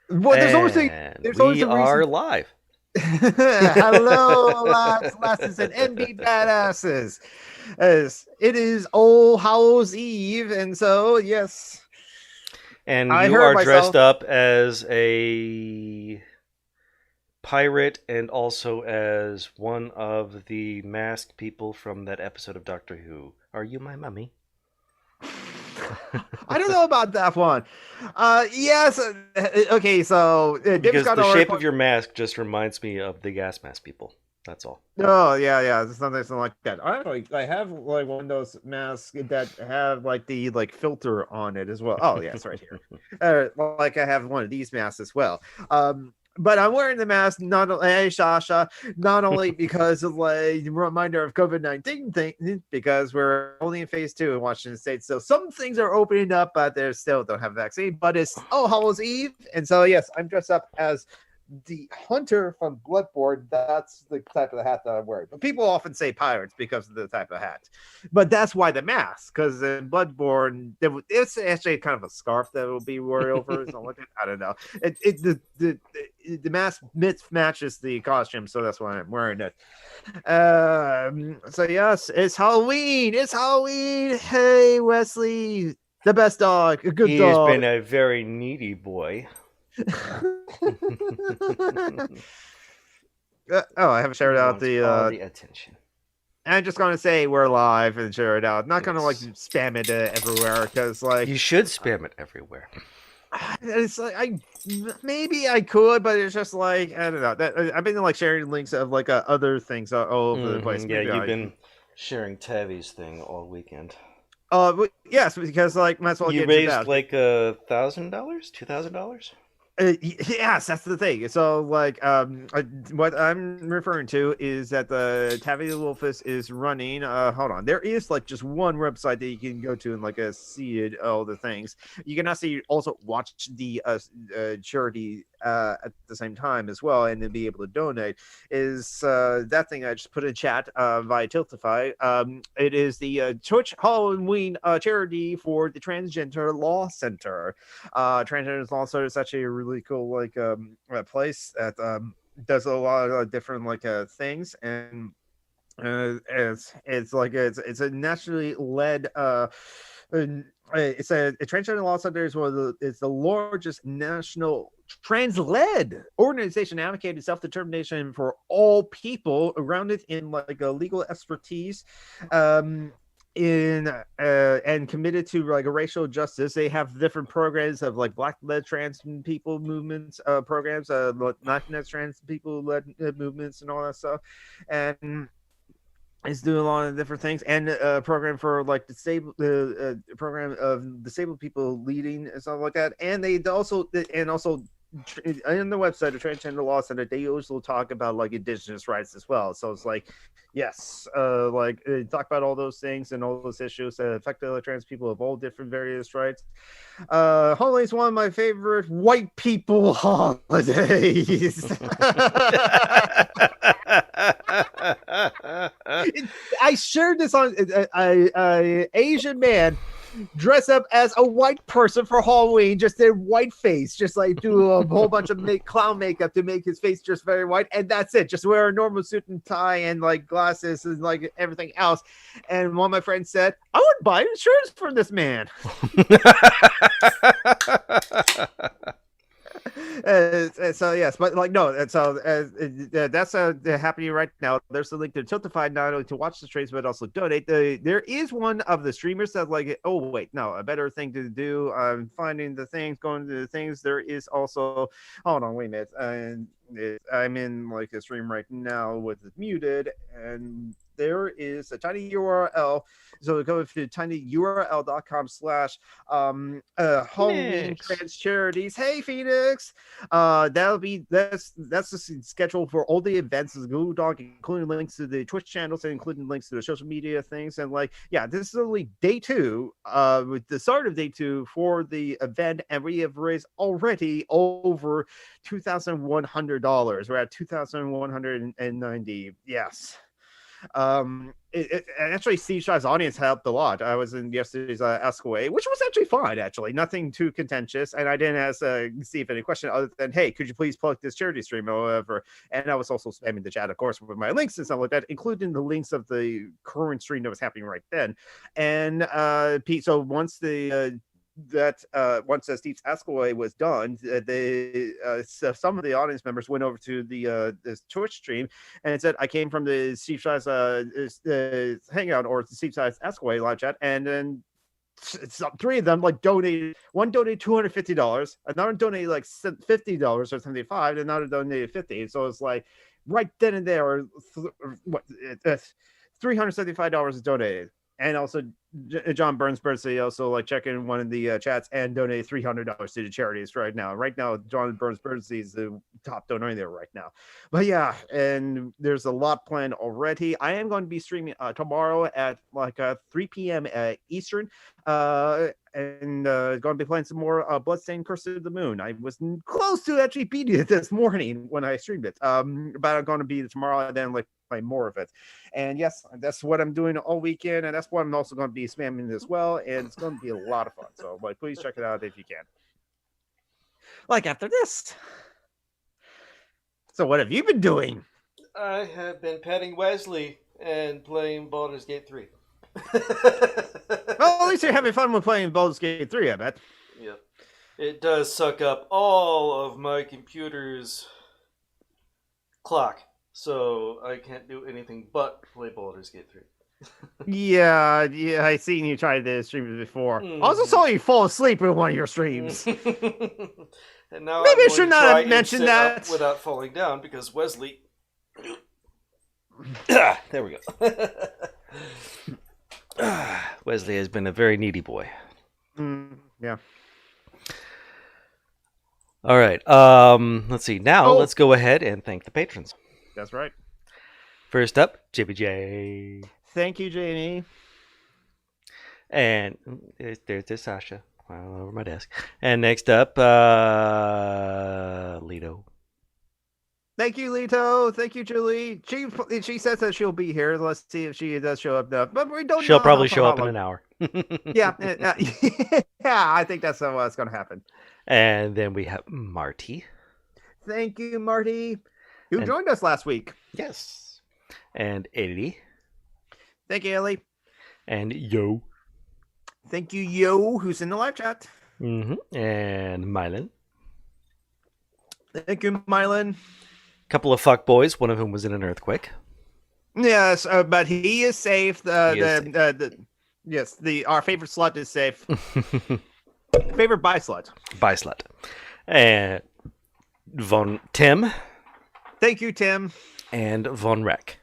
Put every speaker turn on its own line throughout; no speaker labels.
Well,
And
there's always
we
a reason.
are live.
Hello, lads, lasses, and MD badasses. As it is All Hallows Eve, and so yes,
And
I
you
heard
are dressed
myself.
up as a pirate and also as one of the masked people from that episode of Doctor Who. Are you my mummy?
I don't know about that one. Yes. Okay, so David
Because
Scott
the
already
shape of
put.
your mask just reminds me of the gas mask people. That's all.
Oh yeah, something like that. I have like one of those masks that have like the like filter on it as well. Oh yeah, it's right here. Like I have one of these masks as well. But I'm wearing the mask not hey Shasha, not only because of like reminder of COVID-19 thing, because we're only in phase 2 in Washington State, so some things are opening up, but they still don't have a vaccine. But it's Hallows Eve, and so yes, I'm dressed up as the hunter from Bloodborne. That's the type of the hat that I'm wearing. But people often say pirates because of the type of hat. But that's why the mask, because in Bloodborne, it's actually kind of a scarf that will be worn over. Something like that. I don't know. The mask matches the costume, so that's why I'm wearing it. So yes, it's Halloween. It's Halloween. Hey Wesley, the best dog, a good
He has
dog.
been a very needy boy.
Oh, I haven't shared
He
out
wants
the.
all the attention.
I'm just gonna say we're live and share it out. Not gonna like
Yes.
spam it everywhere because like
You should spam it everywhere.
it's like I maybe I could, but it's just like I don't know. That I've been like sharing links of like other things all over the place.
Yeah,
Maybe
you've
I.
been sharing Tavi's thing all weekend.
Yes, because like might as well
You
get into
raised
that.
like $1,000, $2,000.
Yes, that's the thing. So, like, what I'm referring to is that the Tavi Wolfus is running. Hold on, there is like just one website that you can go to and like see it, all the things. You can also watch the charity at the same time as well, and then be able to donate. Is that thing I just put in chat via Tiltify? It is the Twitch Halloween charity for the Transgender Law Center. Transgender Law Center is actually a really cool like place that does a lot of different like things, and it's like it's a nationally led it's a transgender law center is one of it's the largest national trans-led organization advocating self-determination for all people around it in like a legal expertise um in and committed to like a racial justice. They have different programs of like black led trans people movements programs, Latinx trans people led movements and all that stuff, and is doing a lot of different things, and a program for like disabled program of disabled people leading and stuff like that. And they also on the website of Transgender Law Center, they also talk about like indigenous rights as well. So it's like, yes, talk about all those things and all those issues that affect the trans people of all different various rights. Holiday is one of my favorite white people holidays. I shared this on Asian man dress up as a white person for Halloween, just a white face, just like do a whole bunch of clown makeup to make his face just very white, and that's it. Just wear a normal suit and tie and like glasses and like everything else. And one of my friends said, "I would buy insurance for this man." So yes, but like no, and so that's happening right now. There's a link to Tiltify not only to watch the streams but also donate. There is one of the streamers that like, oh wait, no, a better thing to do. I'm finding the things, going to the things. There is also, hold on, wait a minute, and I'm in like a stream right now with it muted, and there is a tiny URL. So go to tinyurl.com/ Halloween
Phoenix.
trans charities. Hey Phoenix, that's the schedule for all the events of the Google Doc, including links to the Twitch channels and including links to the social media things. And like, yeah, this is only day 2, with the start of day 2 for the event, and we have raised already over $2,100. We're at 2,190. Yes. actually Steve Shaw's audience helped a lot. I was in yesterday's Ask Away, which was actually fun, actually. Nothing too contentious. And I didn't ask Steve any question other than, hey, could you please plug this charity stream or whatever? And I was also spamming the chat, of course, with my links and stuff like that, including the links of the current stream that was happening right then. And Pete, so once once Steve's Ask Away was done, so some of the audience members went over to the this Twitch stream and said, I came from the Steve Shaw's hangout or the Steve Shaw's Ask Away live chat, and then three of them like donated. One donated $250, another donated like $50 or $75, and another donated $50. So it's like right then and there, $375 is donated. And also, John Burns birthday also like check in one of the chats and donate $300 to the charities right now. Right now, John Burns birthday is the top donor there right now. But yeah, and there's a lot planned already. I am going to be streaming tomorrow at like 3 p.m. Eastern. And going to be playing some more Bloodstained Curse of the Moon. I was close to actually beating it this morning when I streamed it. But I'm going to be tomorrow and then like play more of it. And yes, that's what I'm doing all weekend, and that's what I'm also going to be spamming as well. And it's going to be a lot of fun. So like, please check it out if you can. Like after this. So what have you been doing?
I have been petting Wesley and playing Baldur's Gate 3.
Well, at least you're having fun with playing Baldur's Gate 3, I bet.
Yep. It does suck up all of my computer's clock, so I can't do anything but play Baldur's Gate 3.
Yeah, I seen you try to stream it before. I also saw you fall asleep in one of your streams.
And now
maybe
I
should not have mentioned that
without falling down because Wesley. There we go. Wesley has been a very needy boy.
Yeah.
All right. Let's see. Now let's go ahead and thank the patrons.
That's right.
First up, JBJ.
Thank you, Jamie.
And there's Sasha all over my desk. And next up, Lito.
Thank you, Lito. Thank you, Julie. She says that she'll be here. Let's see if she does show up now. But we don't.
She'll probably show up in an hour.
Yeah, I think that's what's going to happen.
And then we have Marty.
Thank you, Marty, who joined us last week.
Yes. And Eddie.
Thank you, Ellie.
And Yo.
Thank you, Yo, who's in the live chat.
And Mylan.
Thank you, Mylan.
Couple of fuck boys, one of whom was in an earthquake.
Yes, but he is safe. Yes, our favorite slut is safe. Favorite bi slut.
Bi slut. And Tim.
Thank you, Tim.
And Von Reck.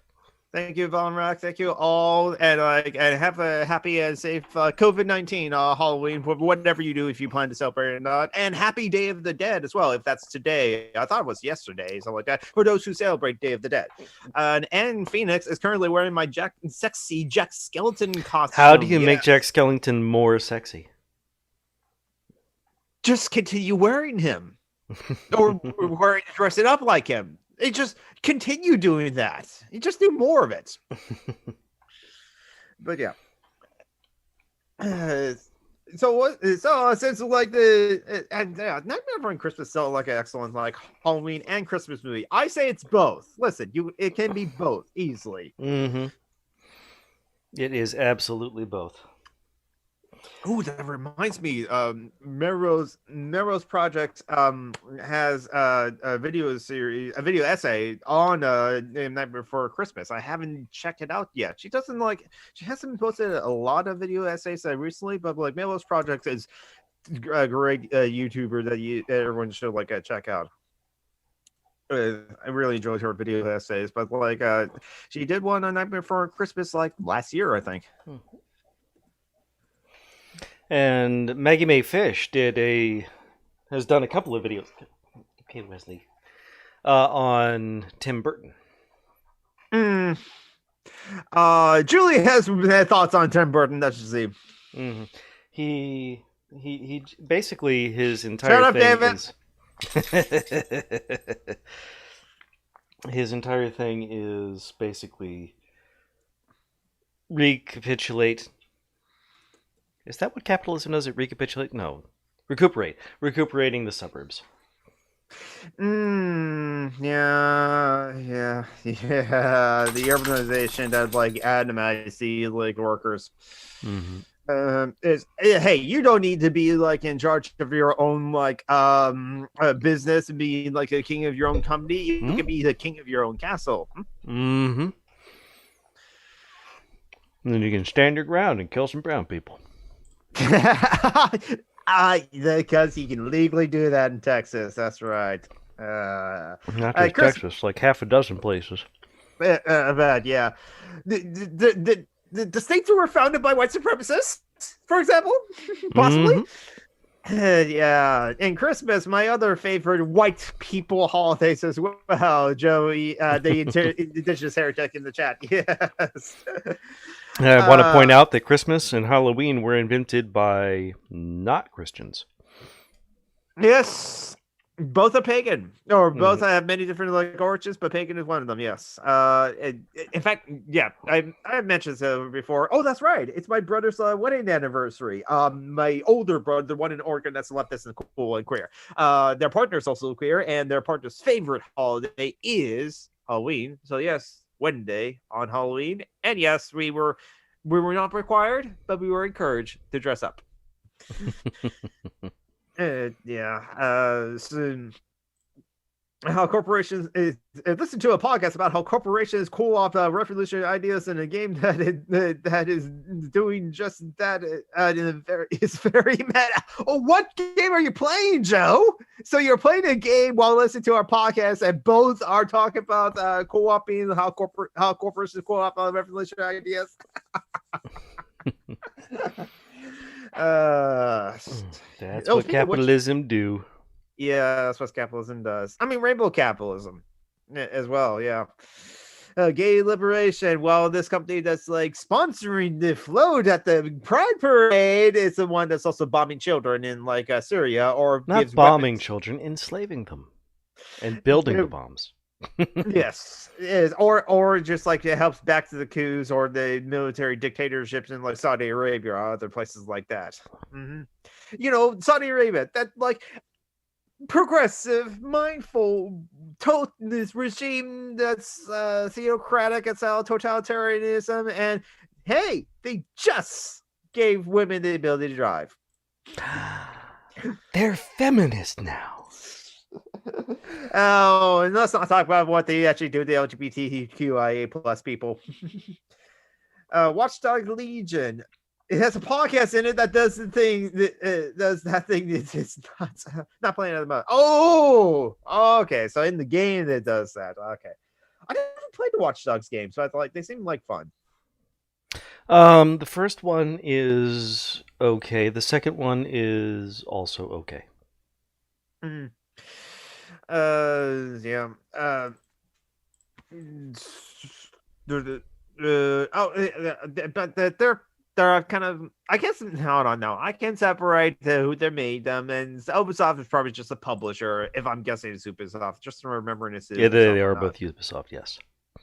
Thank you, Von Reck. Thank you all, and have a happy and safe COVID-19 Halloween, whatever you do if you plan to celebrate or not, and happy Day of the Dead as well, if that's today. I thought it was yesterday, something like that, for those who celebrate Day of the Dead. And Phoenix is currently wearing my sexy Jack Skellington costume.
How do you make Jack Skellington more sexy?
Just continue wearing him, or dressing up like him. Just continue doing that. You just do more of it. But yeah. So since like Nightmare Before Christmas is like an excellent like Halloween and Christmas movie. I say it's both. Listen, it can be both easily.
Mm-hmm. It is absolutely both.
Oh, that reminds me. Melrose Project has a video essay on Night Before Christmas. I haven't checked it out yet. She hasn't posted a lot of video essays recently, but like Melrose Project is a great YouTuber that everyone should like check out. I really enjoyed her video essays, but like she did one on Night Before Christmas like last year, I think.
And Maggie Mae Fish has done a couple of videos. Okay, Wesley. On Tim Burton.
Julie has thoughts on Tim Burton. That's just see.
Mm-hmm. He basically his entire his entire thing is basically recapitulate. Is that what capitalism does? It recapitulate? No. Recuperate. Recuperating the suburbs.
Yeah. The urbanization that like atomized the like workers.
Mm-hmm.
Is hey, you don't need to be like in charge of your own like business and be like a king of your own company. You can be the king of your own castle.
Mm-hmm. And then you can stand your ground and kill some brown people.
Because you can legally do that in Texas. That's right.
Not just
Chris,
Texas, like half a dozen places.
bad, yeah. The states were founded by white supremacists, for example, possibly.
Mm-hmm.
Yeah, and Christmas, my other favorite white people holidays as well. Joey, the indigenous heretic in the chat. Yes.
I want to point out that Christmas and Halloween were invented by not Christians.
Yes, both are pagan, or both have many different like origins, but pagan is one of them. Yes. In fact, yeah, I mentioned this before. Oh, that's right. It's my brother's wedding anniversary. My older brother, the one in Oregon, that's leftist and cool and queer. Their partner's also queer, and their partner's favorite holiday is Halloween. So yes, wedding day on Halloween, and yes, we were not required, but we were encouraged to dress up. So how corporations listen to a podcast about how corporations co-opt revolutionary ideas in a game that is doing just that. It's very meta. Oh, what game are you playing, Joe? So you're playing a game while listening to our podcast, and both are talking about co-opting how corporations co-opt revolutionary ideas.
That's what capitalism do.
Yeah, that's what capitalism does. I mean, rainbow capitalism as well. Yeah. Gay liberation. Well, this company that's like sponsoring the float at the Pride Parade is the one that's also bombing children in like Syria, or
not
gives
bombing
weapons.
children, enslaving them and building the bombs.
Yes, is or just like it helps back to the coups or the military dictatorships in like Saudi Arabia or other places like that. Mm-hmm. You know, Saudi Arabia, that like progressive, mindful, this regime that's theocratic, it's all totalitarianism, and hey, they just gave women the ability to drive.
They're feminist now.
Oh, and let's not talk about what they actually do to the LGBTQIA plus people. Watchdog Legion. It has a podcast in it that does the thing that does that thing. It's not playing at the moment. Oh, okay. So in the game it does that. Okay, I never played the Watch Dogs game, so I thought like they seemed like fun.
The first one is okay. The second one is also okay.
Yeah. But they're kind of, I guess, hold on now. I can separate who they made them, and Ubisoft is probably just a publisher. If I'm guessing it's Ubisoft, just remembering it's
yeah, they are both Ubisoft. Yes.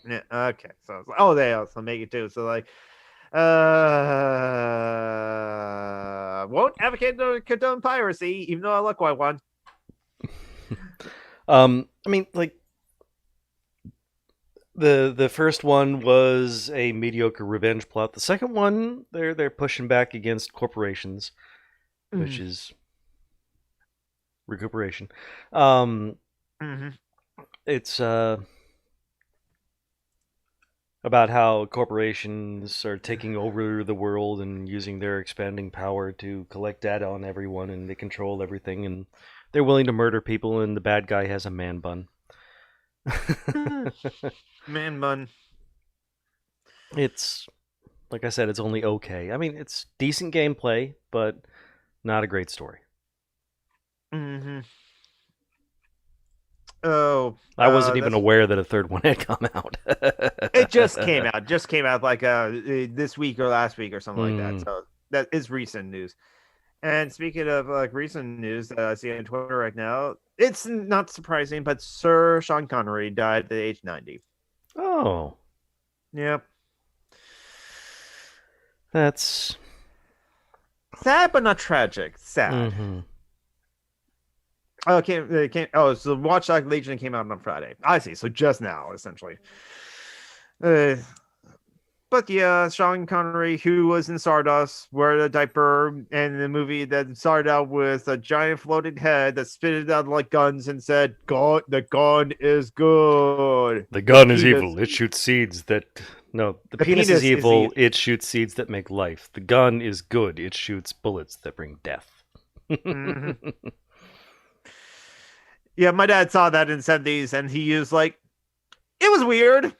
Yeah. Okay. So they also make it too. So like, won't advocate the condone piracy, even though I look like one.
I mean, like the first one was a mediocre revenge plot. The second one, they're pushing back against corporations, which is recuperation. It's about how corporations are taking over the world and using their expanding power to collect data on everyone, and they control everything, and they're willing to murder people, and the bad guy has a man bun.
Man bun.
It's, like I said, it's only okay. I mean, it's decent gameplay, but not a great story.
Oh,
I wasn't even aware that a third one had come out.
It just came out. Just came out like this week or last week or something like that. So that is recent news. And speaking of like recent news that I see on Twitter right now, it's not surprising, but Sir Sean Connery died at the age 90.
Oh.
Yep.
That's
sad, but not tragic. Sad.
mm-hmm.
Oh, it came. Oh, so Watch Dogs Legion came out on Friday. I see. So just now, essentially. Uh, but yeah, Sean Connery, who was in Stardust, wearing a diaper, and the movie that started out with a giant floating head that spitted out like guns and said, "God, the gun is good."
The gun is evil. It shoots seeds that. No, the
The
penis is
penis is the.
evil. It shoots seeds that make life. The gun is good. It shoots bullets that bring death.
Mhm. Yeah, my dad saw that in '70s, and he was like, "It was weird."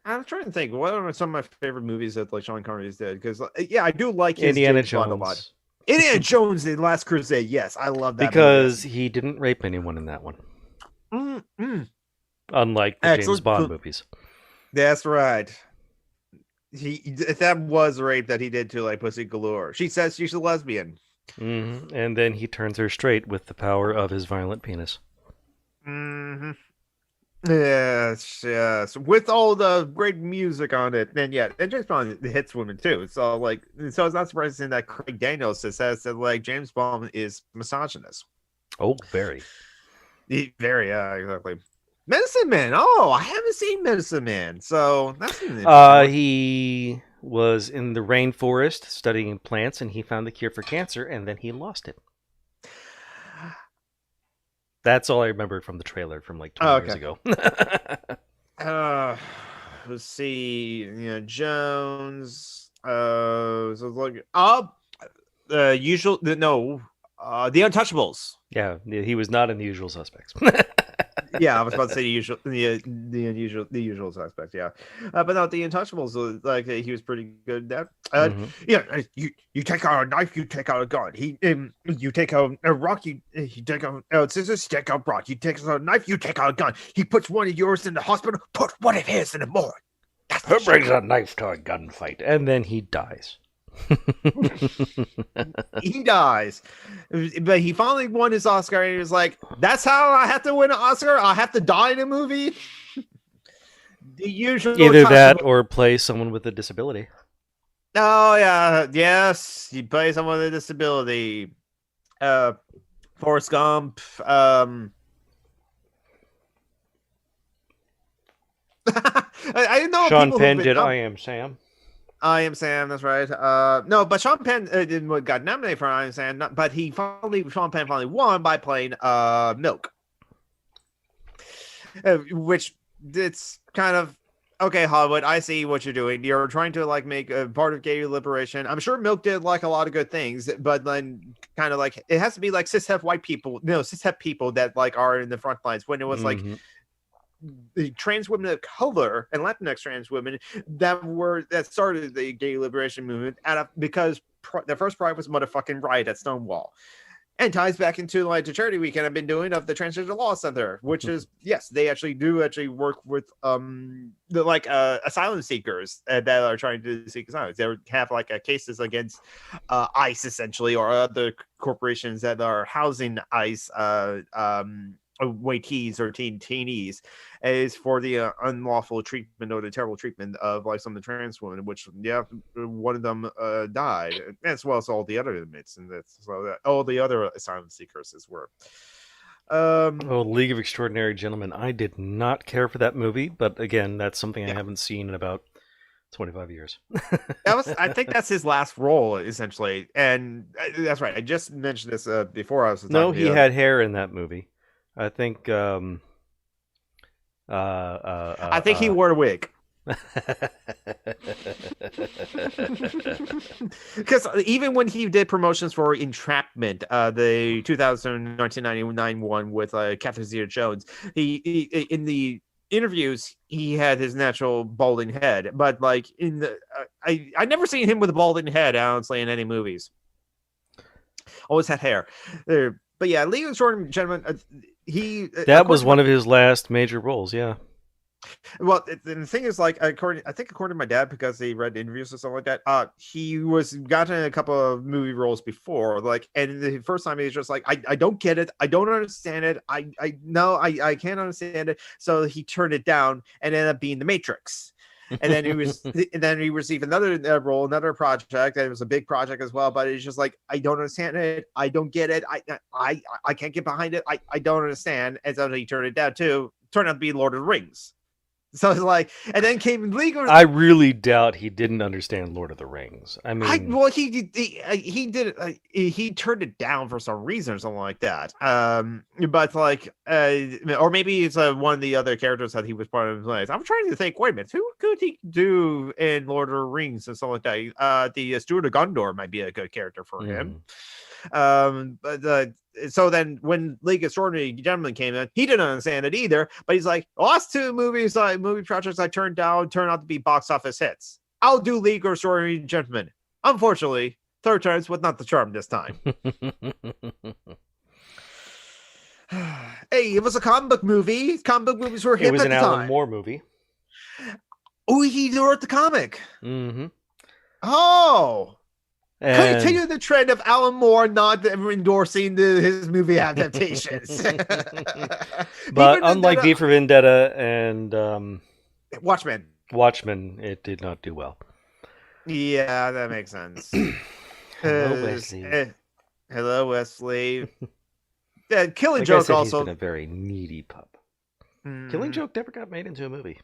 I'm trying to think. What are some of my favorite movies that like Sean Connery's did? Because yeah, I do like his
Indiana
James Bond a lot.
Jones.
Indiana Jones in Last Crusade. Yes, I love that
Because
movie.
he didn't rape anyone in that one.
Mm-mm.
Unlike the James
Excellent.
Bond movies.
That's right. That was rape that he did to like Pussy Galore. She says she's a lesbian.
Mm-hmm. And then he turns her straight with the power of his violent penis.
Mm-hmm. Yes, yes. With all the great music on it, then yeah, and James Bond hits women too. So like, so it's not surprising that Craig Daniels says that like James Bond is misogynist.
Oh, very.
Very, yeah, exactly. Medicine Man. Oh, I haven't seen Medicine Man, so that's an interesting one.
He was in the rainforest studying plants, and he found the cure for cancer, and then he lost it. That's all I remember from the trailer from like 20 years ago.
Let's see. Yeah, Jones. So look. Usual. No. The Untouchables.
Yeah, he was not in The Usual Suspects.
Yeah, I was about to say the usual suspect. Yeah, but no, the Untouchables. Like he was pretty good at that. Yeah, you take out a knife, you take out a gun. You take out a rock, you take out scissors, you take out rock. You take out a knife, you take out a gun. He puts one of yours in the hospital, put one of his in the morgue.
Who brings a knife to a gunfight? And then he dies.
He dies, but he finally won his Oscar, and he was like, "That's how I have to win an Oscar. I have to die in a movie." The usual.
Either that or play someone with a disability.
Oh yeah, yes, you play someone with a disability. Forrest Gump. I didn't know
Sean Penn did I Am Sam.
I Am Sam, that's right. No, but Sean Penn got nominated for I Am Sam, but Sean Penn finally won by playing Milk. Which it's kind of okay, Hollywood. I see what you're doing. You're trying to like make a part of gay liberation. I'm sure Milk did like a lot of good things, but then kind of like it has to be like cishet white people, cishet people that like are in the front lines. When it was like the trans women of color and Latinx trans women that started the gay liberation movement because the first pride was motherfucking riot at Stonewall. And ties back into like the charity weekend I've been doing of the Transgender Law Center, which is yes, they actually work with the asylum seekers that are trying to seek asylum. They have like cases against ICE essentially, or other corporations that are housing ICE waitees or teenees, is for the unlawful treatment or the terrible treatment of like some of the trans women, which one of them died, as well as all the other inmates, and that's so all the other asylum seekers as were.
League of Extraordinary Gentlemen. I did not care for that movie, but again, that's something I haven't seen in about 25 years.
I think that's his last role, essentially, and that's right. I just mentioned this before. I was talking
no, he had hair in that movie. I think.
I think he wore a wig. Because even when he did promotions for Entrapment, the 1999 one with Catherine Zeta-Jones, he in the interviews he had his natural balding head, but like in the I never seen him with a balding head, honestly, in any movies. Always had hair. But yeah, League of Extraordinary Gentlemen,
that was one of his last major roles. Yeah.
Well, the thing is, like, according to my dad, because he read interviews or something like that, he was gotten a couple of movie roles before, like, and the first time he was just like, I don't get it, I don't understand it, I can't understand it, so he turned it down and ended up being The Matrix. and then he received another role, another project, and it was a big project as well. But it's just like, I don't understand it, I don't get it, I can't get behind it, I don't understand. And so he turned it down too. Turned out to be Lord of the Rings. So it's like, and then came legal.
I really doubt he didn't understand Lord of the Rings. I mean,
he turned it down for some reason or something like that. But like, or maybe it's one of the other characters that he was part of his life. I'm trying to think. Wait a minute, who could he do in Lord of the Rings and something like that? The Steward of Gondor might be a good character for him. So then when League of Extraordinary Gentlemen came in, he didn't understand it either, but he's like, last two movie projects I turned down turned out to be box office hits. I'll do League of Extraordinary Gentlemen. Unfortunately, third times with not the charm this time. Hey, it was a comic book movie. Comic book movies were hip at the time. It was an
Alan Moore movie.
Oh, he wrote the comic.
Mm-hmm.
Oh. Continue the trend of Alan Moore not endorsing his movie adaptations.
But unlike V for Vendetta and
Watchmen,
it did not do well.
Yeah, that makes sense.
Hello, Wesley.
Hello, Wesley. Killing
like
Joke
I said,
also
he's been a very needy pup. Killing Joke never got made into a movie.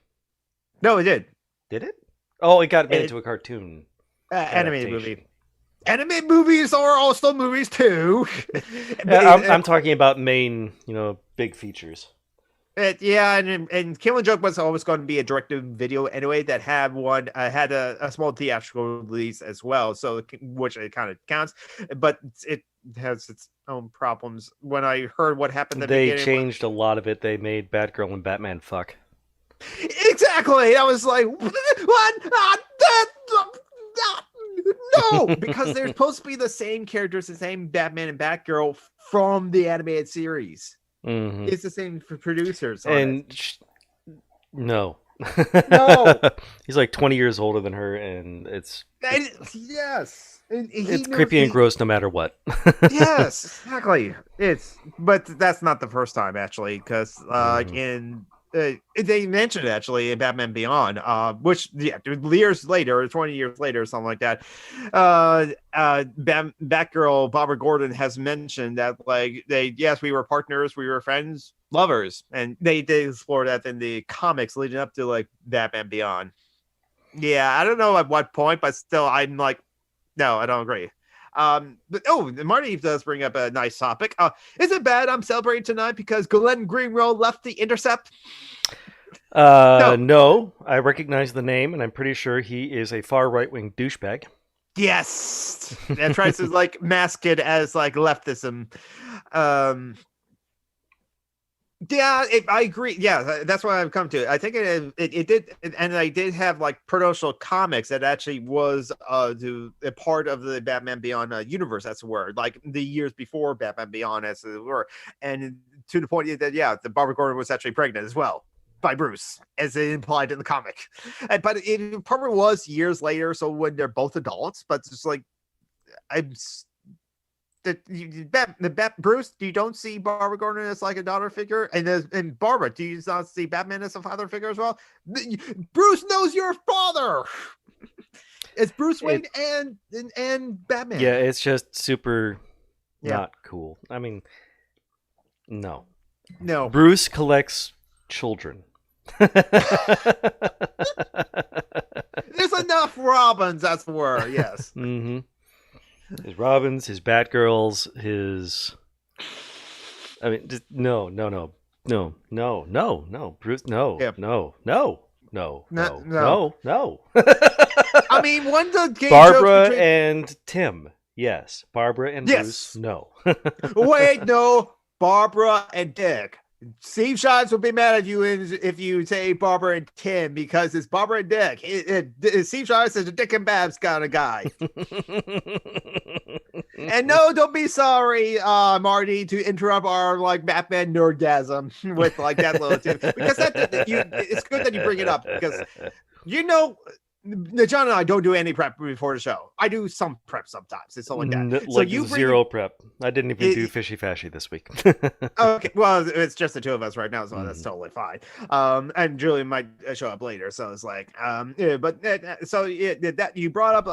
No, it did.
Did it? Oh, it got made into a cartoon.
Animated movie. Animated movies are also movies too.
I'm talking about main, big features.
And Killing Joke was always going to be a direct-to-video anyway that had a small theatrical release as well, so which it kind of counts, but it has its own problems. When I heard what happened,
they changed a lot of it. They made Batgirl and Batman fuck.
Exactly. I was like, what? No, because they're supposed to be the same characters, the same Batman and Batgirl from the animated series.
Mm-hmm.
It's the same producers.
No.
No.
He's like 20 years older than her, and
yes.
It's creepy and gross no matter what.
Yes, exactly. But that's not the first time actually, because they mentioned it actually in Batman Beyond, which years later, 20 years later, or something like that. Batgirl Barbara Gordon has mentioned that we were partners, we were friends, lovers, and they did explore that in the comics leading up to Batman Beyond. Yeah, I don't know at what point, but still, I'm like, no, I don't agree. But Marty does bring up a nice topic. Is it bad I'm celebrating tonight because Glenn Greenwald left The Intercept?
No, I recognize the name, and I'm pretty sure he is a far right-wing douchebag.
Yes, and tries to mask it as leftism. Yeah, I agree. Yeah, that's what I've come to. I think it did, and I did have promotional comics that actually was a part of the Batman Beyond universe. That's the word. The years before Batman Beyond, as it were, and to the point that the Barbara Gordon was actually pregnant as well by Bruce, as it implied in the comic. But it probably was years later, so when they're both adults. But it's Bruce, you don't see Barbara Gordon as a daughter figure, and Barbara, do you not see Batman as a father figure as well? Bruce knows your father. It's Bruce Wayne and Batman.
Yeah, it's just super not cool. I mean, no. Bruce collects children.
There's enough Robins, that's the word. Yes.
Mm-hmm. His Robins, his Batgirls, his... I mean, just, no. Bruce, no. Yep. No.
I mean, one of the
Barbara and Tim, yes. Barbara and Bruce, no.
Wait, no. Barbara and Dick. Steve Shots will be mad at you if you say Barbara and Tim, because it's Barbara and Dick. Steve Shots is a Dick and Babs kind of guy. And no, don't be sorry, Marty, to interrupt our Batman nerdgasm with that little tip, because it's good that you bring it up, because John and I don't do any prep before the show. I do some prep sometimes. It's all like that. So
Like
you
zero prep. I didn't even do fishy fashy this week.
Okay, well, it's just the two of us right now, so that's
Mhm.
totally fine. And Julian might show up later, so it's like, yeah, but so that you brought up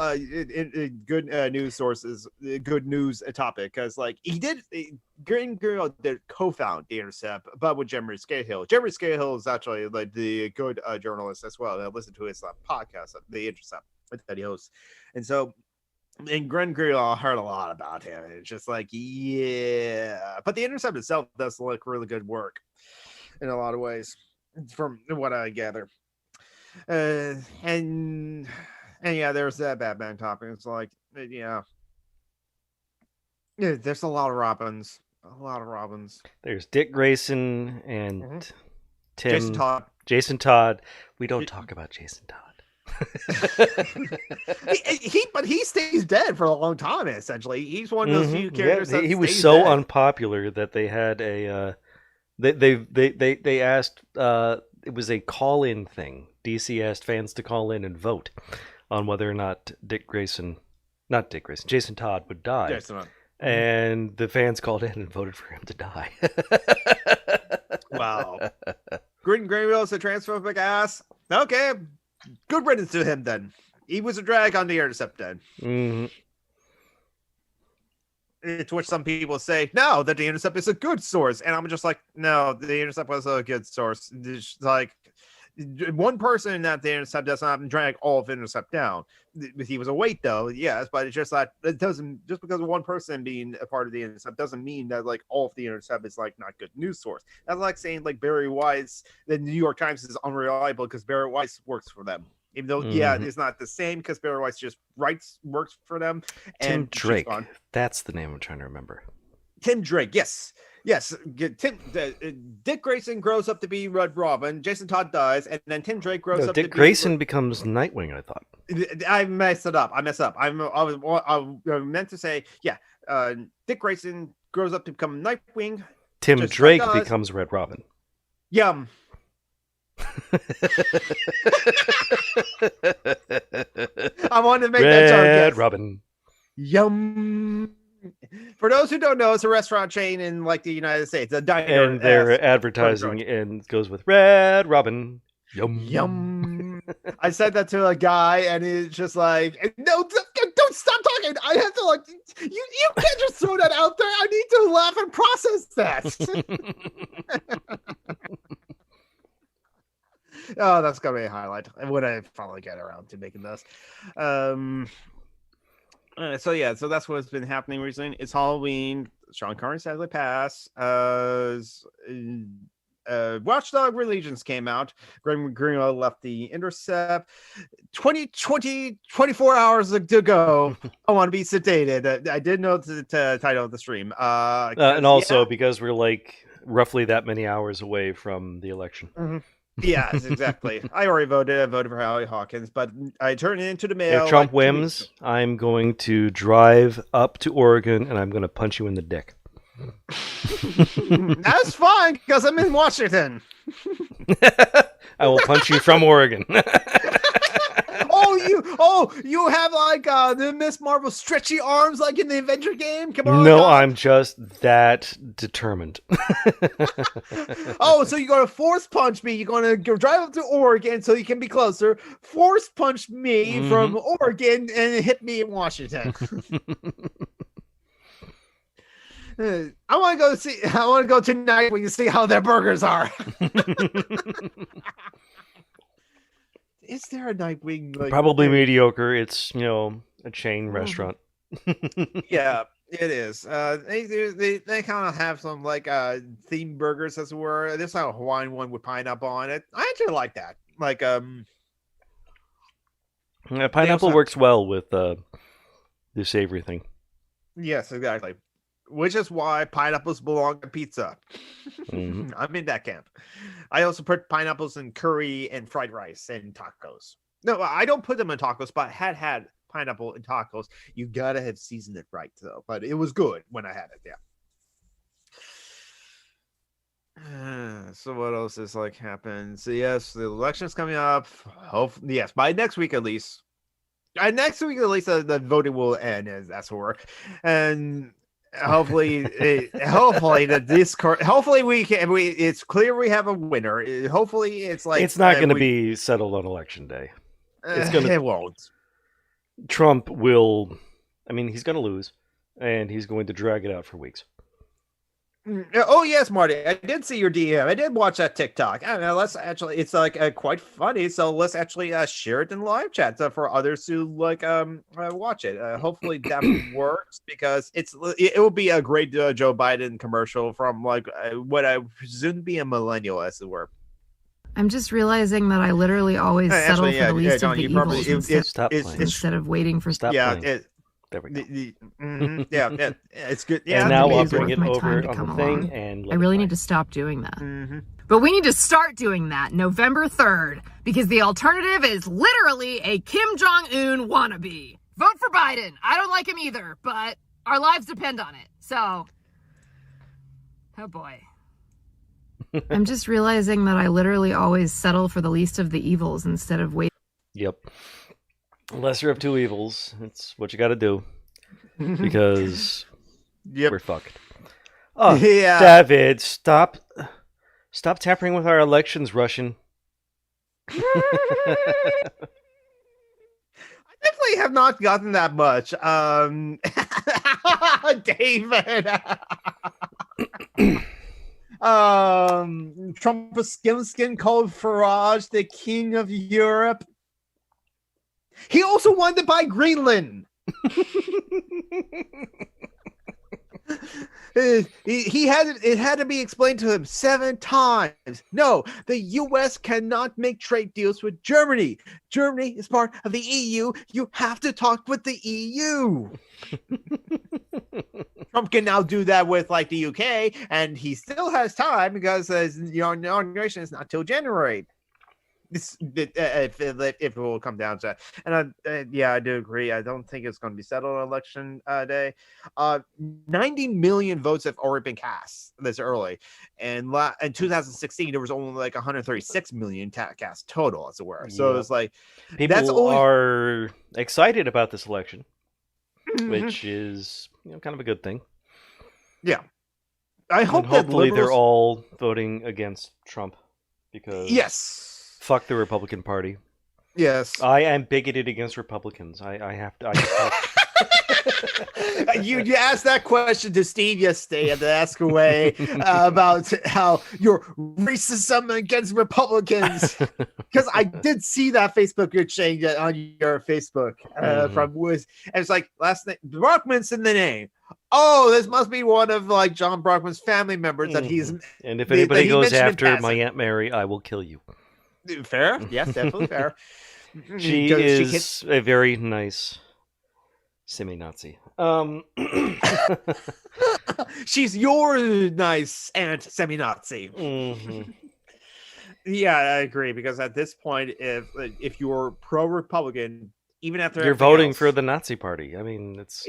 good news sources, good news topic, because like he did. Green Girl did co-found The Intercept, but with Jeremy Scahill. Jeremy Scahill is actually like the good journalist as well. I listened to his podcast, The Intercept, that he hosts, and so. And Glenn Greenwald heard a lot about him. It's just like, yeah. But The Intercept itself does look really good work in a lot of ways, from what I gather. And yeah, there's that Batman topic. It's like, yeah, there's a lot of Robins. A lot of Robins.
There's Dick Grayson and Tim.
Jason Todd.
We don't talk about Jason Todd.
But he stays dead for a long time. Essentially, he's one of those few characters.
Yeah,
that
he was
stays
so
dead.
unpopular that they had a. They asked. It was a call-in thing. DC asked fans to call in and vote on whether or not Jason Todd would die. And the fans called in and voted for him to die.
Wow. Greenville's a transphobic ass. Okay. Good riddance to him then. He was a drag on The Intercept then.
Mm-hmm.
To which some people say, no, that The Intercept is a good source. And I'm just like, no, The Intercept was a good source. It's like, one person that The Intercept does not drag all of Intercept down. He was a weight though, yes, but it's just that it doesn't, just because of one person being a part of The Intercept doesn't mean that like all of The Intercept is like not good news source. That's like saying like Barry Weiss, the New York Times is unreliable because Barry Weiss works for them. Even though, yeah, it's not the same because Barry Weiss just works for them.
And Tim Drake. That's the name I'm trying to remember.
Tim Drake, yes. Dick Grayson grows up to be Red Robin. Jason Todd dies, and then Tim Drake grows up.
Dick Grayson becomes Nightwing. I thought
I messed it up. I meant to say, yeah. Dick Grayson grows up to become Nightwing.
Tim Drake becomes Red Robin.
Yum. I wanted to make that joke.
Red Robin.
Yum. For those who don't know, it's a restaurant chain in like the United States, a diner,
and their advertising and goes with Red Robin. Yum
yum. I said that to a guy, and it's just like, no, don't stop talking. I have to like, you can't just throw that out there. I need to laugh and process that. Oh, that's gonna be a highlight when I finally get around to making this. So that's what's been happening recently. It's Halloween. Sean Connery sadly passed. Watchdog Allegiance came out. Greenwald left The Intercept. 24 hours to go. I want to be sedated. I did know the title of the stream.
And also because we're like roughly that many hours away from the election.
Mm-hmm. Yes, exactly. I already voted. I voted for Hallie Hawkins, but I turned it into the mail.
If Trump wins, I'm going to drive up to Oregon and I'm going to punch you in the dick.
That's fine because I'm in Washington.
I will punch you from Oregon.
You have like the Miss Marvel stretchy arms like in the Avenger game? Come on.
No, I'm just that determined.
So you're going to force punch me. You're going to drive up to Oregon so you can be closer. Force punch me from Oregon and hit me in Washington. I want to go tonight when you see how their burgers are. Is there a Nightwing? Like,
probably mediocre. It's, a chain restaurant.
Yeah, it is. They kind of have some like themed burgers, as it were. There's like a Hawaiian one with pineapple on it. I actually like that. Like
pineapple works well with the savory thing.
Yes, exactly. Which is why pineapples belong to pizza.
Mm-hmm.
I'm in that camp. I also put pineapples in curry and fried rice and tacos. No, I don't put them in tacos, but I had pineapple in tacos. You gotta have seasoned it right, though. But it was good when I had it. Yeah. So what else is like happened? So yes, the election's coming up. Hopefully, yes, by next week at least. Next week at least, the voting will end. That's what we're, and hopefully the Discord. Hopefully we can. It's clear we have a winner. Hopefully it's like
it's not going to be settled on election day. It's gonna.
It won't.
Trump will. I mean, he's going to lose, and he's going to drag it out for weeks.
Oh yes, Marty, I did see your DM. I did watch that TikTok. I don't know. Let's actually, it's like quite funny. So let's actually share it in live chat for others to like watch it. Hopefully that works because it will be a great Joe Biden commercial from like what I presume to be a millennial, as it were.
I'm just realizing that I literally always settle for the least of the evils instead of waiting for
stuff.
Yeah.
There we go.
Yeah, it's good. Yeah,
and now I'll bring it over on the thing, and
I really need to stop doing that. But we need to start doing that November 3rd, because the alternative is literally a Kim Jong-un wannabe. Vote for Biden. I don't like him either, but our lives depend on it. So, oh boy. I'm just realizing that I literally always settle for the least of the evils instead of waiting.
Yep. Lesser of two evils. It's what you got to do. Because we're fucked. Oh, yeah. David, stop tampering with our elections, Russian.
I definitely have not gotten that much. David. Trump was skin called Farage the king of Europe. He also wanted to buy Greenland. It had to be explained to him 7 times. No, the U.S. cannot make trade deals with Germany. Germany is part of the EU. You have to talk with the EU. Trump can now do that with like the UK, and he still has time because inauguration is not till January. If it will come down to that. And I do agree. I don't think it's going to be settled on election day. 90 million votes have already been cast this early, and in 2016 there was only like 136 million cast total, as it were. So it's like
people are excited about this election, which is kind of a good thing.
Yeah, I hope
hopefully they're all voting against Trump because fuck the Republican Party.
Yes.
I am bigoted against Republicans. I have to.
You asked that question to Steve yesterday at the Ask Away about how you're racism against Republicans. Because I did see that Facebook exchange on your Facebook from Wiz. And it's like, last name, Brockman's in the name. Oh, this must be one of like John Brockman's family members that he's.
And if anybody goes after my Aunt Mary, I will kill you.
Fair, yes, definitely fair.
She is a very nice semi-Nazi.
She's your nice aunt semi-Nazi. Yeah, I agree, because at this point, if you're pro-Republican, even after
you're voting for the Nazi Party. I mean, it's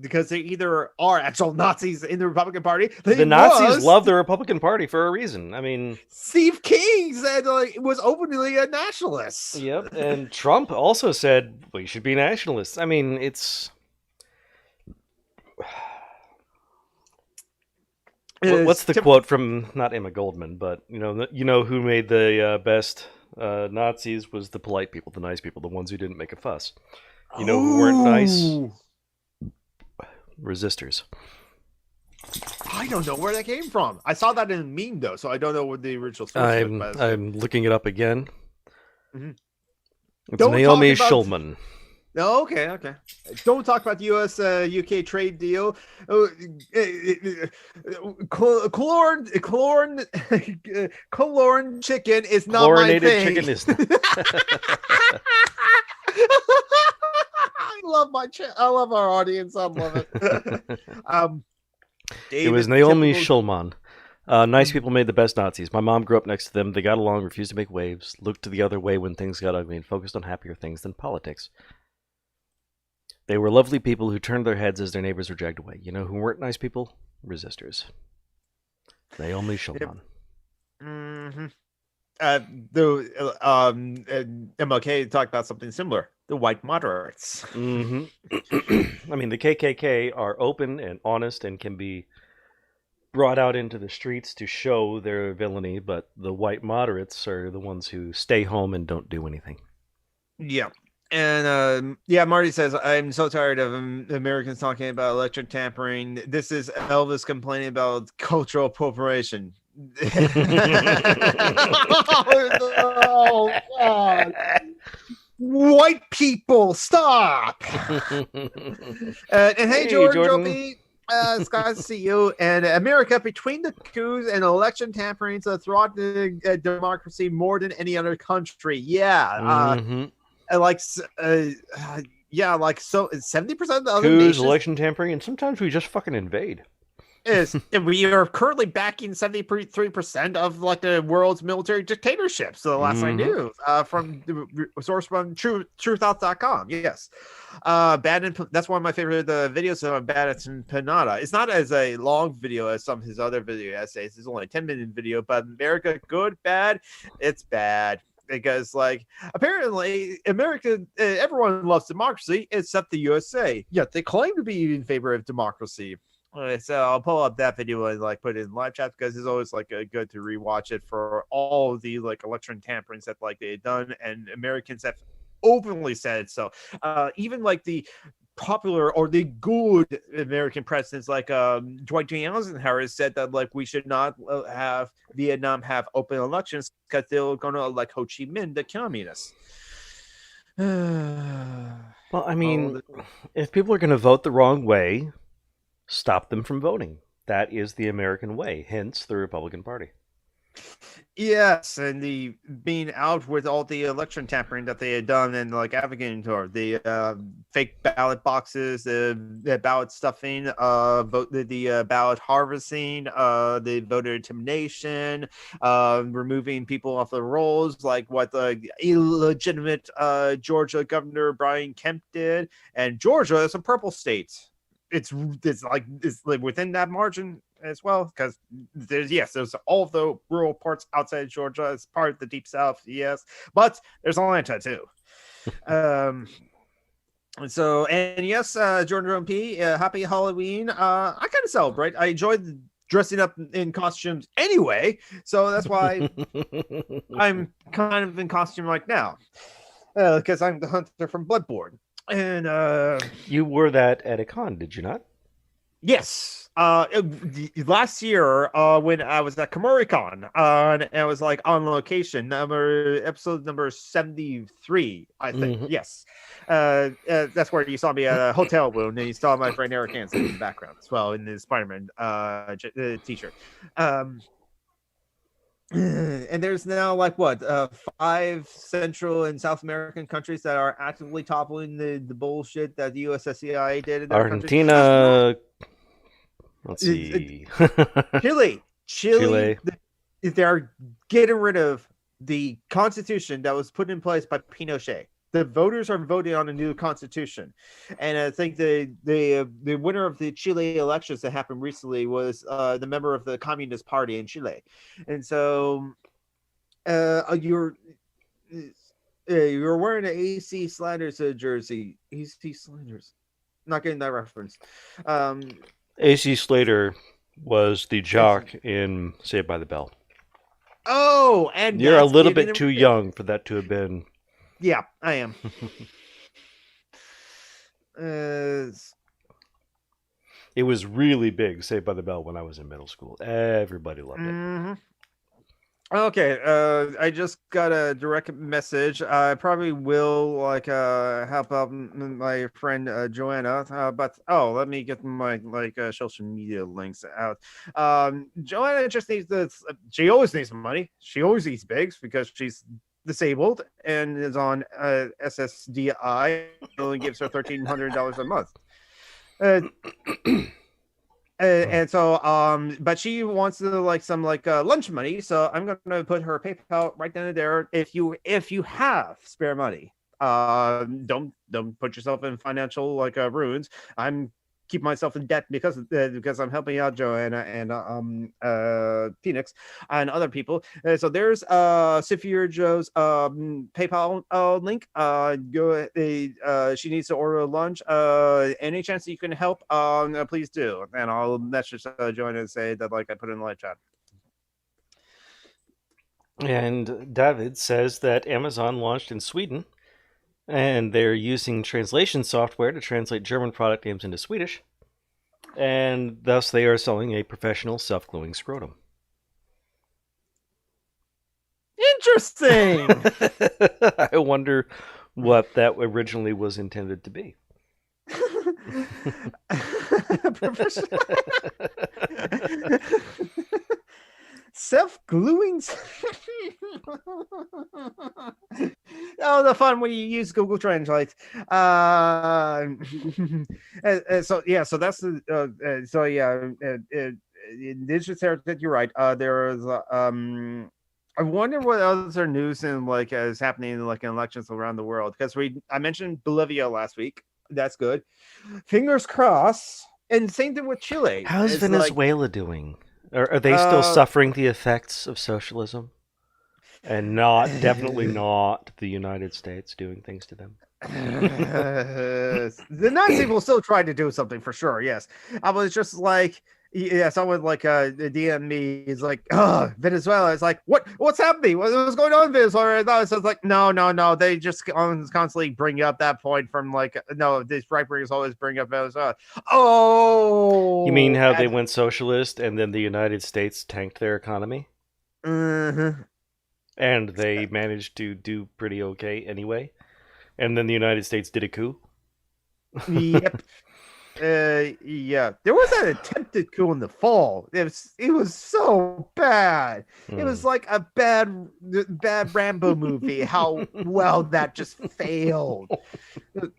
because they either are actual Nazis in the Republican Party.
The Nazis love the Republican Party for a reason. I mean,
Steve King said was openly a nationalist.
Yep, and Trump also said we should be nationalists. I mean, it's what's the quote from not Emma Goldman, but you know who made the best Nazis was the polite people, the nice people, the ones who didn't make a fuss. You know who weren't nice? Resistors.
I don't know where that came from. I saw that in a meme though, so I don't know what the original source was.
I'm looking it up again. It's Naomi Schulman.
Oh, okay. Don't talk about the US-UK trade deal. Chlorine chicken is not my thing. Chicken is. I love our audience. I love it.
It was Naomi Schulman. Nice people made the best Nazis. My mom grew up next to them. They got along, refused to make waves, looked to the other way when things got ugly, and focused on happier things than politics. They were lovely people who turned their heads as their neighbors were dragged away. You know who weren't nice people? Resistors. Naomi Schulman.
Mm-hmm. MLK talked about something similar: the white moderates.
I mean, the KKK are open and honest and can be brought out into the streets to show their villainy, but the white moderates are the ones who stay home and don't do anything.
Yeah. And yeah, Marty says, I'm so tired of Americans talking about election tampering. This is Elvis complaining about cultural appropriation. Oh, God. White people, stop. And hey, Jordan. Trophy. It's glad to see you. And America, between the coups and election tamperings, throughout the democracy more than any other country. Yeah. Like, yeah, like so 70% of the other
coups,
nations,
election tampering, and sometimes we just fucking invade.
We are currently backing 73% of like the world's military dictatorships. So the last I knew, from the source from truthouts.com. Yes. That's one of my favorite videos on Bad and Panada. It's not as a long video as some of his other video essays. It's only a 10-minute video, but America, good, bad, it's bad. Because, like, apparently America, everyone loves democracy except the USA. Yet they claim to be in favor of democracy. So I'll pull up that video and like put it in live chat, because it's always like good to rewatch it for all of the like election tamperings that like they've done, and Americans have openly said so. Even like the popular or the good American presidents like Dwight D. Eisenhower said that like we should not have Vietnam have open elections because they're going to elect Ho Chi Minh, the communist.
Well, I mean, if people are going to vote the wrong way, stop them from voting. That is the American way, hence the Republican Party.
Yes, and the being out with all the election tampering that they had done and like advocating for the fake ballot boxes, the ballot stuffing, the ballot harvesting, the voter intimidation, removing people off the rolls, like what the illegitimate Georgia Governor Brian Kemp did, and Georgia is a purple state. It's within that margin as well, because there's all of the rural parts outside Georgia. It's part of the deep south, yes, but there's Atlanta too. So, and yes, Jordan P, happy Halloween. I kind of celebrate. I enjoyed dressing up in costumes anyway, so that's why I'm kind of in costume right now, because I'm the hunter from Bloodborne. And
you wore that at a con, did you not?
Yes. Last year, when I was at KamoriCon, and I was like on location, episode number 73, I think. Yes. That's where you saw me at a hotel room, and you saw my friend Eric Hansen in the background as well in his Spider-Man t-shirt. And there's now like 5 Central and South American countries that are actively toppling the bullshit that the USSCI did in their
Argentina. Let's see.
Chile. They're getting rid of the constitution that was put in place by Pinochet. The voters are voting on a new constitution, and I think the winner of the Chile elections that happened recently was the member of the Communist Party in Chile, and so you're wearing an AC Sliders jersey. AC Sliders, not getting that reference.
AC Slater was the jock in Saved by the Bell.
Oh, and
you're a little bit too young for that to have been.
Yeah, I am.
It was really big, Saved by the Bell, when I was in middle school. Everybody loved it.
Okay, I just got a direct message. I probably will help out my friend Joanna, but let me get my social media links out. Joanna just needs this. She always needs some money. She always eats bigs because she's disabled and is on SSDI. It only gives her $1,300 a month. And so, but she wants to some lunch money. So I'm gonna put her PayPal right down there. If you have spare money, don't put yourself in financial ruins. I'm keep myself in debt because I'm helping out Joanna and Phoenix and other people. So there's Sophia Joe's PayPal link. She needs to order lunch. Any chance that you can help, please do, and I'll message Joanna and say that like I put in the live chat.
And David says that Amazon launched in Sweden, and they're using translation software to translate German product names into Swedish, and thus they are selling a professional self-gluing scrotum.
Interesting.
I wonder what that originally was intended to be.
Self-gluing. Oh, the fun when you use Google Translate. So that's the Indigenous heritage. You're right. There's I wonder what other news and like is happening like in elections around the world, because I mentioned Bolivia last week. That's good. Fingers crossed. And same thing with Chile.
How's Venezuela doing? Are they still suffering the effects of socialism? And definitely not the United States doing things to them.
The Nazi will still try to do something for sure. Yes, I was just like, someone like DM me is like, oh, Venezuela. It's like, what's happening? What's going on in Venezuela? And I was like, no. They just constantly bring up that point from like, no, these right wingers always bring up Venezuela. Oh,
you mean how they went socialist and then the United States tanked their economy?
Mm-hmm.
And they managed to do pretty okay anyway. And then the United States did a coup.
Yep. Yeah, there was an attempted coup in the fall. It was so bad. It was like a bad Rambo movie. How well that just failed. Of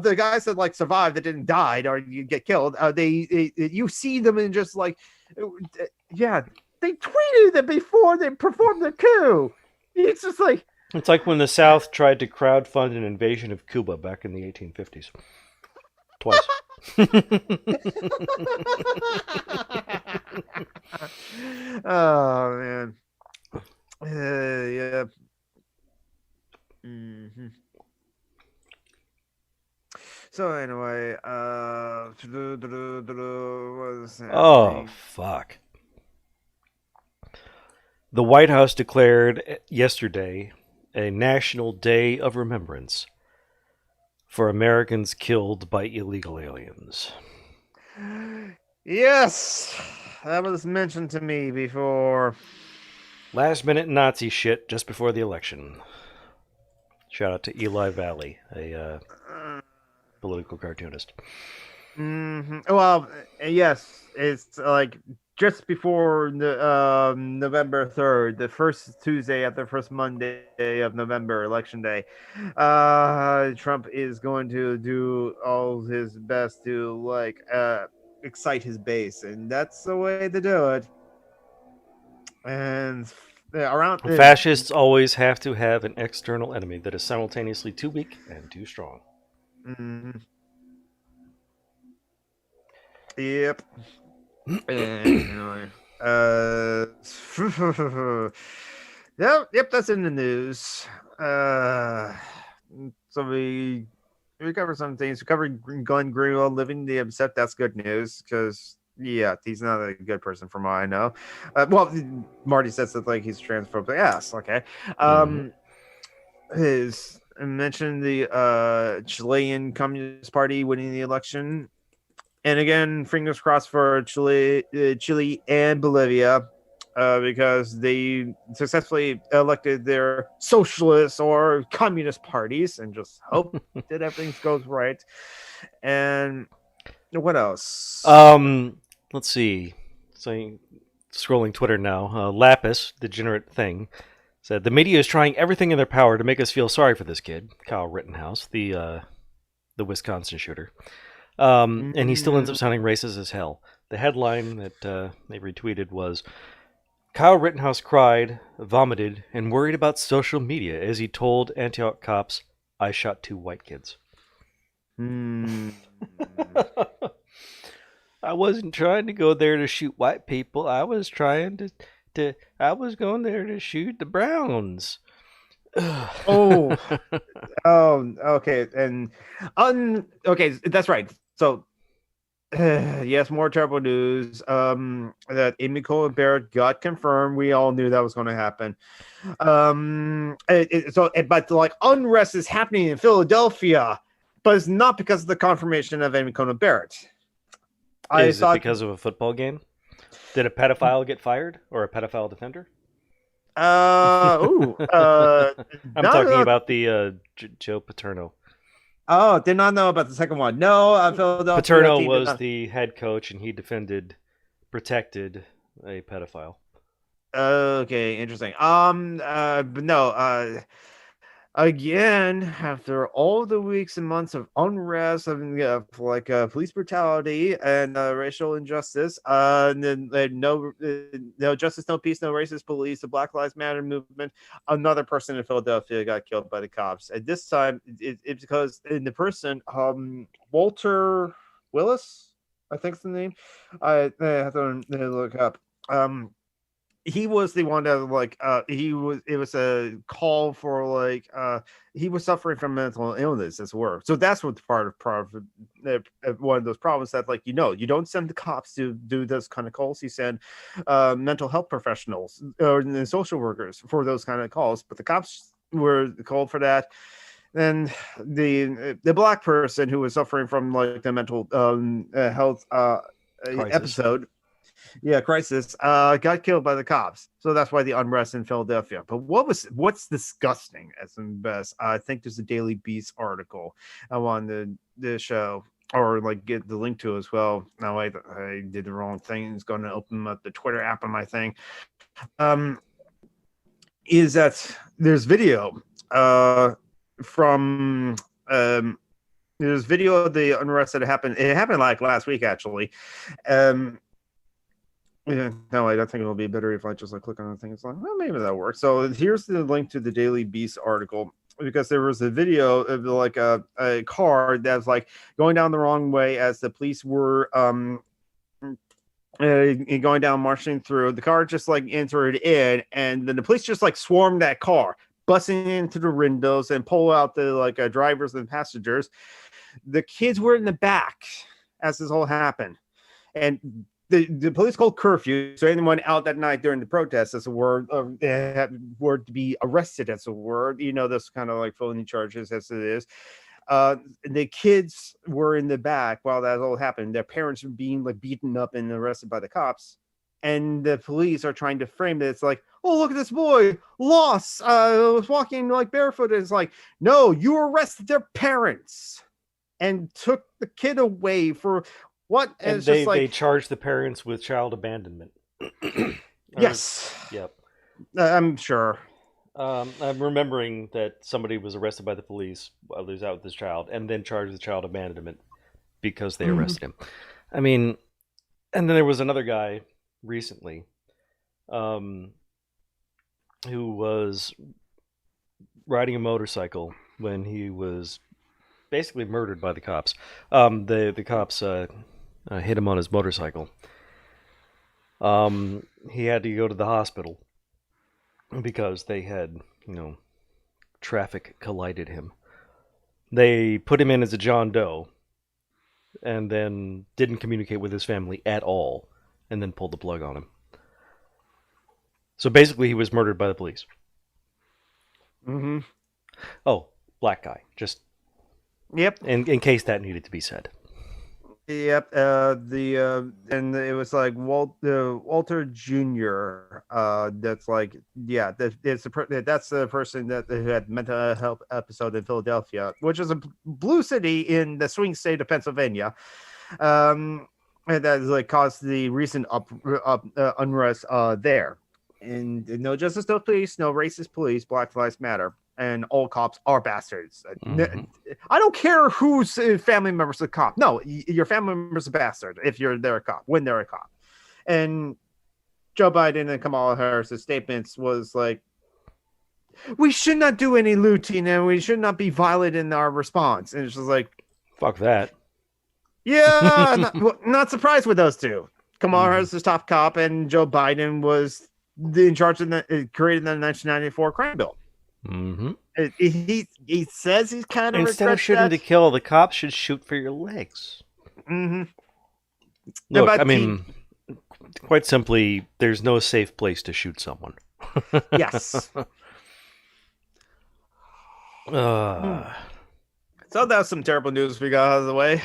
the guys that like survived that didn't die or you get killed, you see them and just like, yeah, they tweeted it before they performed the coup. It's just like,
it's like when the South tried to crowdfund an invasion of Cuba back in the 1850s. Twice.
Oh man. Yeah. Mm-hmm. So anyway,
oh fuck. The White House declared yesterday a National Day of Remembrance for Americans killed by illegal aliens.
Yes, that was mentioned to me before.
Last minute Nazi shit just before the election. Shout out to Eli Valley, a political cartoonist.
Mm-hmm. Well, yes, it's like just before the November 3rd, the first Tuesday after the first Monday of November, election day. Trump is going to do all his best to like excite his base, and that's the way to do it. And
fascists always have to have an external enemy that is simultaneously too weak and too strong.
Mm-hmm. Yep. Anyway, yep, that's in the news. So we covered some things. We covered Glenn Greenwald living the upset. That's good news because yeah, he's not a good person from what I know. Well, Marty says that like he's transphobic. Yes, okay. His mentioned the Chilean Communist Party winning the election. And again, fingers crossed for Chile and Bolivia, because they successfully elected their socialist or communist parties, and just hope that everything goes right. And what else?
Let's see. So, scrolling Twitter now. Lapis, degenerate thing, said the media is trying everything in their power to make us feel sorry for this kid, Kyle Rittenhouse, the Wisconsin shooter. And he still ends up sounding racist as hell. The headline that they retweeted was, Kyle Rittenhouse cried, vomited, and worried about social media as he told Antioch cops, I shot 2 white kids.
Hmm.
I wasn't trying to go there to shoot white people. I was trying to I was going there to shoot the Browns.
Oh, okay, and okay, that's right. So, yes, more terrible news. That Amy Cole and Barrett got confirmed. We all knew that was going to happen. But like unrest is happening in Philadelphia, but it's not because of the confirmation of Amy Coney Barrett. I
Is it
thought,
because of a football game? Did a pedophile get fired or a pedophile defender?
I'm
I'm talking about the Joe Paterno.
Oh, did not know about the second one. No, Philadelphia
Paterno
team
was the head coach, and he protected a pedophile.
Okay, interesting. But no, again, after all the weeks and months of unrest, police brutality and racial injustice, and then no justice, no peace, no racist police, the Black Lives Matter movement, another person in Philadelphia got killed by the cops. And this time, it's because the person, Walter Willis, I think's the name. I have to look up. He was the one that it was a call for he was suffering from mental illness as well. So that's what part of one of those problems that you don't send the cops to do those kind of calls. You send mental health professionals or social workers for those kind of calls, but the cops were called for that. And the black person who was suffering from the mental health episode, crisis, got killed by the cops. So that's why the unrest in Philadelphia. But what's disgusting as best, I think there's a Daily Beast article I wanted to show or get the link to as well. No, I did the wrong thing. It's going to open up the Twitter app on my thing. Is that there's video from there's video of the unrest that happened. It happened last week actually. Yeah, no, I don't think it'll be better if I just click on the thing. It's well, maybe that works. So here's the link to the Daily Beast article, because there was a video of a car that's going down the wrong way as the police were going down, marching through. The car just entered in, and then the police just swarmed that car, busting into the windows and pull out the drivers and passengers. The kids were in the back as this all happened, and the police called curfew, so anyone out that night during the protest, as a word, were to be arrested, as a word. This kind of felony charges as it is. The kids were in the back while that all happened. Their parents were being beaten up and arrested by the cops, and the police are trying to frame it. It's oh, look at this boy, lost, was walking barefoot. It's no, you arrested their parents and took the kid away for what?
And they charged the parents with child abandonment.
Yes.
Yep.
I'm sure.
I'm remembering that somebody was arrested by the police while he was out with his child, and then charged with child abandonment because they arrested him. I mean, and then there was another guy recently, who was riding a motorcycle when he was basically murdered by the cops. The cops hit him on his motorcycle. He had to go to the hospital because they had, traffic collided him. They put him in as a John Doe and then didn't communicate with his family at all, and then pulled the plug on him. So basically he was murdered by the police.
Mm-hmm.
Oh, black guy. Just
yep.
In case that needed to be said.
Yep. And it was Walter Jr. That's that's the person that had mental health episode in Philadelphia, which is a blue city in the swing state of Pennsylvania. And that has caused the recent unrest there. And no justice, no police, no racist police, Black Lives Matter. And all cops are bastards. Mm-hmm. I don't care whose family member's a cop. No, your family member's a bastard if they're a cop, when they're a cop. And Joe Biden and Kamala Harris' statements was we should not do any looting and we should not be violent in our response. And it's just
Fuck that.
Yeah, not surprised with those two. Kamala Harris is top cop, and Joe Biden was in charge of creating the 1994 crime bill.
Mm-hmm.
He says he's kind of
Instead of shooting to kill, the cops should shoot for your legs.
Mm-hmm.
Look,
But
I mean, quite simply, there's no safe place to shoot someone.
Yes. So that was some terrible news we got out of the way.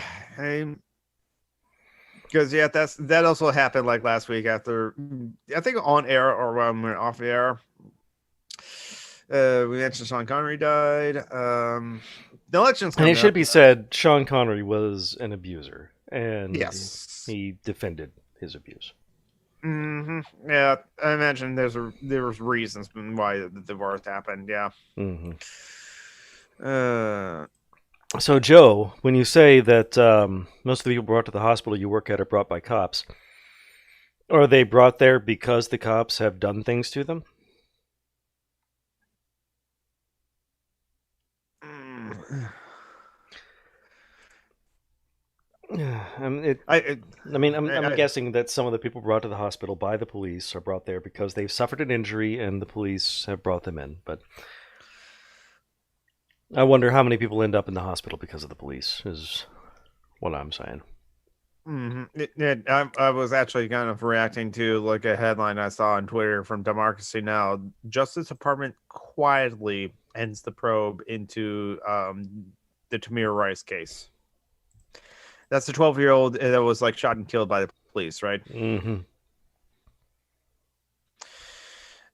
Because that also happened like last week after, I think on air or when we were off the air. We mentioned Sean Connery died. The elections,
and it should be said, Sean Connery was an abuser, and
yes,
he defended his abuse.
Mm-hmm. Yeah, I imagine there was reasons why the divorce happened. Yeah.
Mm-hmm. So, Joe, when you say that most of the people brought to the hospital you work at are brought by cops, are they brought there because the cops have done things to them? I'm guessing that some of the people brought to the hospital by the police are brought there because they've suffered an injury and the police have brought them in. But I wonder how many people end up in the hospital because of the police, is what I'm saying.
Mm-hmm. I was actually kind of reacting to like a headline I saw on Twitter from Democracy Now! Justice Department quietly ends the probe into the Tamir Rice case. That's the 12-year-old that was like shot and killed by the police, right?
Mm-hmm.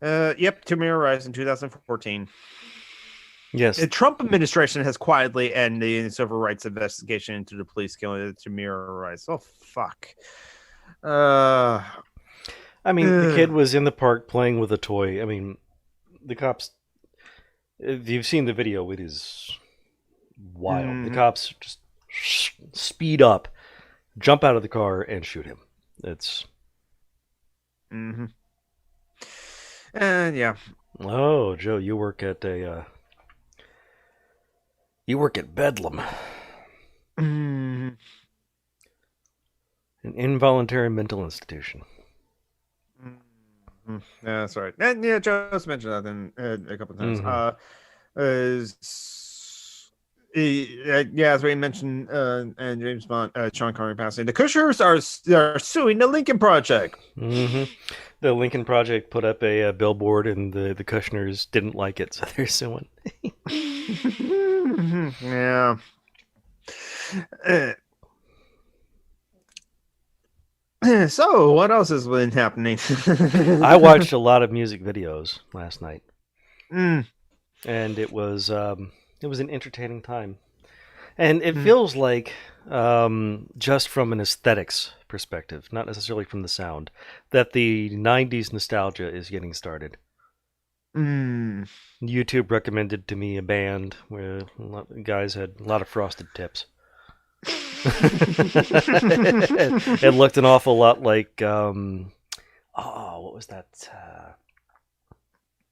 Yep, Tamir Rice in 2014.
Yes.
The Trump administration has quietly ended the civil rights investigation into the police killing of Tamir Rice. Oh, fuck.
I mean, the kid was in the park playing with a toy. I mean, the cops... If you've seen the video, it is wild. Mm-hmm. The cops just speed up, jump out of the car, and shoot him. It's...
Mm-hmm. And, yeah.
Oh, Joe, you work at a... You work at Bedlam.
Mm-hmm.
An involuntary mental institution.
Mm-hmm. Yeah, that's right. And yeah, Joe's mentioned that in a couple of times. As we mentioned, and James Bond, Sean Connery passing, the Kushners are suing the Lincoln Project.
Mm-hmm. The Lincoln Project put up a billboard, and the Kushners didn't like it, so they're suing.
Yeah. So, what else has been happening?
I watched a lot of music videos last night,
and
it was an entertaining time. And it feels like, just from an aesthetics perspective, not necessarily from the sound, that the 90s nostalgia is getting started. YouTube recommended to me a band where guys had a lot of frosted tips. It looked an awful lot like, what was that?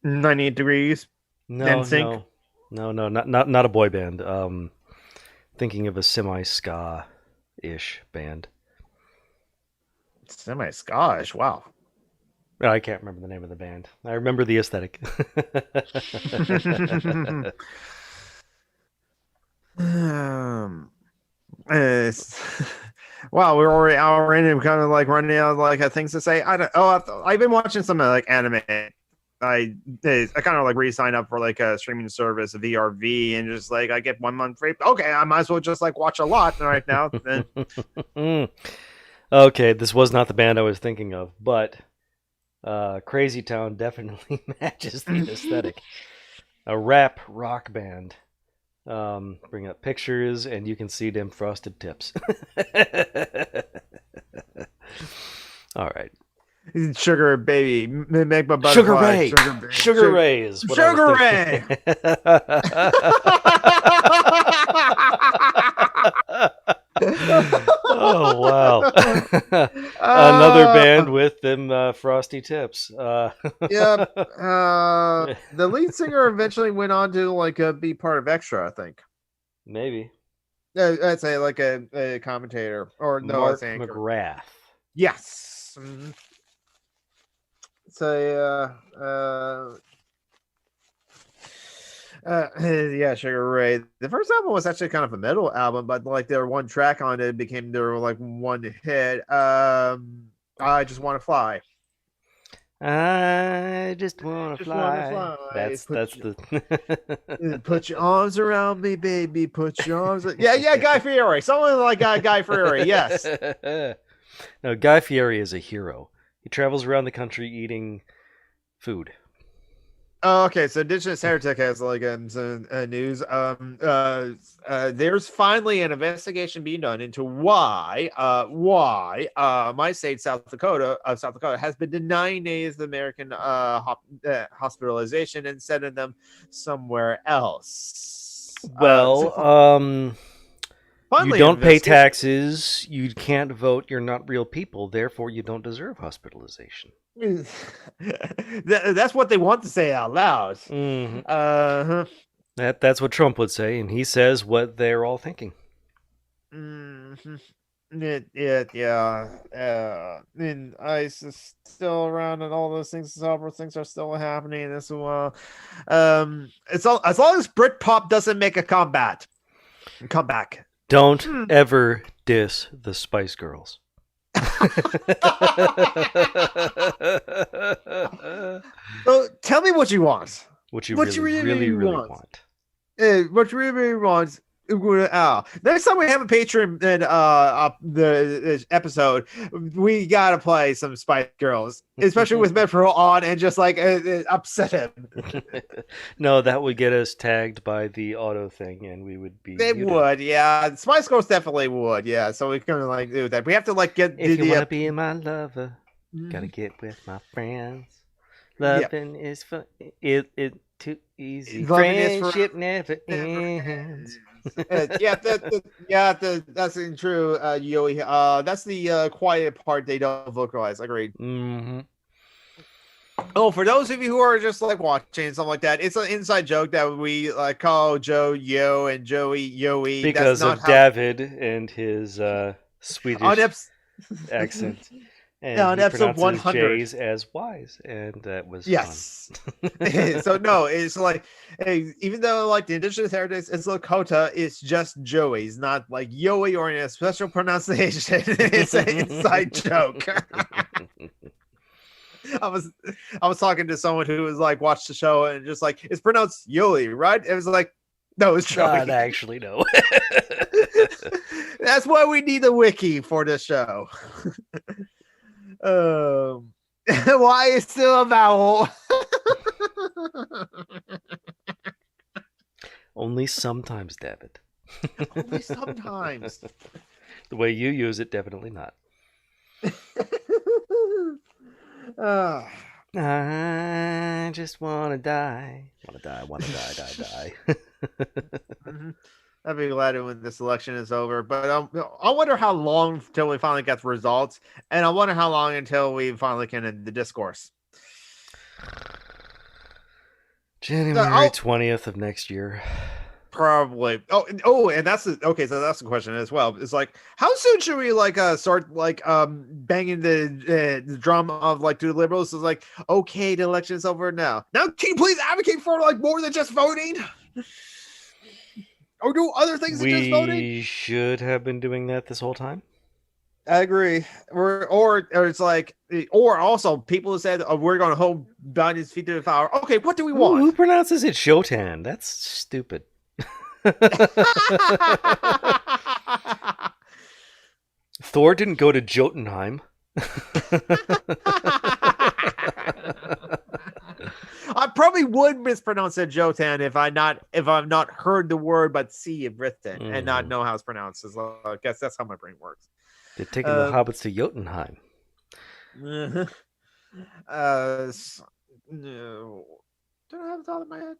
98 Degrees?
No, not a boy band. Thinking of a semi-ska-ish band.
Semi-ska-ish? Wow.
I can't remember the name of the band. I remember the aesthetic.
Wow, we're already an hour in and kind of like running out of like things to say. I've been watching some like anime. I kind of like re-sign up for like a streaming service, a VRV, and just like I get 1 month free. Okay, I might as well just like watch a lot right now.
Okay, this was not the band I was thinking of, but Crazy Town definitely matches the aesthetic. A rap rock band. Bring up pictures and you can see them frosted tips. All right.
Sugar baby, make my butterfly.
Sugar Ray. Sugar Ray is what
Sugar Ray.
Oh wow! Another band with them frosty tips.
Yeah. The lead singer eventually went on to like be part of Extra, I think.
Maybe.
I'd say like a commentator or no,
Mark
it's anchor.
McGrath.
Yes. So yeah, Sugar Ray. The first album was actually kind of a metal album, but like their one track on it became their like one hit. I Just Want to Fly.
I just wanna
Just want to
fly.
fly.
That's the
Put your arms around me, baby. Put your arms. Yeah, Guy Fieri. Someone like Guy Fieri. Yes.
No, Guy Fieri is a hero. He travels around the country eating food.
Oh, okay, so Indigenous Heretic has like some news. There's finally an investigation being done into why my state, South Dakota, has been denying Native American hospitalization and sending them somewhere else.
Well, you
Finally,
don't pay
investigation-
taxes, you can't vote, you're not real people, therefore you don't deserve hospitalization.
That's what they want to say out loud.
Mm-hmm. That's what Trump would say, and he says what they're all thinking.
Mm-hmm. Yeah. And ICE is still around, and all those things, several things are still happening as well. It's all as long as Britpop doesn't make a comeback.
Don't ever diss the Spice Girls.
So tell me what you want.
What you really want.
What you really want. Next time we have a Patreon the episode, we gotta play some Spice Girls, especially with Metro on, and just like upset him.
No, that would get us tagged by the auto thing, and we would be.
They would, yeah. Spice Girls definitely would, yeah. So we can like do that. We have to like get.
If you wanna be my lover, gotta get with my friends. Loving is for it too easy. Friendship never ends.
That's true, Yoey. That's the quiet part they don't vocalize. Agreed.
Mm-hmm.
Oh, for those of you who are just like watching and stuff like that, it's an inside joke that we call Joe Yo and Joey Yoey
because of David and his Swedish accent. And
on episode 100,
J's as Y's, and that was
fun. So no, it's like, even though like the Indigenous Heritage is Lakota, it's just Joey's, not like Yoey or in a special pronunciation. It's an inside joke. I was talking to someone who was like watched the show and just like, it's pronounced Yoey, right? It was like, no, it's Joey.
Not actually, no.
That's why we need a wiki for this show. Why is still a vowel?
Only sometimes, David.
Only sometimes.
The way you use it, definitely not. I just want to die. Want to die.
Mm-hmm. I'd be glad when this election is over, but I wonder how long until we finally get the results, and I wonder how long until we finally can end the discourse.
January 20th of next year.
Probably. Oh, and that's okay. So that's the question as well. It's like, how soon should we like start like banging the drum of like to the liberals? It's like, okay, the election is over now. Now, can you please advocate for like more than just voting? Or do other things than just voting?
We should have been doing that this whole time.
I agree. Or it's like, or also people who said, we're going to hold Biden's feet to the fire. Okay, what do we want?
Who pronounces it Shotan? That's stupid. Thor didn't go to Jotunheim.
I probably would mispronounce it Jotan if I've not heard the word but see it written and not know how it's pronounced. I guess that's how my brain works.
They're taking the hobbits to Jotunheim.
No. Did I have a thought in my head?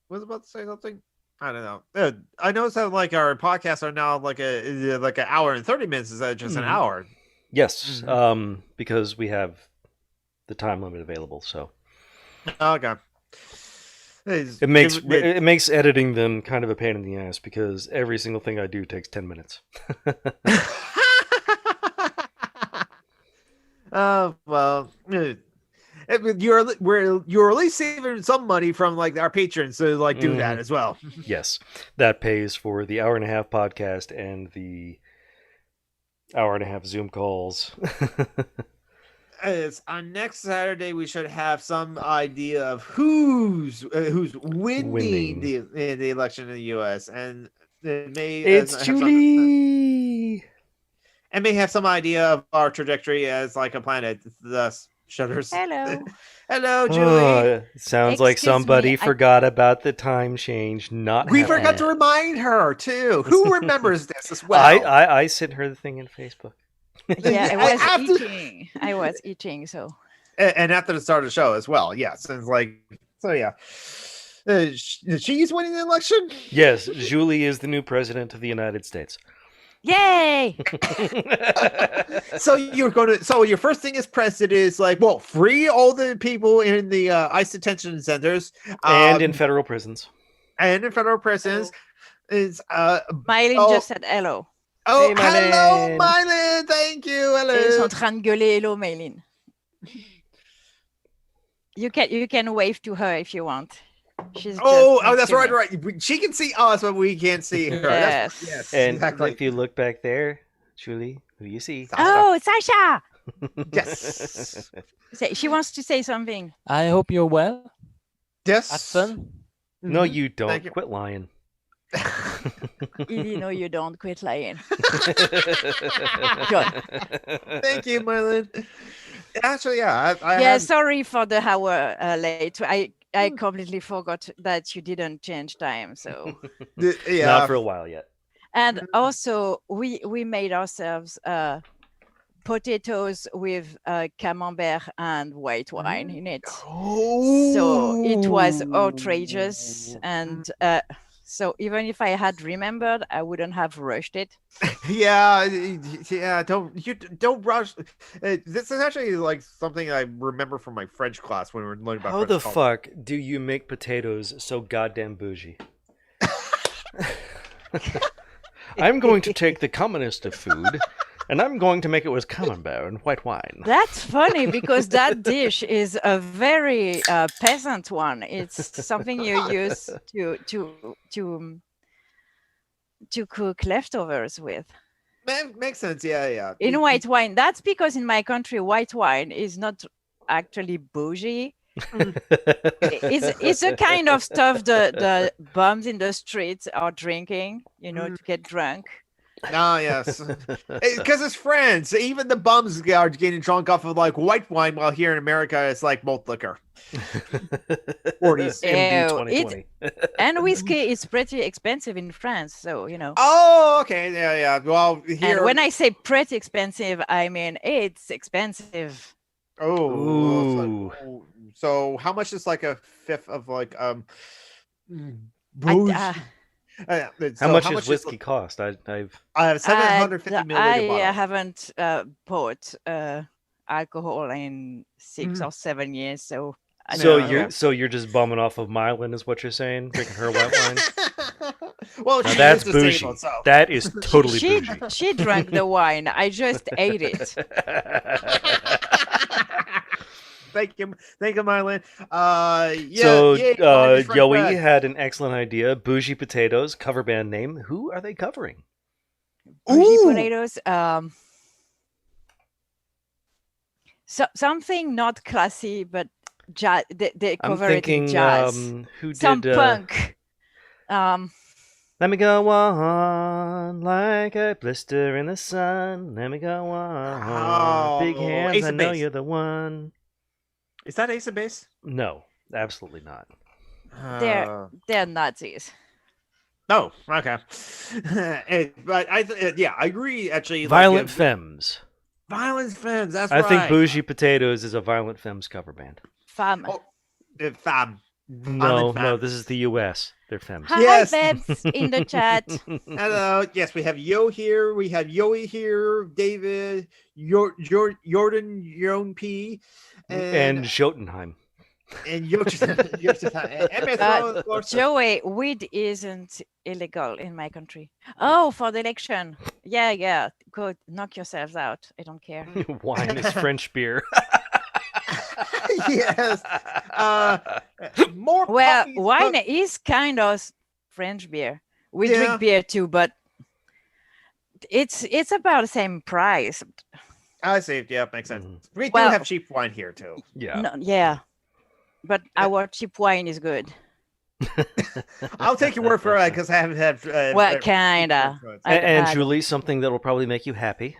Was I about to say something? I don't know. I noticed that like our podcasts are now like an hour and 30 minutes instead of just an hour.
Yes, because we have the time limit available. So
okay.
It makes editing them kind of a pain in the ass because every single thing I do takes 10 minutes.
Well, you're at least saving some money from like our patrons to like do that as well.
Yes, that pays for the hour-and-a-half podcast and the hour-and-a-half Zoom calls.
On next Saturday, we should have some idea of who's winning the election in the U.S. and
it's Julie.
And may have some idea of our trajectory as like a planet. Thus, shudders.
Hello.
Hello, Julie.
Sounds like somebody forgot about the time change.
We forgot to remind her too. Who remembers this as well?
I sent her the thing in Facebook.
Yeah, I was eating. So.
And after the start of the show as well. Yes, and yeah. She's winning the election.
Yes, Julie is the new president of the United States.
Yay!
So your first thing as president is like, well, free all the people in the ICE detention centers
and in federal prisons.
Is
Mylene just said hello.
Oh,
hey,
hello, Mylene. Thank you. Hello.
Ils sont en train de gueuler hello, Mylene. You can wave to her if you want. She's
that's right. She can see us, but we can't see her.
Yes.
And
exactly.
if you look back there, Julie, who do you see?
Sasha.
Oh, Sasha!
Yes.
She wants to say something.
I hope you're well.
Yes.
Have fun.
No, you don't.
Thank you.
Quit lying.
Edie, no, you don't. Quit lying.
Thank you, Mylene. Actually, yeah.
Sorry for the hour late. I completely forgot that you didn't change time. So
Not for a while yet.
and also we made ourselves potatoes with camembert and white wine in it. So it was outrageous, and so even if I had remembered, I wouldn't have rushed it.
Yeah. Don't rush. This is actually like something I remember from my French class when we were learning about.
How
French
the
culture.
fuck do you make potatoes so goddamn bougie? I'm going to take the commonest of food, and I'm going to make it with camembert and white wine.
That's funny because that dish is a very peasant one. It's something you use to cook leftovers with.
Makes sense. Yeah.
In white wine, that's because in my country, white wine is not actually bougie. It's the kind of stuff the bums in the streets are drinking, to get drunk.
Oh, yes. Because it's France. Even the bums are getting drunk off of like white wine, while here in America it's like malt liquor. 40s.
MD 2020.
And whiskey is pretty expensive in France, so
Oh, okay. Yeah. Well, here.
And when I say pretty expensive, I mean it's expensive.
Ooh.
So how much is like a fifth of like booze?
How much does whiskey cost? I
have 750 milliliter bottle.
I haven't bought alcohol in 6 or 7 years, so.
You're just bumming off of Mylene, is what you're saying? Drinking her white wine.
Well,
now that's bougie.
Disabled, so.
That is totally bougie.
She drank the wine. I just ate it.
Thank you, Mylene.
Yoey had an excellent idea. Bougie potatoes, cover band name. Who are they covering?
Bougie potatoes. Something not classy, but jazz. They cover it in jazz.
Who
some
did
punk.
Let me go on like a blister in the sun. Let me go on. Big hands,
Ace
I
of
know
Base.
you're the one.
Is that Ace of Base?
No, absolutely not.
They're Nazis.
Oh, okay. But I agree. Actually,
Violent Femmes.
Violent Femmes. That's right.
I think Bougie Potatoes is a Violent Femmes cover band.
Femme.
Femme.
No, this is the U.S. They're femmes.
Hi,
Yes.
Babs, in the chat.
Hello. Yes, we have Yo here. We have Yoey here. David, Jordan, P.
And Jotunheim.
And you're just of course.
Joey, weed isn't illegal in my country. Oh, for the election. Yeah. Go knock yourselves out. I don't care.
Wine is French beer.
Yes. More.
Well,
puppies,
wine
but-
is kind of French beer. We
Yeah.
drink beer too, but it's about the same price.
I see. Yeah, makes sense.
Mhm.
We do
Well-
have cheap wine here too.
Yeah.
No, yeah. But our cheap wine is good.
I'll take your word for it because I haven't had.
Well, kinda.
And
I-
Julie, something that will probably make you happy.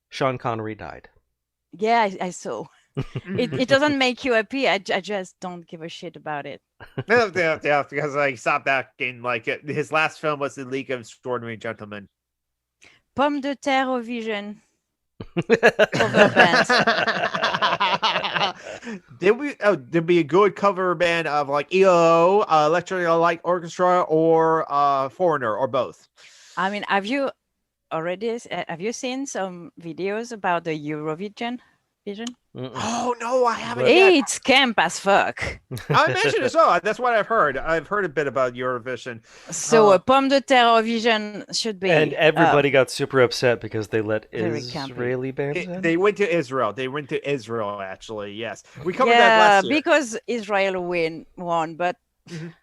Sean Connery died.
Yeah, I saw. It doesn't make you happy. I just don't give a shit about it.
yeah, because I saw back in his last film was The League of Extraordinary Gentlemen.
Pomme de terre vision.
There'd be a good cover band of like EO, Electric Light Orchestra, or Foreigner, or both.
I mean, have you seen some videos about the Eurovision?
Mm-mm.
Oh no, I haven't yet.
It's camp as fuck.
I mentioned it so. That's what I've heard. I've heard a bit about Eurovision.
So a Pomme de terre vision should be.
And everybody got super upset because they let
very campy.
Israeli bands in.
They went to Israel. Actually. Yes, we covered that
yeah,
last year.
because Israel won, but
Mhm.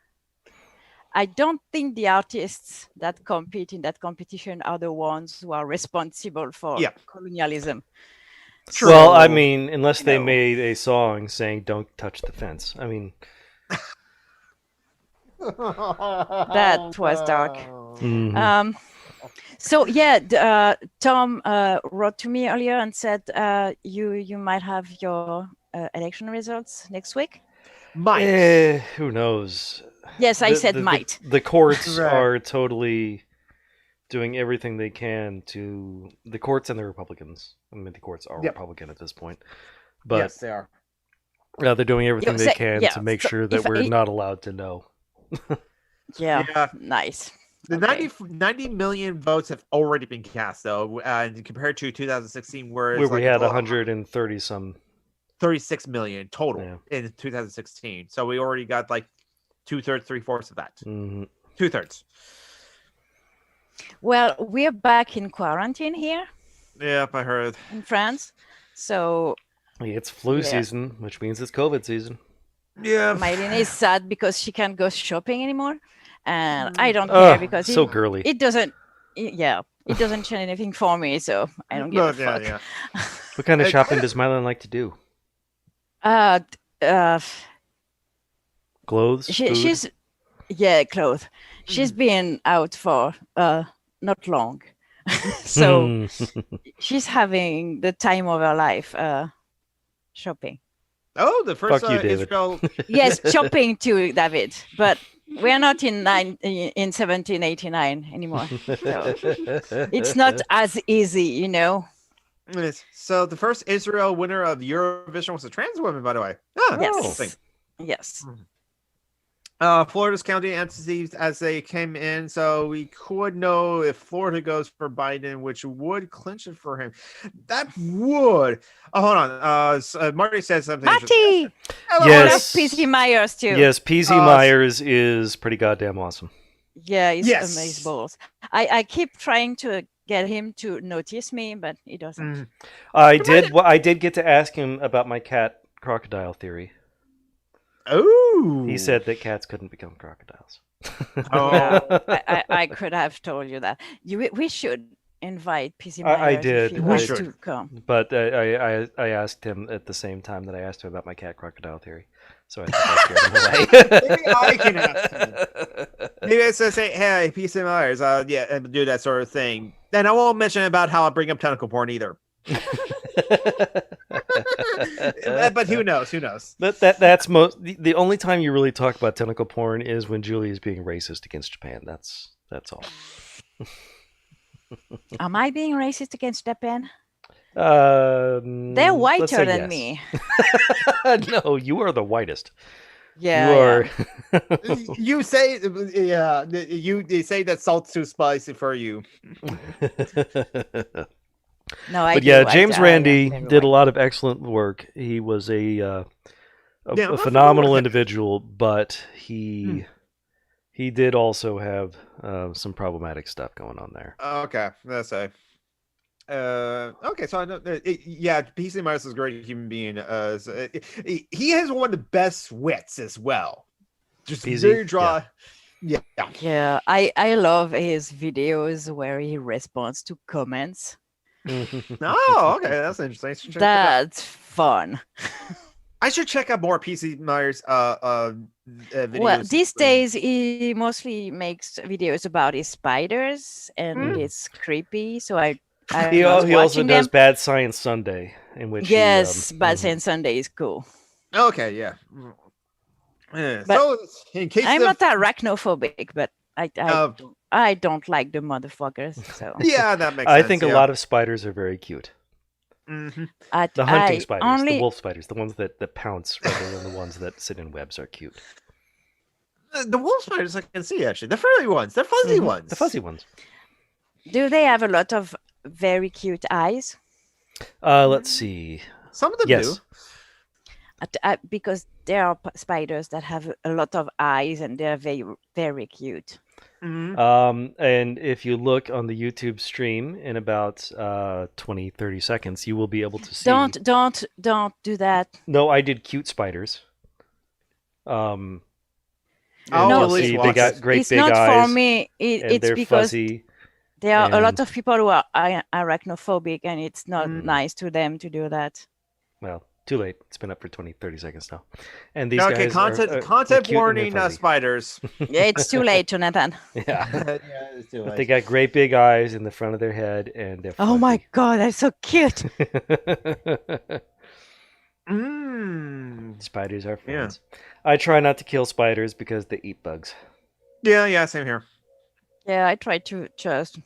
I don't think the artists that compete in that competition are the ones who are responsible for
Yeah.
colonialism.
Well,
So,
I mean, unless
you
they
know.
made a song saying "Don't touch the fence." I mean,
That was dark.
mhm.
So yeah, Tom wrote to me earlier and said you might have your election results next week.
Mike.
Who knows?
Yes, I said
the,
might.
The courts
Right.
are totally doing everything they can to the courts and the Republicans. I mean, the courts are
Yep.
Republican at this point, but
Yes, they are.
they're doing everything they
say-
can
yeah,
to make
so
sure that
if
we're
I-
not allowed to know.
Yeah,
Yeah.
nice.
The
Okay.
90 million votes have already been cast, though, and compared to 2016, where
Where
it's
we
like
had
oh,
130 some.
36 million total
Yeah.
in 2016. So we already got like 2/3, 3/4 of that.
Mhm.
2/3.
Well, we're back in quarantine here
Yep, I heard.
in France. So
It's flu
Yeah.
season, which means it's COVID season.
Yeah.
Mylene is sad because she can't go shopping anymore, and I don't
Oh,
care because
so girly.
it doesn't. It doesn't change anything for me, so I don't give
No,
a fuck.
yeah.
What kind of
I-
shopping does Mylan like to do?
Uh,
Clothes, food?
she's clothes. She's been out for not long, so she's having the time of her life shopping.
Oh, the first
Fuck you, David.
Israel.
Yes, shopping too, David, but we're not in 1789 anymore. So it's not as easy, you know.
Yes. So the first Israel winner of Eurovision was a trans woman, by the way. Ah,
Yes.
interesting.
Yes.
Florida's county entities as they came in, so we could know if Florida goes for Biden, which would clinch it for him. That would. Oh, hold on. Marty said something.
Marty!
Hello,
Yes.
P.C. Myers too.
Yes, PZ Myers is pretty goddamn awesome.
Yeah, he's
Yes.
amazing balls. I keep trying to get him to notice me, but he doesn't.
Mm.
I did get to ask him about my cat crocodile theory.
Oh,
He said that cats couldn't become crocodiles.
Oh,
I could have told you that. We should invite P.C.
I
Myers
did.
if he
We
wants
should.
to come.
But I asked him at the same time that I asked him about my cat crocodile theory. So I think I scared him away.
Maybe I can ask him. Maybe it's to say, hey, P.C. Myers, yeah, and do that sort of thing. Then I won't mention about how I bring up tentacle porn either. But who knows? Who knows?
That's the only time you really talk about tentacle porn is when Julie is being racist against Japan. That's all.
Am I being racist against Japan?
They're
They're whiter than me.
No, you are the whitest.
Yeah.
you are.
You say, yeah, you say that salt's too spicy for you.
No, I
But
do.
yeah,
I-
James
I am
Randi
very
did a
white.
lot of excellent work. He was a a phenomenal individual, but he did also have some problematic stuff going on there.
Okay, that's a. Okay, so I know. Yeah, PC Miles is a great human being. He has one of the best wits as well. Just
PZ?
very dry. Yeah.
Yeah, I love his videos where he responds to comments.
Oh, okay, that's interesting.
That's fun.
I should check out more PC Myers videos.
Well, these days he mostly makes videos about his spiders, and it's creepy. So
he
was
also
watching
does
them.
Bad Science Sunday, in which
Yes, Bad Science Sunday is cool.
Okay, yeah. Yeah,
But
so in case
I'm not arachnophobic, but I don't like the motherfuckers. So
yeah, that makes sense.
I think a lot of spiders are very cute.
Mm-hmm.
The hunting spiders, the wolf spiders, the ones that pounce rather than the ones that sit in webs are cute.
The wolf spiders I can see, actually. The furry ones. The fuzzy ones.
The fuzzy ones.
Do they have a lot of very cute eyes?
Let's see.
Some of them
yes.
do.
Because there are spiders that have a lot of eyes and they're very, very cute.
Mm-hmm.
And if you look on the YouTube stream in about 20-30 seconds, you will be able to see.
Don't do that.
No, I did cute spiders.
No,
see, they got great
it's
big
not
eyes.
For me. It's
they're
because
fuzzy.
There are a lot of people who are arachnophobic, and it's not nice to them to do that.
Well, too late. It's been up for 20-30 seconds now. And these guys
content warning, spiders.
Yeah, it's too late, Jonathan.
Yeah.
It's too late.
But they got great big eyes in the front of their head, and they're fuzzy.
Oh my god, that's so cute.
Spiders are friends. Yeah. I try not to kill spiders because they eat bugs.
Yeah, same here.
Yeah, I try to just.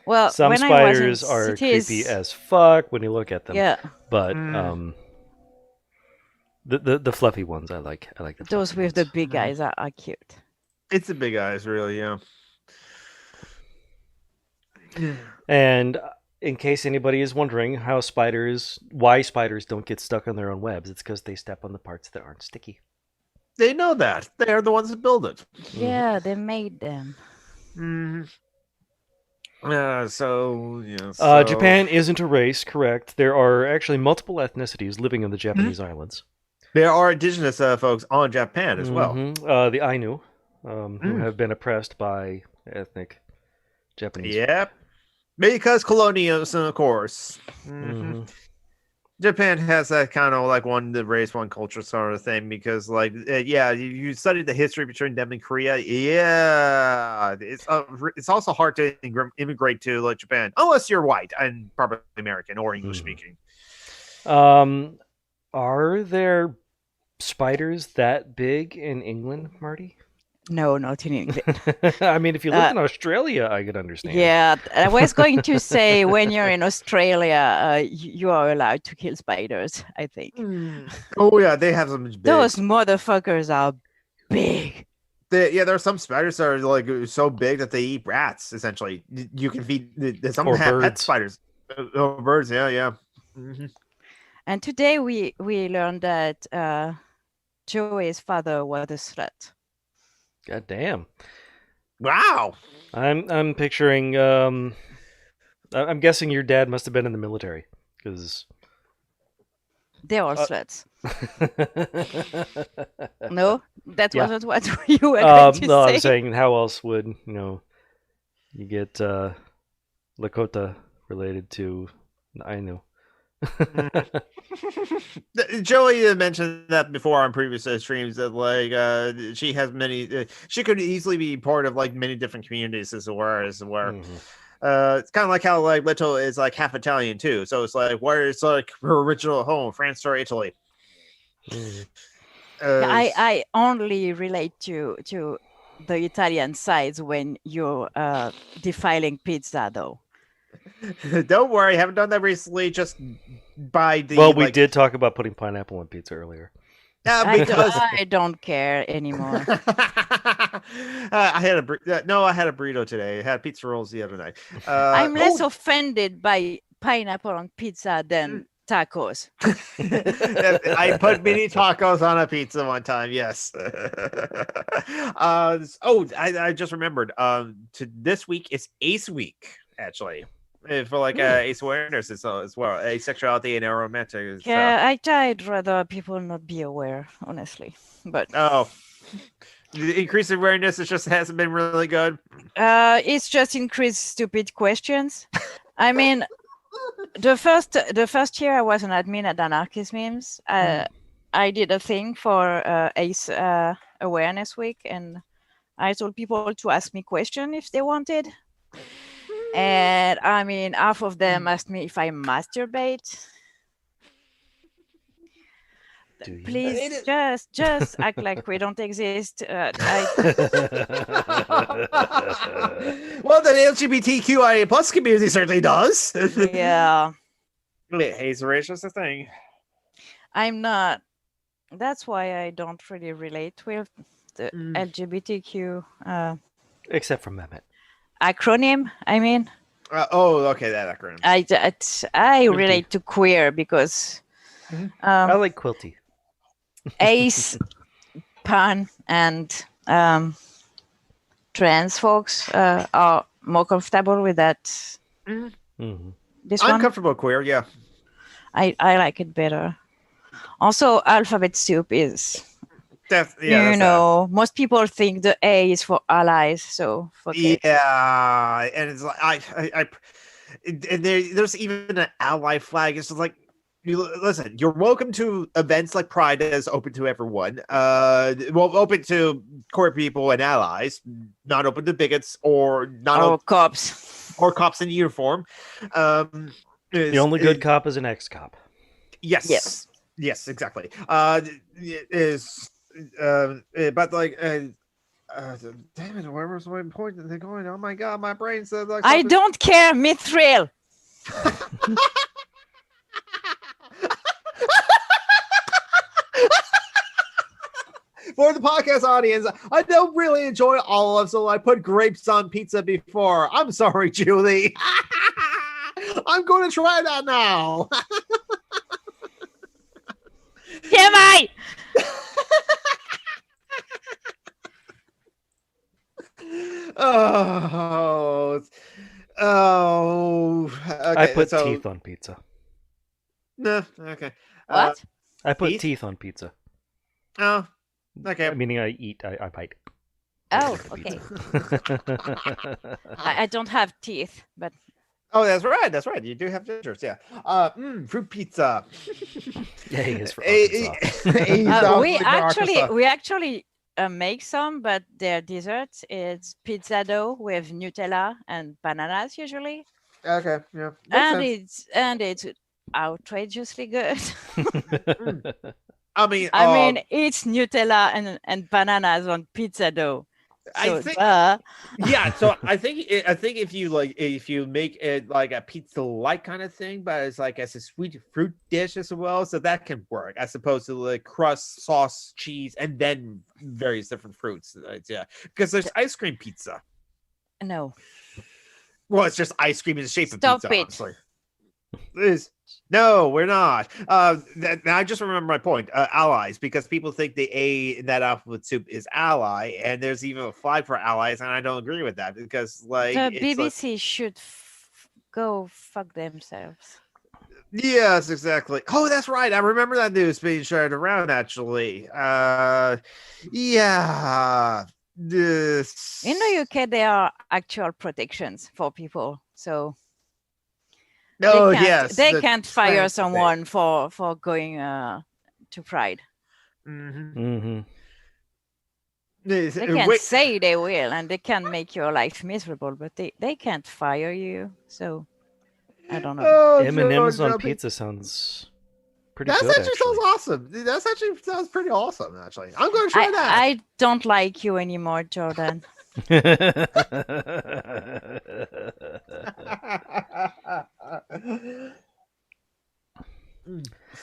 Well,
some
when
spiders
I was in
are
cities,
creepy as fuck when you look at them.
Yeah.
But the fluffy ones I like. I like
those with the big eyes are cute.
It's the big eyes, really. Yeah.
And in case anybody is wondering why spiders don't get stuck on their own webs, it's because they step on the parts that aren't sticky.
They know that. They are the ones that build it.
Yeah, they made them.
Japan isn't a race, correct? There are actually multiple ethnicities living in the Japanese islands.
There are indigenous folks on Japan as well.
The Ainu, who have been oppressed by ethnic Japanese.
Yep. Because colonialism, of course. Japan has that kind of like one race, one culture sort of thing because, like, you studied the history between them and Korea. Yeah, it's also hard to immigrate to like Japan unless you're white and probably American or English speaking.
Are there spiders that big in England, Marty?
No, not in England.
I mean, if you live in Australia, I could understand.
Yeah, I was going to say when you're in Australia, you are allowed to kill spiders, I think.
Oh, yeah, they have some big.
Those motherfuckers are big.
There are some spiders that are like so big that they eat rats, essentially. You can feed some have pet spiders. Or birds, yeah.
And today we learned that Joey's father was a slut.
God damn!
Wow.
I'm picturing. I'm guessing your dad must have been in the military because
they're all sluts. No, that wasn't what you were going to say.
No, I'm saying how else would you get Lakota related to Ainu?
Joey mentioned that before on previous streams that like she has many she could easily be part of like many different communities as well. It's kind of like how like Leto is like half Italian too, so it's like where it's like her original home, France or Italy.
I only relate to the Italian sides when you're defiling pizza though.
Don't worry, I haven't done that recently. Just by the
we did talk about putting pineapple on pizza earlier.
Because
I don't care anymore.
I had a burrito today. I had pizza rolls the other night.
I'm less offended by pineapple on pizza than tacos.
I put mini tacos on a pizza one time. Yes. I just remembered. This week is Ace Week, actually, for like ace awareness as well, asexuality and aromantic.
Yeah, I'd rather people not be aware, honestly. But
the increased awareness just hasn't been really good.
It's just increased stupid questions. I mean, the first year I was an admin at Anarcho-Tomunists, I did a thing for Ace Awareness Week, and I told people to ask me questions if they wanted. And I mean, half of them asked me if I masturbate. Please, just act like we don't exist.
Well, the LGBTQIA plus community certainly does.
Yeah.
It's racist a thing.
I'm not. That's why I don't really relate with the LGBTQ.
Except for Mehmet.
Acronym, I mean.
Okay, that acronym.
I relate to queer because
I like Quilty.
Ace, Pan, and trans folks are more comfortable with that. This
I'm
one?
comfortable queer, yeah.
I like it better. Also, alphabet soup is. Most people think the A is for allies, so forget.
Yeah, and it's like and there's even an ally flag. It's just like, listen, you're welcome to events like Pride that is open to everyone. Open to queer people and allies, not open to bigots or
cops
or cops in uniform.
The only good cop is an ex-cop.
Yes, exactly. But like, damn it, where was my point? They're going. Oh my god, my brain says like.
I don't care, Mithril.
For the podcast audience, I don't really enjoy olives, so I put grapes on pizza before. I'm sorry, Julie. I'm going to try that now.
Am I?
Okay,
I put teeth on pizza.
No, okay.
What?
I put teeth on pizza.
Oh, okay.
Meaning I eat, I bite.
Oh, okay. I don't have teeth, but.
Oh, that's right. You do have gingers, yeah. Fruit pizza.
Yeah, he is for
we actually make some, but their desserts is pizza dough with Nutella and bananas usually.
Okay, yeah.
And it's outrageously good.
I mean,
it's Nutella and bananas on pizza dough. So,
I think, So I think if you make it like a pizza-like kind of thing, but it's like as a sweet fruit dish as well, so that can work as opposed to like crust, sauce, cheese, and then various different fruits. Yeah, because there's ice cream pizza.
No.
Well, it's just ice cream in the shape of pizza. Honestly. No, we're not. I just remember my point. Allies, because people think the A in that alphabet soup is ally, and there's even a flag for allies, and I don't agree with that because, like,
the BBC should go fuck themselves.
Yes, exactly. Oh, that's right. I remember that news being shared around. Actually, yeah. This
in the UK, there are actual protections for people, so. They can't fire someone for going to Pride. They can say they will, and they can make your life miserable, but they can't fire you. So I don't know.
M&M's on pizza sounds pretty good.
That actually sounds awesome. That actually sounds pretty awesome. Actually, I'm going to try that.
I don't like you anymore, Jordan.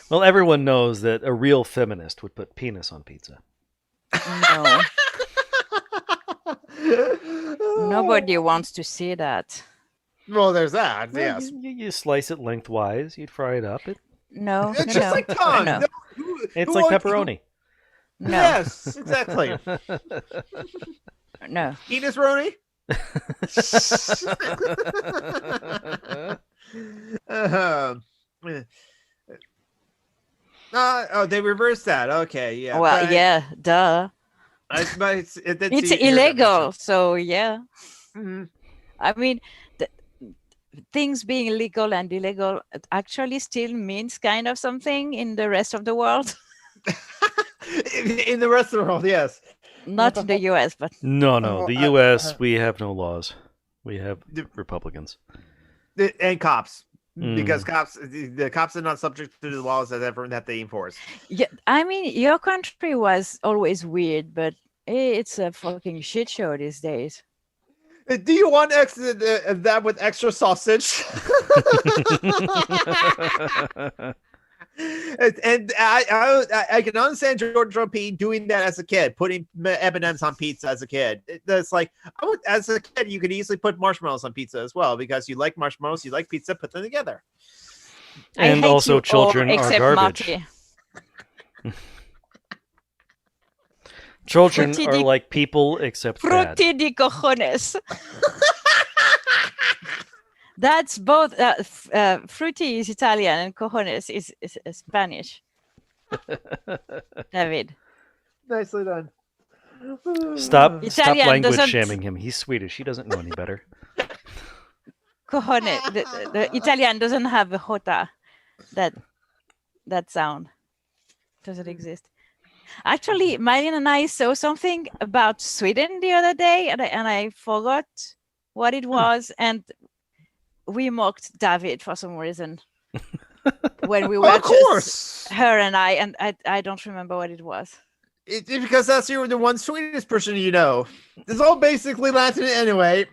Well, everyone knows that a real feminist would put penis on pizza.
No. Nobody wants to see that.
Well, there's that. Yes.
You slice it lengthwise. You'd fry it up.
No,
It's
no,
just
no,
like tongue.
no,
No,
It's
who
like
wants-
pepperoni.
no,
Yes, exactly.
no.
Enos Roni. Oh, they reversed that. Okay, yeah.
Well,
but
yeah, duh.
but it did
It's
see- hear that
illegal,
mention.
so yeah.
Mhm.
I mean, things being legal and illegal actually still means kind of something in the rest of the world.
In the rest of the world, yes.
Not in the US, but
No. The U.S. we have no laws. We have
The-
Republicans.
And cops,
Mm.
because the cops are not subject to the laws that they enforce.
yeah, I mean, your country was always weird, but it's a fucking shit show these days.
Do you want that with extra sausage? And I can understand George O.P. doing that as a kid, putting M&Ms on pizza as a kid. That's like, as a kid, you could easily put marshmallows on pizza as well, because you like marshmallows, you like pizza, put them together.
I
And
hate
also
you all
children are
except
garbage.
Marty.
Children
Frutti
are
di-
like people except bad.
Frutti di cojones. That's both. Frutti is Italian and cojones is Spanish. David.
Nicely done.
Stop
Italian
language
doesn't-
shaming him. He's Swedish. He doesn't know any better.
Cojones. The Italian doesn't have a jota. That sound doesn't exist. Actually, Marian and I saw something about Sweden the other day, and I forgot what it was, and we mocked David for some reason when we were
Of course,
her and I don't remember what it was.
it's because that's the one Swedish person you know. It's all basically Latin anyway.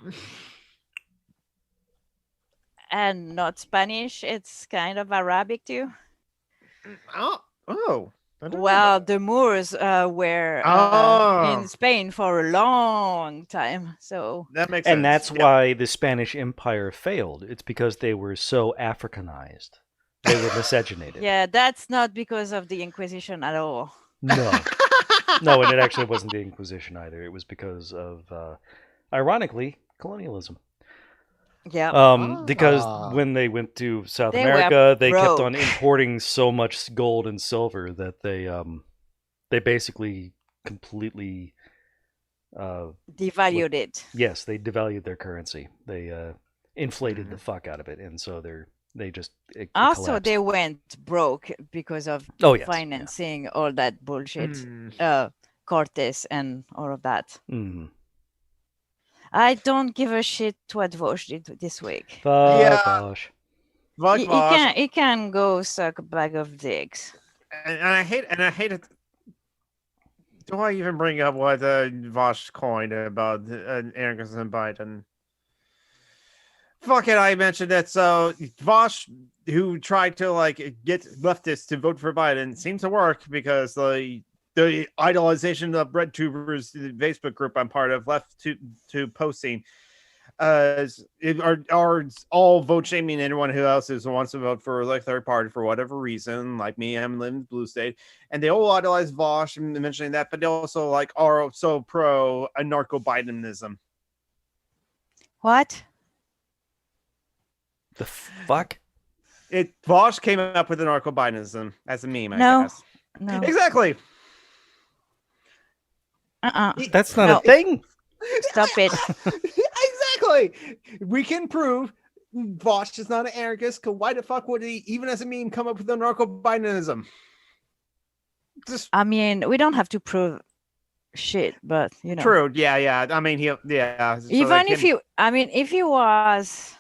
And not Spanish. It's kind of Arabic too.
Oh. I don't know
Well,
about
the Moors were
Oh.
in Spain for a long time. So
that makes sense.
And that's
Yep.
why the Spanish Empire failed. It's because they were so Africanized. They were miscegenated.
yeah, that's not because of the Inquisition at all.
No. No, and it actually wasn't the Inquisition either. It was because of, ironically, colonialism.
Yeah.
Because when they went to South
They were
America, they kept on
broke.
importing so much gold and silver that they basically completely
Devalued it.
yes, they devalued their currency. They inflated the fuck out of it, and so it
Also,
collapsed.
they went broke because of
Oh, yes, yeah.
financing all that bullshit.
Mm.
Cortes and all of that.
Mhm.
I don't give a shit what Vosh did this week.
Fuck
Yeah.
Bosch.
Fuck
He
Vosh.
can go suck a bag of dicks.
And I hate it. Do I even bring up what Vosh coined about Aaron and Biden? Fuck it, I mentioned it. So Vosh, who tried to get leftists to vote for Biden, seems to work because the idolization of RedTubers, the Facebook group I'm part of, left to posting are all vote shaming anyone who else wants to vote for third party for whatever reason, like me. I'm living in the blue state, and they all idolize Vosh and mentioning that, but they also are so pro anarcho-Bidenism.
What?
The fuck?
Vosh came up with anarcho-Bidenism as a meme, I
No.
guess.
No.
Exactly.
That's not
No.
a thing.
Stop it.
Exactly. We can prove Vosh is not an anarchist, because why the fuck would he, even as a meme, come up with anarcho-Bidenism? Just
I mean, we don't have to prove shit, but you know.
true. Yeah. I mean, yeah. So
Even if he was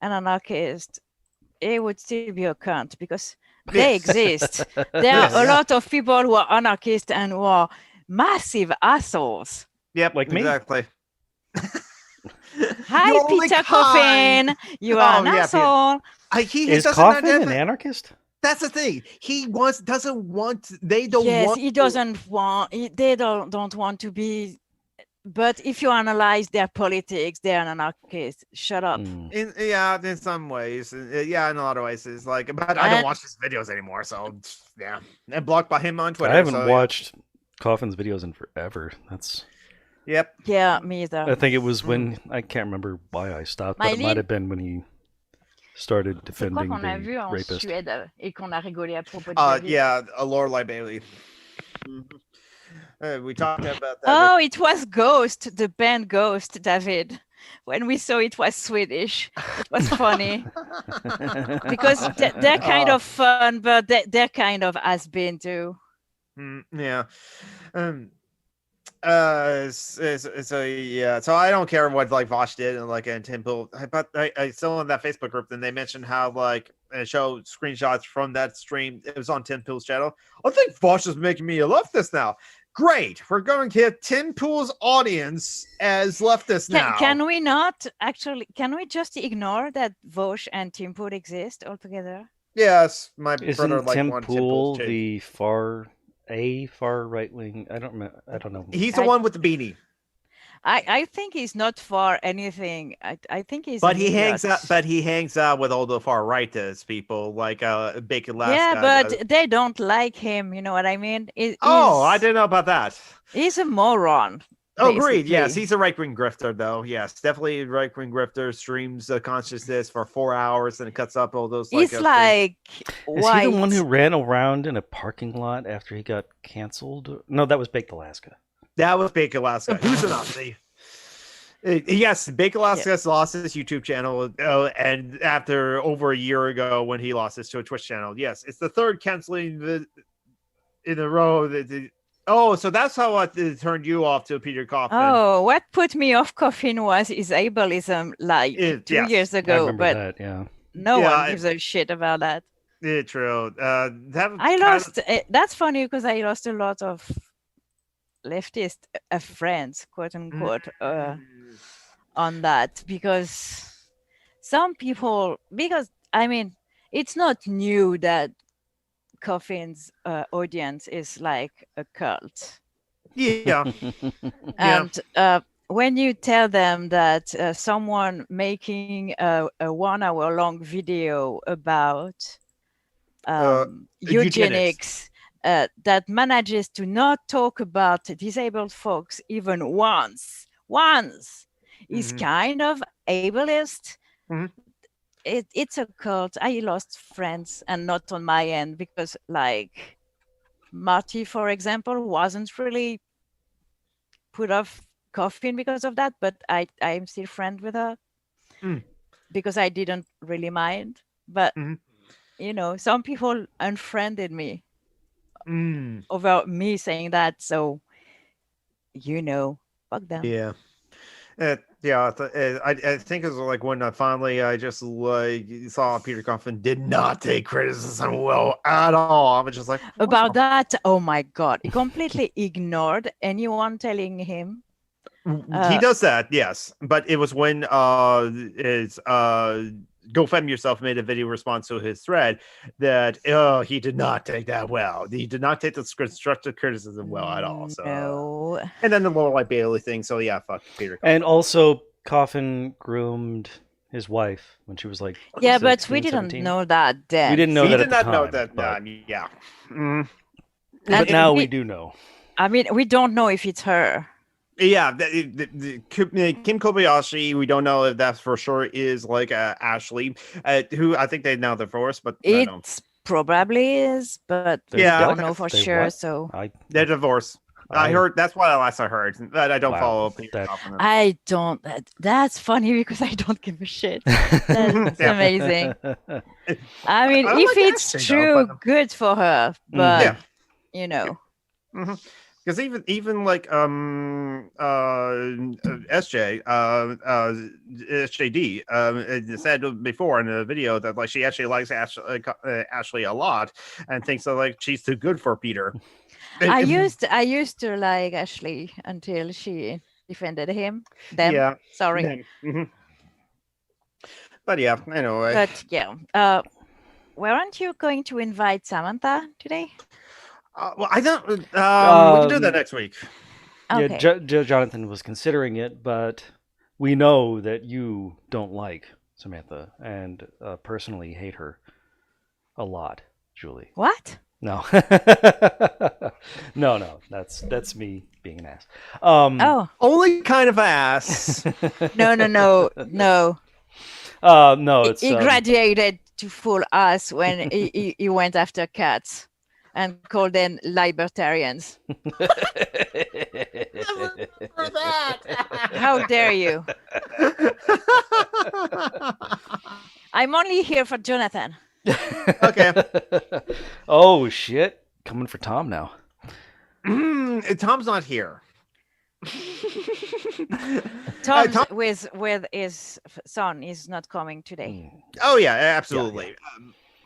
an anarchist, he would still be a cunt because they exist. There are a lot of people who are anarchists and who are massive assholes.
Yep,
Like me.
exactly.
Hi,
You're only
Peter
kind.
Coffin. You are
Oh,
an
yeah, Peter.
asshole.
He
Is
doesn't
Coffin an
identify-
anarchist?
That's the thing. He doesn't want. They don't
Yes,
want.
he doesn't want. They don't want to be But if you analyze their politics, they're an anarchist. Shut up.
In some ways, yeah, in a lot of ways, it's like. But I don't watch his videos anymore, so yeah, and blocked by him on Twitter.
I haven't
so,
watched Coffin's videos in forever. That's.
Yep.
Yeah, me either.
I think it was when I can't remember why I stopped, but it might have been when he started defending
qu'on a
the
vu en
rapist.
Suède et qu'on a rigolé à propos de
yeah, Lorelei Bailey. We talked about that.
Oh, it was Ghost, the band Ghost, David. When we saw it was Swedish, it was funny because they're kind of fun, but they're kind of has-been too.
Yeah. So yeah, so I don't care what like Vosh did and like and Tim Pool, but I still in that Facebook group. Then they mentioned how like show screenshots from that stream. It was on Tim Pool's channel. I think Vosh is making me a leftist now. Great, we're going to hit Tim Pool's audience as leftist now.
Can we not actually? Can we just ignore that Vosh and Tim Pool exist altogether?
Yes, my
Isn't
brother like
Tim
one
Pool
Tim Pool's
the far right wing? I don't know.
He's the one with the beanie.
I think he's not for anything. I think he's.
But he hangs out. But he hangs out with all the far rightist people, like Bacon Last.
Yeah, but they don't like him. You know what I mean?
I didn't know about that.
He's a moron.
Oh, agreed. Yes, he's a right-wing grifter, though. Yes, definitely a right-wing grifter. Streams consciousness for 4 hours and it cuts up all those.
He's like
Is he the one who ran around in a parking lot after he got canceled? No, that was Baked Alaska.
That was Baked Alaska. Who's an Nazi? Yes, Baked Alaska lost his YouTube channel, and after over a year ago when he lost his to a Twitch channel. Yes, it's the third canceling in a row. So that's how it turned you off to Peter Coffin.
Oh, what put me off Coffin was his ableism like 2 years ago, but no one gives a shit about that.
Yeah, true.
That's funny because I lost a lot of leftist friends, quote unquote, on that because some people, I mean, it's not new that Coffin's audience is like a cult.
Yeah.
And when you tell them that someone making a 1 hour long video about eugenics that manages to not talk about disabled folks even once is kind of ableist. It's a cult. I lost friends, and not on my end, because like Marty, for example, wasn't really put off Coffin because of that, but I'm still friends with her because I didn't really mind. But you know, some people unfriended me over me saying that, so you know, fuck them.
Yeah. I think it was like when finally I just like saw Peter Coffin did not take criticism well at all. I was just like
about that. Oh my god, he completely ignored anyone telling him.
He does that, yes, but it was when GoFem Yourself made a video response to his thread that he did not take that well. He did not take the constructive criticism well at all. So,
no.
And then the Lorelei Bailey thing. So yeah, fuck Peter Coffin.
And also, Coffin groomed his wife when she was like 16,
but we didn't
17.
know that then.
We didn't know that at the time.
Know that. Yeah.
But now we do know.
I mean, we don't know if it's her.
Yeah, Kim Kobayashi, we don't know if that for sure is like Ashley, who I think they now divorced, but
it probably is, but I don't know for sure.
What?
So
they're divorced. I heard that's what last I heard, but I don't follow up.
I don't. That's funny because I don't give a shit. That's amazing. I mean, if it's true, good for her, but you know.
Because even like SJD said before in the video that like she actually likes Ashley a lot and thinks that like she's too good for Peter.
I used to like Ashley until she defended him. Sorry.
But yeah, anyway.
But yeah, weren't you going to invite Samantha today?
Well, I don't. We can do that next week.
Okay.
Yeah, Jonathan was considering it, but we know that you don't like Samantha and personally hate her a lot, Julie.
What?
No, no, that's me being an ass.
Oh,
Only kind of ass.
no.
no, it's
He graduated to full us when he went after cats and called them libertarians.
For that.
How dare you? I'm only here for Jonathan.
Okay.
Oh shit! Coming for Tom now.
Tom's not here.
Tom
Tom-
with his son is not coming today.
Oh yeah, absolutely.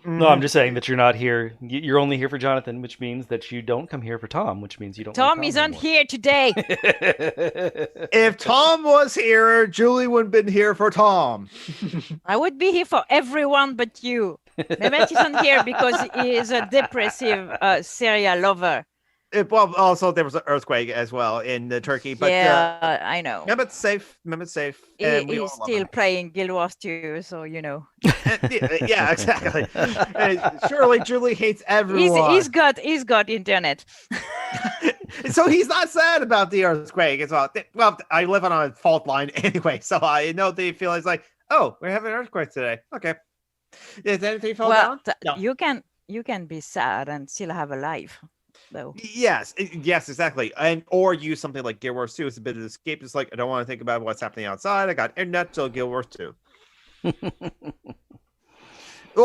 No, I'm just saying that you're not here. You're only here for Jonathan, which means that you don't come here for Tom, which means you don't.
Tom
like
isn't here today.
If Tom was here, Julie wouldn't have been here for Tom.
I would be here for everyone but you. Mehmet isn't here because he is a depressive serial lover.
Well, also there was an earthquake as well in Turkey, but
yeah, I know.
Mehmet's safe. Mehmet's safe.
He,
And we all
he's
love
still
him.
playing Guild Wars 2, so you know.
Yeah, exactly. Surely Julie hates everyone.
He's got internet.
So he's not sad about the earthquake as well. Well, I live on a fault line anyway, so I know the feeling's like, oh, we're having an earthquake today. Okay. Is anything fall
Well,
down? No.
you can be sad and still have a life, though.
Yes, exactly. And or use something like Guild Wars 2 as a bit of escape. It's like I don't want to think about what's happening outside. I got internet, so Guild Wars 2.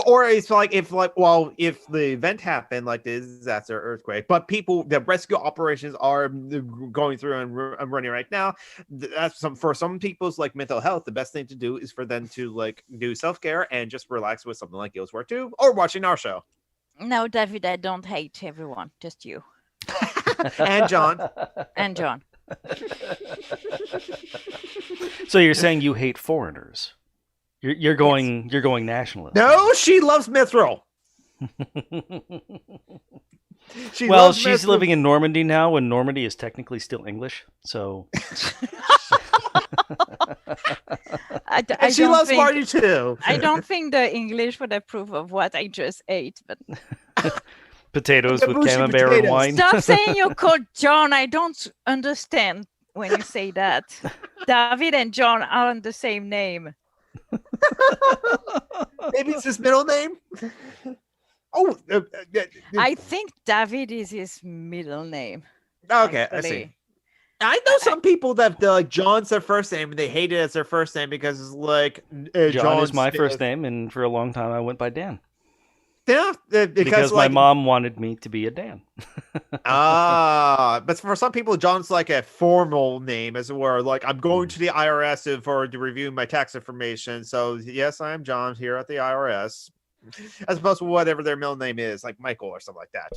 Or it's like if the event happened, like the disaster earthquake, but the rescue operations are going through and running right now. That's for some people's like mental health. The best thing to do is for them to like do self-care and just relax with something like Guild Wars 2 or watching our show.
No, David, I don't hate everyone, just you
And John.
and John.
So you're saying you hate foreigners? You're going nationalist.
No, she loves Mithril.
Well, she's living in Normandy now, and Normandy is technically still English. So
And she loves Marty too.
I don't think the English would approve of what I just ate, but
potatoes with
Bougie
camembert and
potatoes.
wine.
stop saying you're called John. I don't understand when you say that. David and John aren't the same name.
Maybe it's his middle name. Oh,
I think David is his middle name.
okay, I
actually.
see. I know some people that like John's their first name and they hate it as their first name because it's like
John is my first name, and for a long time I went by Dan.
Yeah,
Because my mom wanted me to be a Dan.
But for some people, John's like a formal name, as it were. Like I'm going to the IRS to review my tax information. So yes, I am John here at the IRS, as opposed to whatever their middle name is, like Michael or something like that.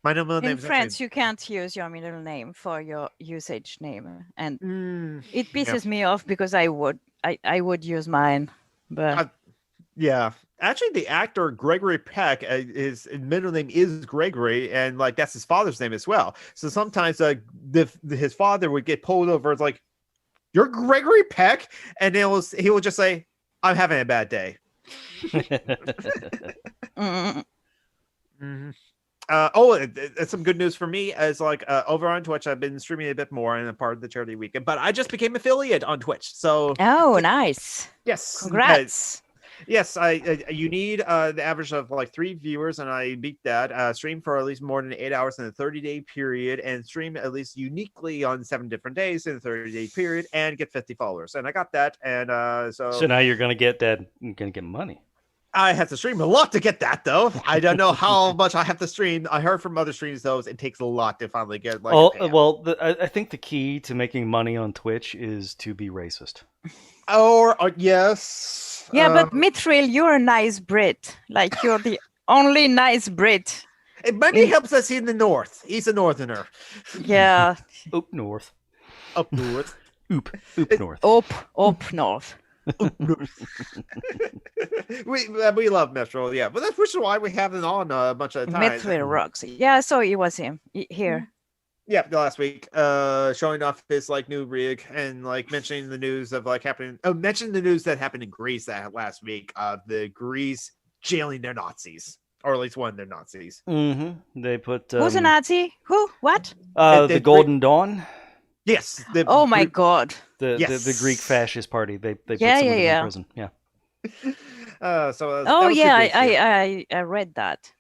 My middle name
In
is
France, you can't use your middle name for your usage name, and it pisses me off because I would use mine, but
yeah. Actually, the actor Gregory Peck, his middle name is Gregory, and like that's his father's name as well. So sometimes his father would get pulled over. It's like, "You're Gregory Peck," and he will just say, "I'm having a bad day." Mm-hmm. It's some good news for me as like over on Twitch, I've been streaming a bit more and a part of the charity weekend, but I just became affiliate on Twitch. So
oh, nice!
Yes,
Congrats.
Yes, you need the average of like 3 viewers, and I beat that. Stream for at least more than 8 hours in a 30-day period, and stream at least uniquely on 7 different days in a 30-day period, and get 50 followers. And I got that, and
So now you're gonna get that. You're gonna get money.
I have to stream a lot to get that, though. I don't know how much I have to stream. I heard from other streams, though, it takes a lot to finally get like.
I think the key to making money on Twitch is to be racist.
Or yes.
Yeah, but Mithril, you're a nice Brit. Like you're the only nice Brit.
It maybe helps us in the north. He's a northerner.
Yeah.
Up north.
Up north.
Oop north.
Up north.
we love Metro, yeah, but which is why we have it on a bunch of times.
Mithril rocks. Yeah, so it was him here.
Yeah, last week, showing off his like new rig and like mentioning the news of like happening. Oh, mentioning the news that happened in Greece that last week. The Greece jailing their Nazis, or at least one of their Nazis.
Mm-hmm. They put
Who's a Nazi? Who? What?
the Golden Dawn.
Yes.
Oh my God.
The Greek fascist party. They put
Yeah,
somebody
yeah.
in prison. Yeah.
So
Oh
that was
yeah,
the big
I read that.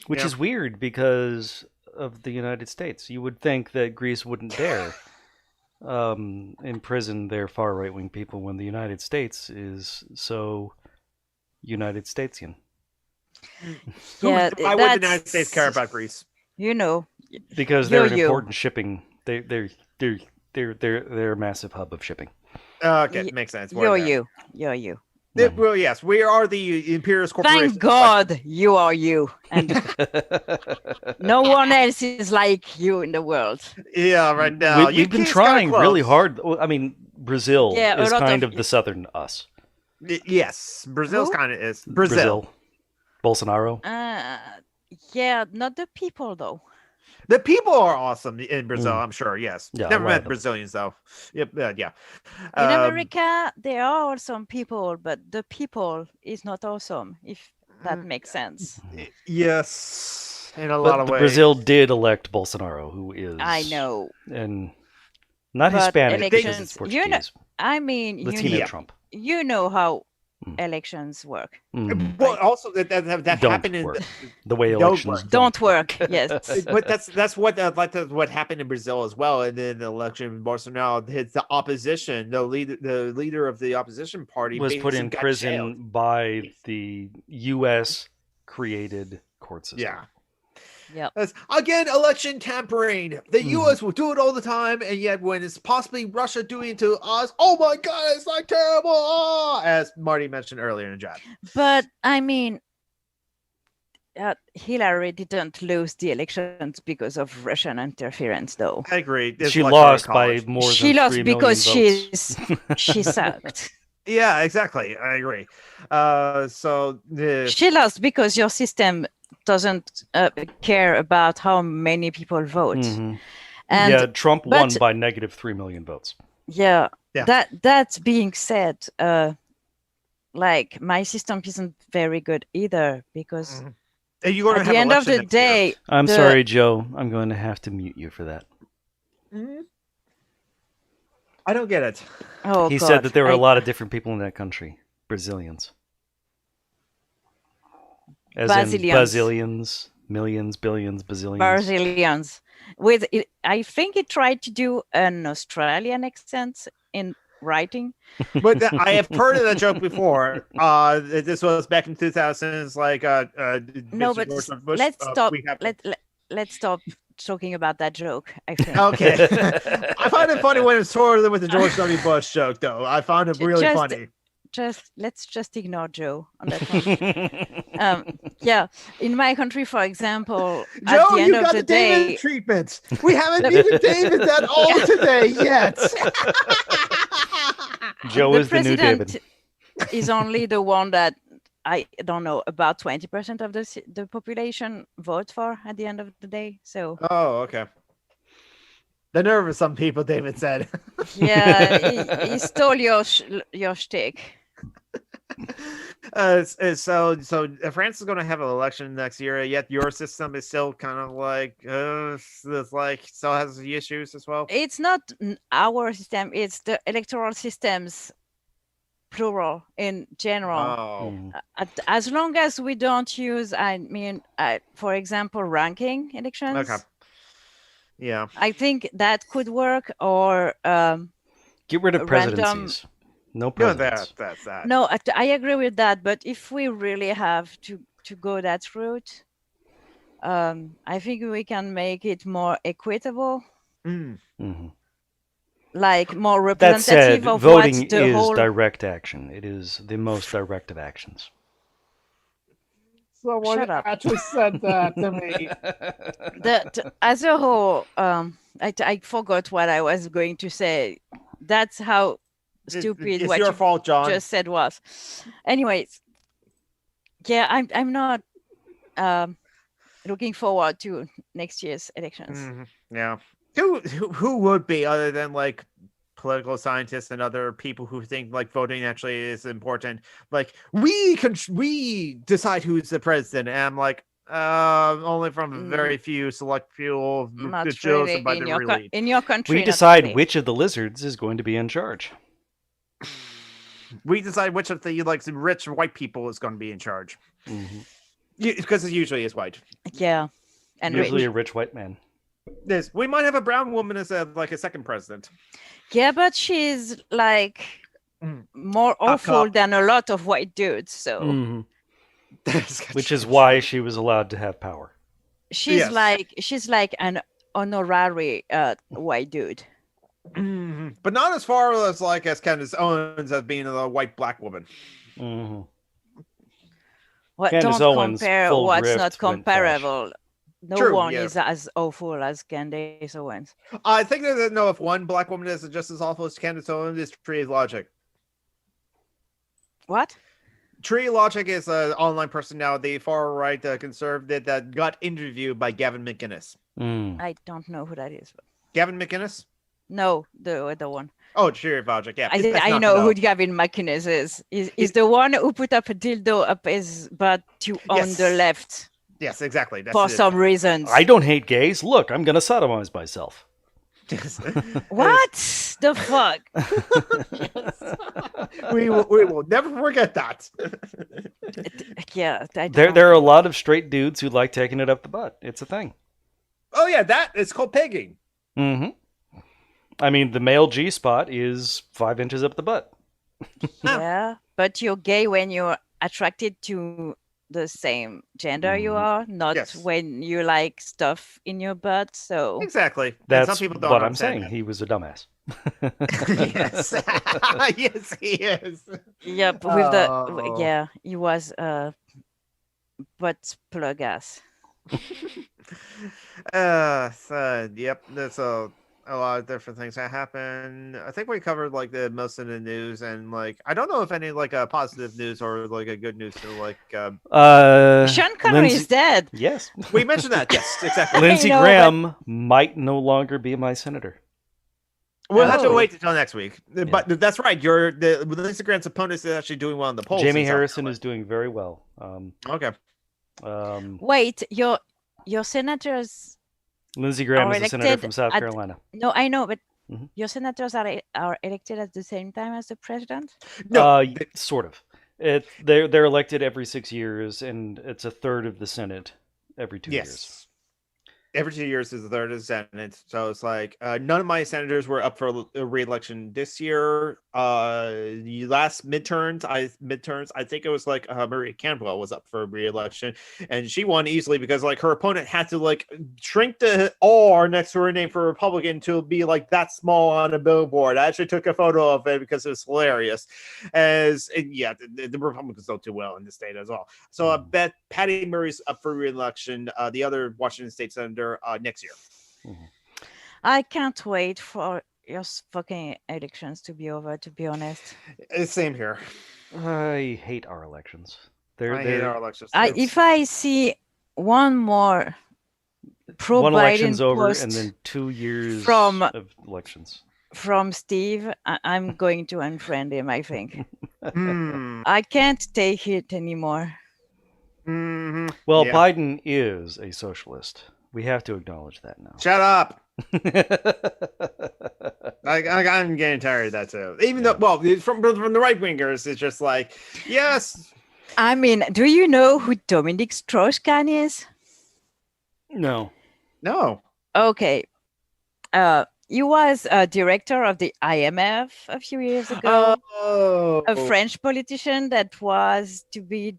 Which is weird because of the United States. You would think that Greece wouldn't dare imprison their far right-wing people when the United States is so United Statesian.
Yeah,
Why would the United States care about Greece?
You know,
because they're an important shipping. They're a massive hub of shipping.
Okay, makes sense.
You're you.
Well, yes, we are the imperialist corporation.
Thank God you are you, and no one else is like you in the world.
Yeah, right now
we've been trying really hard. I mean, Brazil is kind of the southern us.
Yes, Brazil's kind of is. Brazil.
Bolsonaro.
Yeah, not the people though.
The people are awesome in Brazil, I'm sure. Yes,
yeah,
never met Brazilians though. Yep, yeah.
In America, there are awesome people, but the people is not awesome. If that makes sense.
Yes, in a lot of ways.
Brazil did elect Bolsonaro, who is
I know,
and not Hispanic because it's Portuguese.
You know, I mean,
Latino Trump.
You know how elections work.
Well, also that happened in
the way elections
don't work. Yes,
but that's what what happened in Brazil as well. And then the election, Bolsonaro hits the opposition. The leader of the opposition party
was put in prison by the U.S. created court system.
Yeah.
Yeah.
Again, election tampering. The U.S. will do it all the time, and yet when it's possibly Russia doing it to us, oh my God, it's like terrible. As Marty mentioned earlier in the chat.
But I mean, Hillary didn't lose the elections because of Russian interference, though.
I agree.
She lost by more than 3 million votes.
She lost because she sucked.
Yeah, exactly. I agree.
She lost because your system doesn't care about how many people vote. And
Trump won by negative 3 million votes.
Yeah. That being said, like my system isn't very good either because
at the
end of the day,
I'm sorry, Joe. I'm going to have to mute you for that.
I don't get it.
Oh,
he said that there were a lot of different people in that country, Brazilians. As in Brazilians, millions, billions, bazillions.
Brazilians. I think he tried to do an Australian accent in writing.
But I have heard of that joke before. This was back in 2000s, like
no, but
Bush,
let's stop. Let's stop talking about that joke. I think.
Okay. I find it funny when it's sort with the George W. Bush joke, though. I found it really funny.
Let's ignore Joe on that one. Yeah, in my country, for example,
Joe,
at the end
you
of
got
the
the David
day,
treatment. We haven't even David that all today yet.
Joe is the new David.
Is only the one that I don't know about 20% of the population vote for at the end of the day. So.
Oh, okay. The nerve of some people, David said.
Yeah, he stole your shtick.
So France is going to have an election next year. Yet your system is still kind of like still has issues as well.
It's not our system; it's the electoral systems, plural in general.
Oh.
As long as we don't use, for example, ranking elections.
Okay. Yeah,
I think that could work. Or
get rid of presidencies. No presidents.
That's that.
No, I agree with that. But if we really have to go that route, I think we can make it more equitable, like more representative
that said,
of
voting
what the
is
whole
direct action. It is the most direct of actions.
Someone actually said that to me.
As a whole, I forgot what I was going to say. That's how stupid
it's
what
your
you
fault, John.
just said was. Anyways, yeah, I'm not looking forward to next year's elections.
Yeah. Who would be other than like political scientists and other people who think like voting actually is important? Like we decide who's the president, and I'm like, only from a very few select few
Not
chosen
really
by the elite.
in your country.
We
not
decide
really.
which of the lizards is going to be in charge.
We decide which of the like rich white people is going to be in charge. Because it usually is white.
Yeah, and
Usually
rich.
a rich white man.
Yes, we might have a brown woman as like a second president.
Yeah, but she's like more awful than a lot of white dudes. So,
Which is why she was allowed to have power.
she's like an honorary white dude.
But not as far as like as Candace Owens as being a white black woman.
What
Candace
don't
Owens,
compare
full
what's
grift,
not
went
comparable. No
True,
one
yeah.
is as awful as Candace Owens.
I think that no, if one black woman is just as awful as Candace Owens, is Tree Logic.
What?
Tree Logic is an online personality, far right conservative that got interviewed by Gavin McInnes.
I don't know who that is.
Gavin McInnes?
No, the other one.
Oh, Tree Logic. Yeah,
I know who Gavin McInnes is. He's the one who put up a dildo up his butt on the left.
Yes, exactly. That's
for some reasons.
I don't hate gays. Look, I'm gonna sodomize myself.
What the fuck?
we will never forget that.
Yeah,
there are a lot of straight dudes who like taking it up the butt. It's a thing.
Oh yeah, that is called pegging.
I mean, the male G spot is 5 inches up the butt.
Yeah, but you're gay when you're attracted to the same gender you are, not when you like stuff in your butt. So
exactly.
That's
some people don't
what I'm saying.
That.
He was a dumbass.
Yes, yes, he is.
Yep, with he was butt plug ass.
Yep, that's a lot of different things that happen. I think we covered like the most of the news, and like I don't know if any like a positive news or like a good news to like
Sean Connery is dead.
Yes,
we mentioned that. Yes, exactly.
Lindsey Graham might no longer be my senator.
We'll have to wait until next week. But that's right. The Lindsey Graham's opponent is actually doing well in the polls.
Jamie Harrison is doing very well.
Okay.
Wait, your senators.
Lindsey Graham is a senator from South Carolina.
No, I know, but your senators are elected at the same time as the president?
No, sort of. They're elected every 6 years, and it's a third of the Senate every 2 years.
Every 2 years is a third of the Senate. So it's like none of my senators were up for re-election this year. The last midterms, I think it was like Maria Campbell was up for re-election, and she won easily because like her opponent had to like shrink the R next to her name for Republican to be like that small on a billboard. I actually took a photo of it because it was hilarious. The Republicans don't do well in the state as well. So I bet Patty Murray's up for re-election. The other Washington State senator next year.
I can't wait for your fucking elections to be over, to be honest.
Same here.
I hate our elections.
I hate our elections.
If I see one more
one election's
Biden
over
post
and then 2 years of elections
from Steve, I'm going to unfriend him, I think. I can't take it anymore.
Well, Biden is a socialist. We have to acknowledge that now.
Shut up. I'm getting tired of that too. Even though, well, from the right wingers, it's just like, yes.
I mean, do you know who Dominic Strauss-Kahn is?
No.
Okay. He was a director of the IMF a few years ago. A French politician that was to be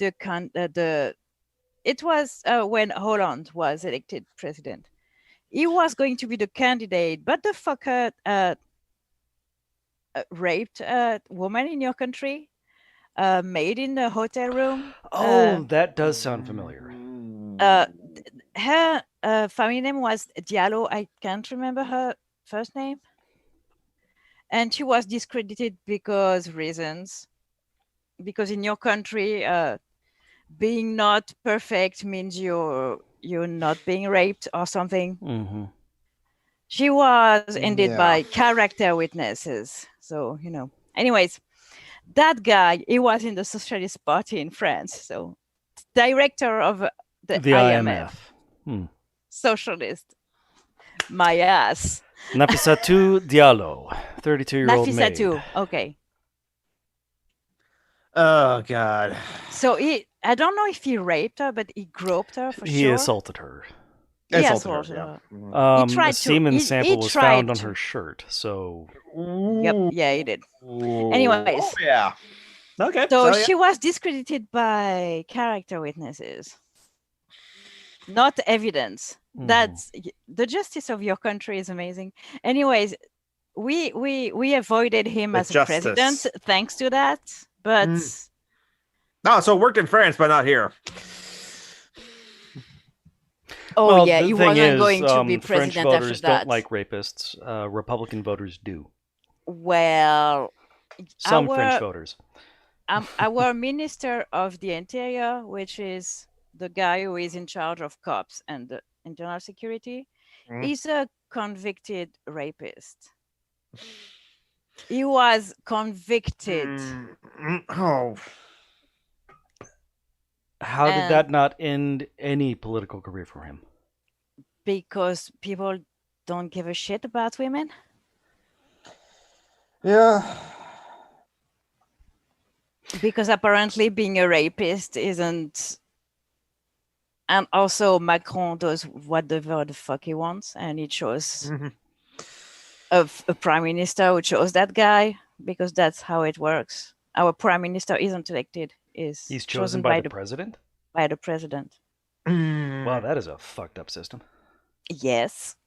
it was when Hollande was elected president. He was going to be the candidate, but the fucker raped a woman in your country, made in the hotel room.
That does sound familiar.
Her family name was Diallo. I can't remember her first name. And she was discredited because in your country, being not perfect means you're you're not being raped or something.
Mm-hmm.
She was ended
Yeah.
by character witnesses. So, Anyways, that guy, he was in the Socialist Party in France. So, director of the IMF. Socialist. My ass.
Nafissatou Diallo, 32-year-old maid.
Nafissatou. Okay.
Oh God.
So I don't know if he raped her, but he groped her for
He
sure.
assaulted her.
He
Assaulted
assaulted
her,
her.
A semen sample was found on her shirt, so...
Yep, yeah, he did. Anyways.
Oh, yeah. Okay.
So
yeah.
she was discredited by character witnesses. Not evidence. That's the justice of your country is amazing. Anyways, we avoided him as a president thanks to that. But
no, so it worked in France, but not here.
Oh
well,
yeah, he wasn't going to be
French
president
voters
after that.
don't like rapists. Republican voters do.
Well,
some French voters.
Our Minister of the Interior, which is the guy who is in charge of cops and internal security, is a convicted rapist. He was convicted.
Oh.
How did that not end any political career for him?
Because people don't give a shit about women.
Yeah.
Because apparently being a rapist isn't... And also Macron does whatever the fuck he wants, and he chose a prime minister who chose that guy, because that's how it works. Our prime minister isn't elected.
He's chosen by the president?
By the president.
Wow, that is a fucked up system.
Yes.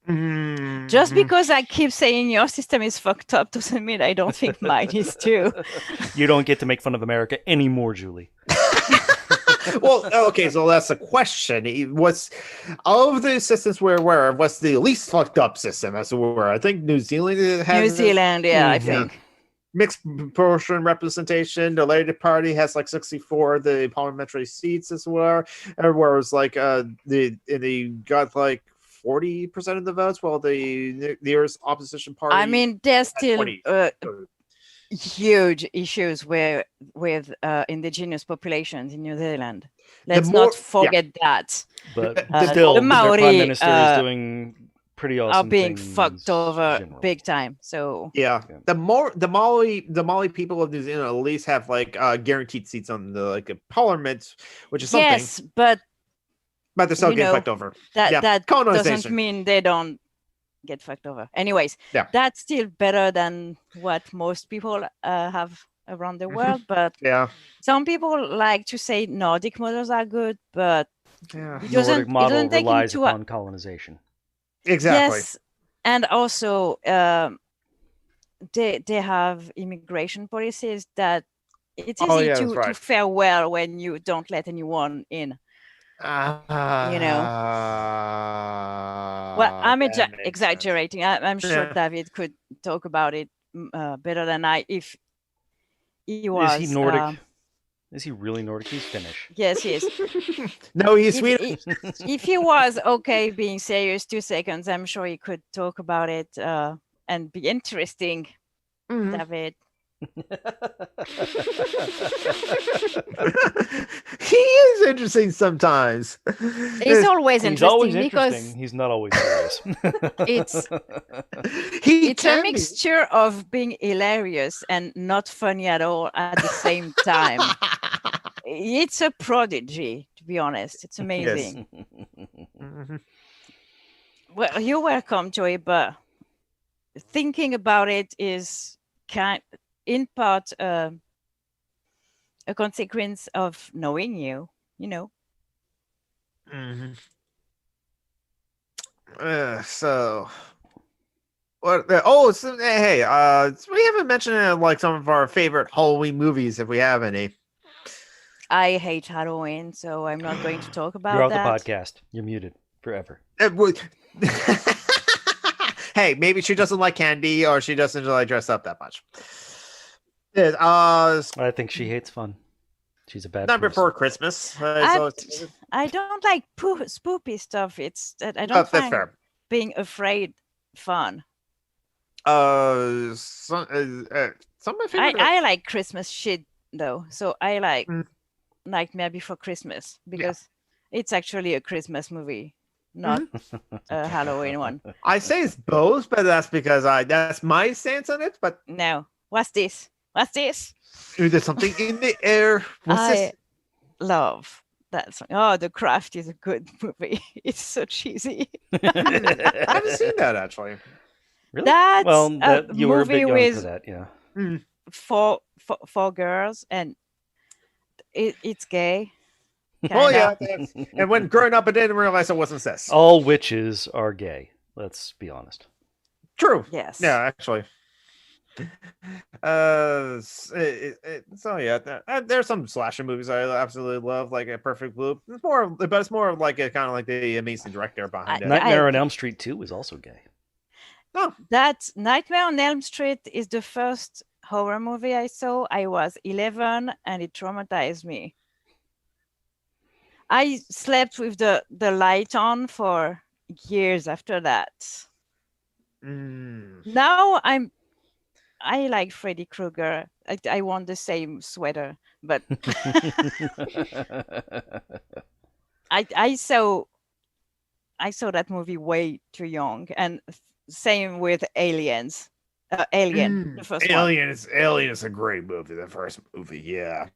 Just because I keep saying your system is fucked up doesn't mean I don't think mine is too.
You don't get to make fun of America anymore, Julie.
Well, okay, so that's the question. What's of the systems what's the least fucked up system, as it were? I think New Zealand has
New Zealand, I think.
Mixed proportion representation. The Labour Party has like 64 of the parliamentary seats as well. Whereas like they got like 40% of the votes, while the nearest opposition party.
I mean, there's still huge issues with indigenous populations in New Zealand. Let's not forget that.
But still, the Prime Minister is doing pretty awesome.
Are being fucked over big time. So
yeah, the Maori people of New Zealand at least have like guaranteed seats on the like parliament, which is something.
Yes, but
they're still getting fucked over.
That doesn't mean they don't get fucked over. Anyways, that's still better than what most people have around the world. But some people like to say Nordic models are good, but
it doesn't relies upon colonization.
Exactly.
Yes, and also they have immigration policies that it's easy to fare well when you don't let anyone in. Well, I'm exaggerating. I'm sure David could talk about it better than I. If he was,
is he Nordic? Is he really Nordic? He's Finnish.
Yes, he is.
No, he's Swedish.
If he was okay being serious 2 seconds, I'm sure he could talk about it and be interesting, David.
He is interesting sometimes.
He's always interesting
because he's not always serious.
It's a mixture of being hilarious and not funny at all at the same time. It's a prodigy, to be honest. It's amazing. Yes. Well, you're welcome, Joey, but thinking about it is in part a consequence of knowing you,
so what? Hey, we haven't mentioned like some of our favorite Halloween movies, if we have any.
I hate Halloween, so I'm not going to talk about
You're
that.
You're off the podcast. You're muted forever.
Hey, maybe she doesn't like candy, or she doesn't really dress up that much.
I think she hates fun. She's a bad
Not
person.
before Christmas.
I don't like spoopy stuff. I don't
That's
find
fair.
being afraid fun.
Some of my favorite.
I like Christmas shit though, so I like
Mm.
Nightmare Before Christmas because it's actually a Christmas movie, not a Halloween one.
I say it's both, but that's because that's my stance on it. But
No, what's this? What's this?
there's something in the air. What's
I
this?
love that song. Oh, The Craft is a good movie. It's so cheesy.
I haven't seen that actually.
Really?
That's
well, that
a
you were a bit
movie
young for
with
that, yeah.
four girls, and it's gay.
Oh
kinda.
yeah, and when growing up, I didn't realize it wasn't cis.
All witches are gay. Let's be honest.
True.
Yes.
Yeah, actually. So yeah, there's some slasher movies I absolutely love, like A Perfect Blue. It's more of like a kind of like the amazing director behind it.
Nightmare on Elm Street 2 is also gay.
Oh,
That Nightmare on Elm Street is the first horror movie I saw. I was 11 and it traumatized me. I slept with the light on for years after that. Now I like Freddy Krueger. I want the same sweater, but I saw that movie way too young, and same with Aliens. Alien, the first one.
Alien is a great movie. The first movie, yeah.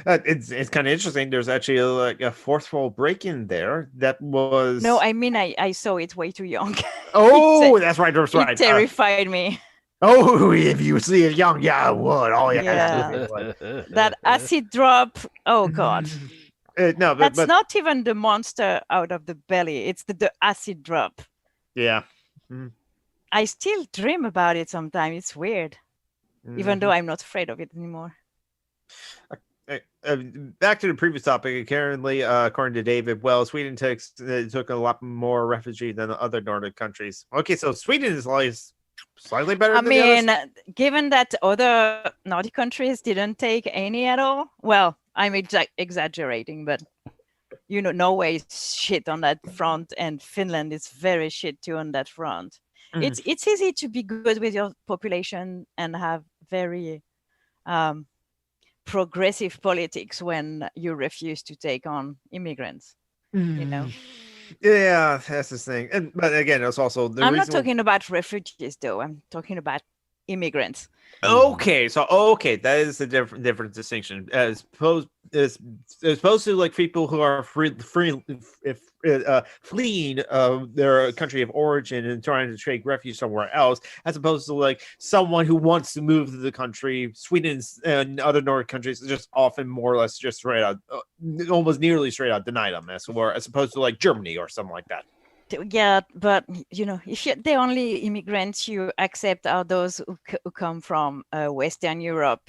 It's kind of interesting. There's actually like a forceful break in there that was.
No, I mean I saw it way too young.
Oh, that's right. That's right.
It terrified me.
Oh, if you see it young, yeah, I would. Oh, yeah.
Yeah. That acid drop. Oh God.
No,
That's
but
not even the monster out of the belly. It's the acid drop.
yeah.
I still dream about it sometimes. It's weird, even though I'm not afraid of it anymore.
Back to the previous topic. Apparently, according to David, Sweden took a lot more refugee than the other Nordic countries. Okay, so Sweden is like slightly better.
I
than
mean,
the others?
given that other Nordic countries didn't take any at all, well, I'm exaggerating, but Norway is shit on that front, and Finland is very shit too on that front. It's easy to be good with your population and have very progressive politics when you refuse to take on immigrants.
Yeah, that's the thing. But again, it's also the
I'm
reason.
not talking about refugees, though. I'm talking about immigrants.
Okay, so that is a different distinction. As opposed to like people who are fleeing their country of origin and trying to take refuge somewhere else, as opposed to like someone who wants to move to the country. Sweden and other Nordic countries just often more or less just straight out, almost nearly straight out deny them, as opposed to like Germany or something like that.
Yeah, but if the only immigrants you accept are those who come from Western Europe,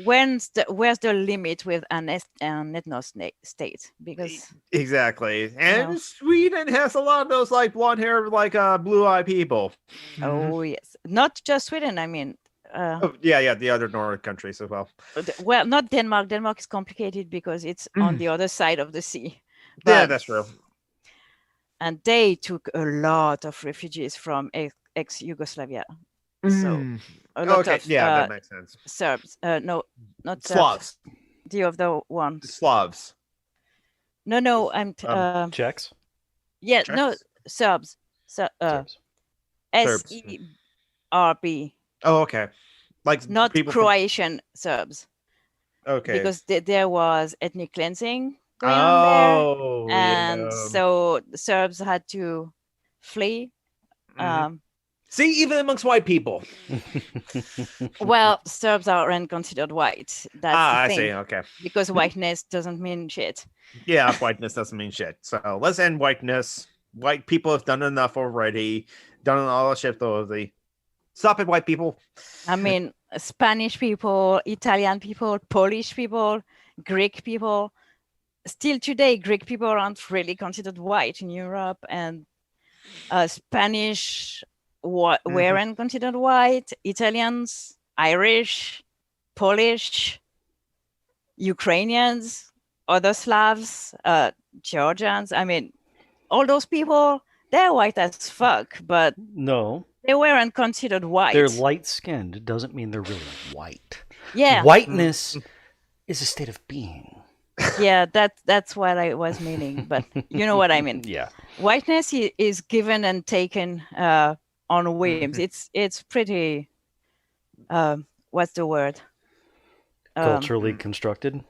where's the limit with an ethno-state? Because
exactly, and Sweden has a lot of those like blonde hair, like blue-eyed people.
Oh yes, not just Sweden. I mean.
The other Nordic countries as well.
Well, not Denmark. Denmark is complicated because it's on the other side of the sea.
Yeah, that's true.
And they took a lot of refugees from ex-Yugoslavia. So a lot of
that makes sense.
Serbs. No, not
Slavs.
Serbs. The other ones.
Slavs.
No, I'm
Czechs.
Yeah,
Czechs?
no, Serbs.
Serbs.
SERB.
Oh, okay. Like
not
people
Croatian Serbs.
Okay.
Because there was ethnic cleansing going on there, and so the Serbs had to flee.
See, even amongst white people.
Well, Serbs aren't considered white. That's the thing.
I see. Okay.
Because whiteness doesn't mean shit.
Yeah, whiteness doesn't mean shit. So let's end whiteness. White people have done enough already. Done all the shit already. Stop it, white people.
I mean, Spanish people, Italian people, Polish people, Greek people. Still today, Greek people aren't really considered white in Europe, and Spanish weren't considered white. Italians, Irish, Polish, Ukrainians, other Slavs, Georgians. I mean, all those people, they're white as fuck, but
No,
they weren't considered white.
they're light-skinned. It doesn't mean they're really white.
Yeah.
Whiteness is a state of being.
Yeah, that's what I was meaning, but you know what I mean.
Yeah.
Whiteness is given and taken on whims. It's pretty. What's the word?
Culturally constructed.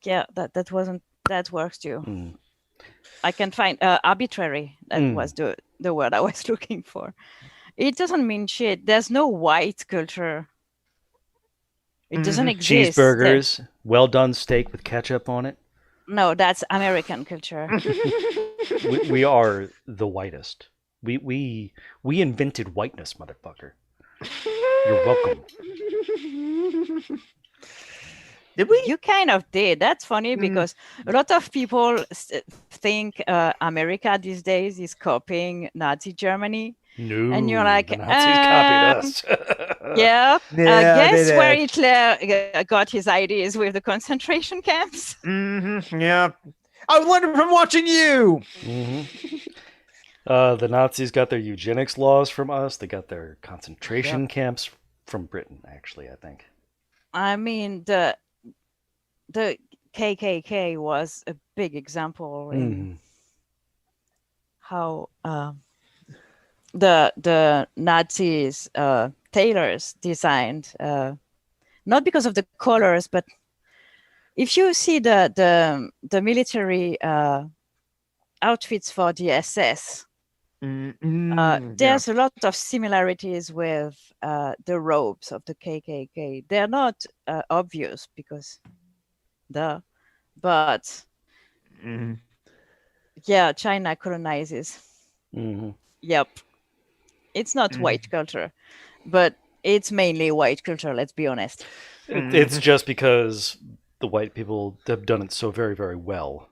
Yeah, that works too. I can find arbitrary. That was the word I was looking for. It doesn't mean shit. There's no white culture. It doesn't exist.
Cheeseburgers, well done steak with ketchup on it.
No, that's American culture.
we are the whitest. We invented whiteness, motherfucker. You're welcome.
Did we?
You kind of did. That's funny because a lot of people think America these days is copying Nazi Germany.
No,
and you're like,
the Nazis copied us.
Yeah.
Yeah,
Guess
they
where
did.
Hitler got his ideas with the concentration camps?
Yeah. I learned from watching you.
The Nazis got their eugenics laws from us. They got their concentration camps from Britain, actually, I think.
I mean, the KKK was a big example in how the Nazis tailors designed, not because of the colors, but if you see the military outfits for the SS, there's a lot of similarities with the robes of the KKK. They're not obvious because but yeah, China colonizes. Yep. It's not white culture, but it's mainly white culture, let's be honest.
It's just because the white people have done it so very, very well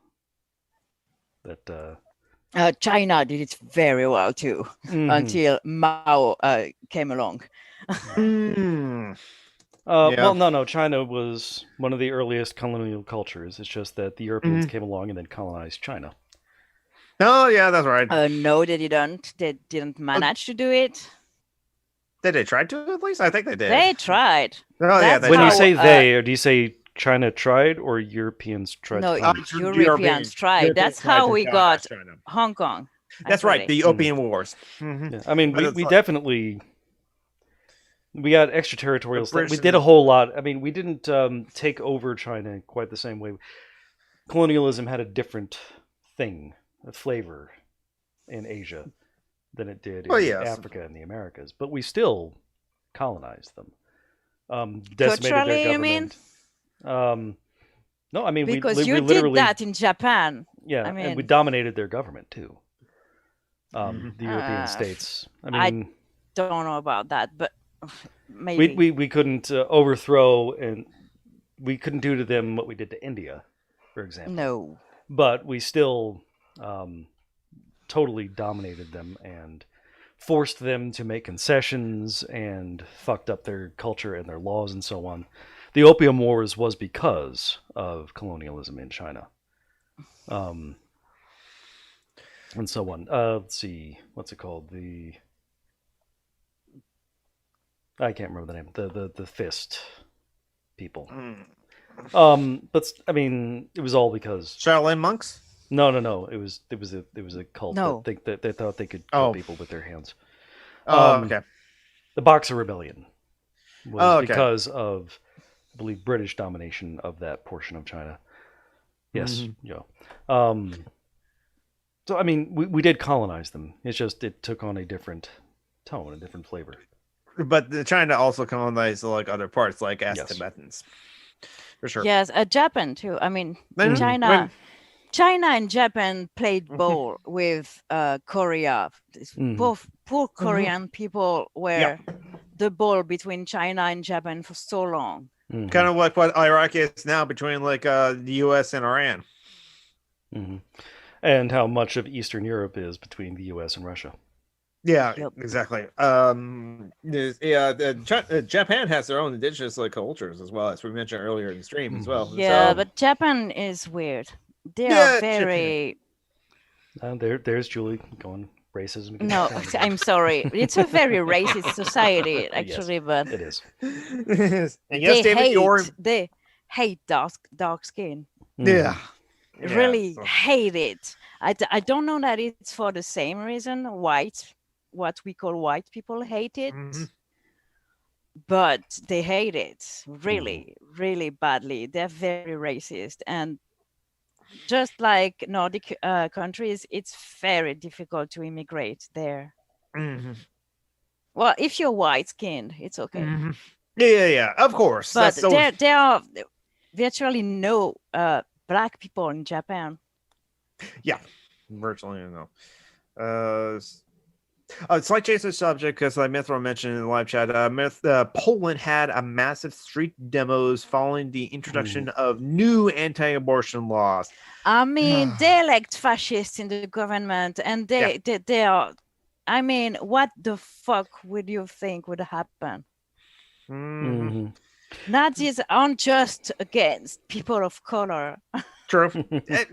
that
China did it very well too, until Mao came along.
Well, no. China was one of the earliest colonial cultures. It's just that the Europeans came along and then colonized China.
Oh, yeah, that's right.
No, they didn't. They didn't manage to do it.
Did they try to at least? I think they did.
They tried.
Oh, yeah.
That's
They
When you
how,
say they, or do you say China tried or Europeans tried?
No,
to colonize?
Europeans tried. That's how we got Hong Kong.
That's right.
actually.
The Opium Wars.
Yeah, I mean,
But it's
we
like-
definitely we got extraterritorial stuff. We
British-
did a whole lot. I mean, we didn't take over China quite the same way. Colonialism had a different thing, a flavor in Asia than it did in Africa and the Americas. But we still colonized them. Decimated
Culturally,
their
you mean?
government. No, I mean,
Because
we
you
literally
did that in Japan.
Yeah,
I mean,
and we dominated their government too. The European states. I mean,
don't know about that, but maybe.
we couldn't overthrow, and we couldn't do to them what we did to India, for example.
No.
But we still totally dominated them and forced them to make concessions and fucked up their culture and their laws and so on. The Opium Wars was because of colonialism in China. And so on. Let's see, what's it called? I can't remember the name. The fist people. But I mean, it was all because
Shaolin monks?
No. It was a cult
No.
that they thought they could kill people with their hands.
Okay.
The Boxer Rebellion was
okay.
because of, I believe, British domination of that portion of China. Yes, yeah. So I mean, we did colonize them. It's just it took on a different tone, a different flavor.
But China also colonized like other parts, like as Tibetans. For sure.
Yes, Japan too. I mean, China and Japan played ball with Korea. Both poor Korean people were the ball between China and Japan for so long.
Kind of like what Iraq is now between like the U.S. and Iran.
And how much of Eastern Europe is between the U.S. and Russia.
Yeah,
Yep.
exactly. Japan has their own indigenous like cultures as well, as we mentioned earlier in the stream as well.
Yeah,
So
but Japan is weird. They are
yeah, Japan.
very.
There's Julie going racism. against
No,
Japan.
I'm sorry. It's a very racist society, actually, but
It is.
And yes, David,
they hate dark skin.
yeah.
Really
so-
hate it. I don't know that it's for the same reason what we call white people hate it,
Mhm.
but they hate it really, really badly. They're very racist, and just like Nordic countries, it's very difficult to immigrate there.
Mhm.
Well, if you're white skinned, it's okay.
Mhm. Yeah. Of course.
But
That's so.
there are virtually no black people in Japan.
Yeah, virtually no. Slight change of subject because like Mithra mentioned in the live chat, Poland had a massive street demos following the introduction of new anti-abortion laws.
I mean, they elect fascists in the government, and they are. I mean, what the fuck would you think would happen? Nazis aren't just against people of color.
True.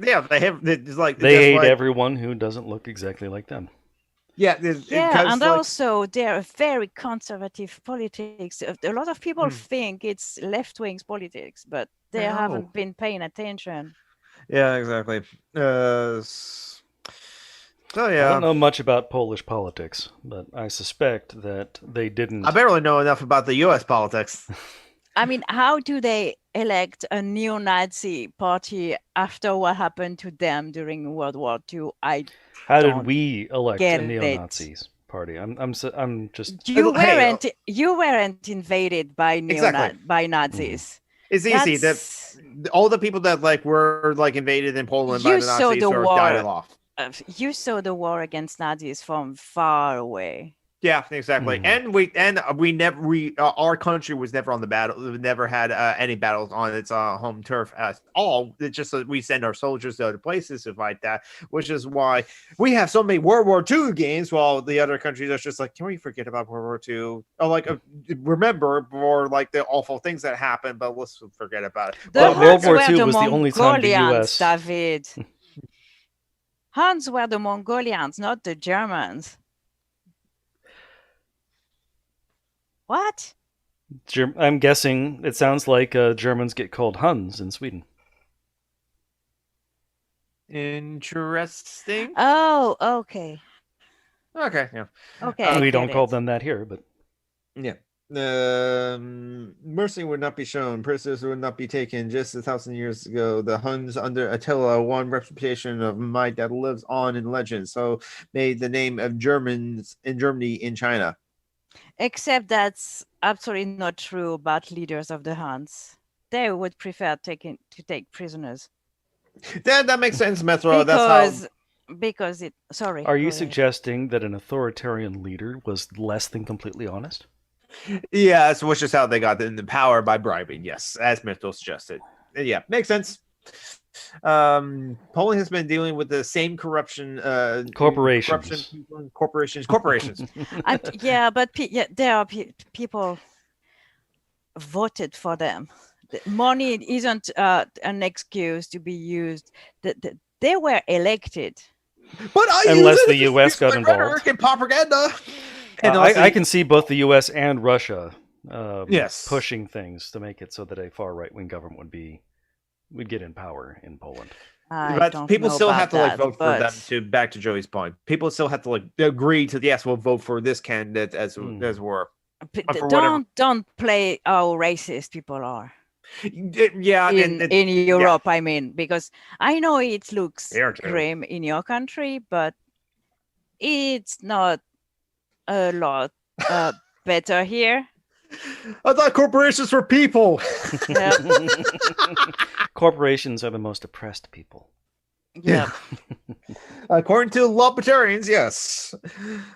Yeah, they have. It's like
They hate
like,
everyone who doesn't look exactly like them.
Yeah,
and also they're very conservative politics. A lot of people think it's left-wing politics, but they haven't been paying attention.
Yeah, exactly. So
I don't know much about Polish politics, but I suspect that they didn't.
I barely know enough about the U.S. politics.
I mean, how do they elect a neo-Nazi party after what happened to them during World War II?
How did we elect a neo-Nazis party? I'm just.
You weren't invaded by by Nazis.
It's easy that all the people that like were like invaded in Poland by the Nazis died off.
You saw the war against Nazis from far away.
Yeah, exactly. And our country was never on the battle. We never had any battles on its home turf at all. It's just that we send our soldiers to other places to fight that, which is why we have so many World War II games, while the other countries are just like, can we forget about World War II? Or like, remember for like the awful things that happened, but let's forget about it.
World War II was the only time the U.S.
David. Huns were the Mongolians, not the Germans. What?
I'm guessing it sounds like Germans get called Huns in Sweden.
Interesting.
Oh, okay.
Okay, yeah.
Okay.
We don't call them that here, but
yeah. Mercy would not be shown. Prisoners would not be taken. Just 1,000 years ago, the Huns under Attila won reputation of might that lives on in legend. So made the name of Germans in Germany in China.
Except that's absolutely not true about leaders of the Huns. They would prefer to take prisoners.
That makes sense, Metro.
Because it. Sorry.
Are you suggesting that an authoritarian leader was less than completely honest?
Yes, which is how they got in the power, by bribing. Yes, as Metro suggested. Yeah, makes sense. Poland has been dealing with the same corruption.
Corporations.
Corporations.
Yeah, but there are people voted for them. Money isn't an excuse to be used. They were elected.
But
unless the U.S. got involved.
And propaganda.
I can see both the U.S. and Russia
pushing
things to make it so that a far right-wing government would get in power in Poland.
But people still have to vote for them. To back to Joey's point, people still have to agree to yes, we'll vote for this candidate as we're.
Don't play how racist people are.
Yeah,
in Europe, I mean, because I know it looks grim in your country, but it's not a lot better here.
I thought corporations were people.
Corporations are the most oppressed people.
Yeah.
According to libertarians, yes.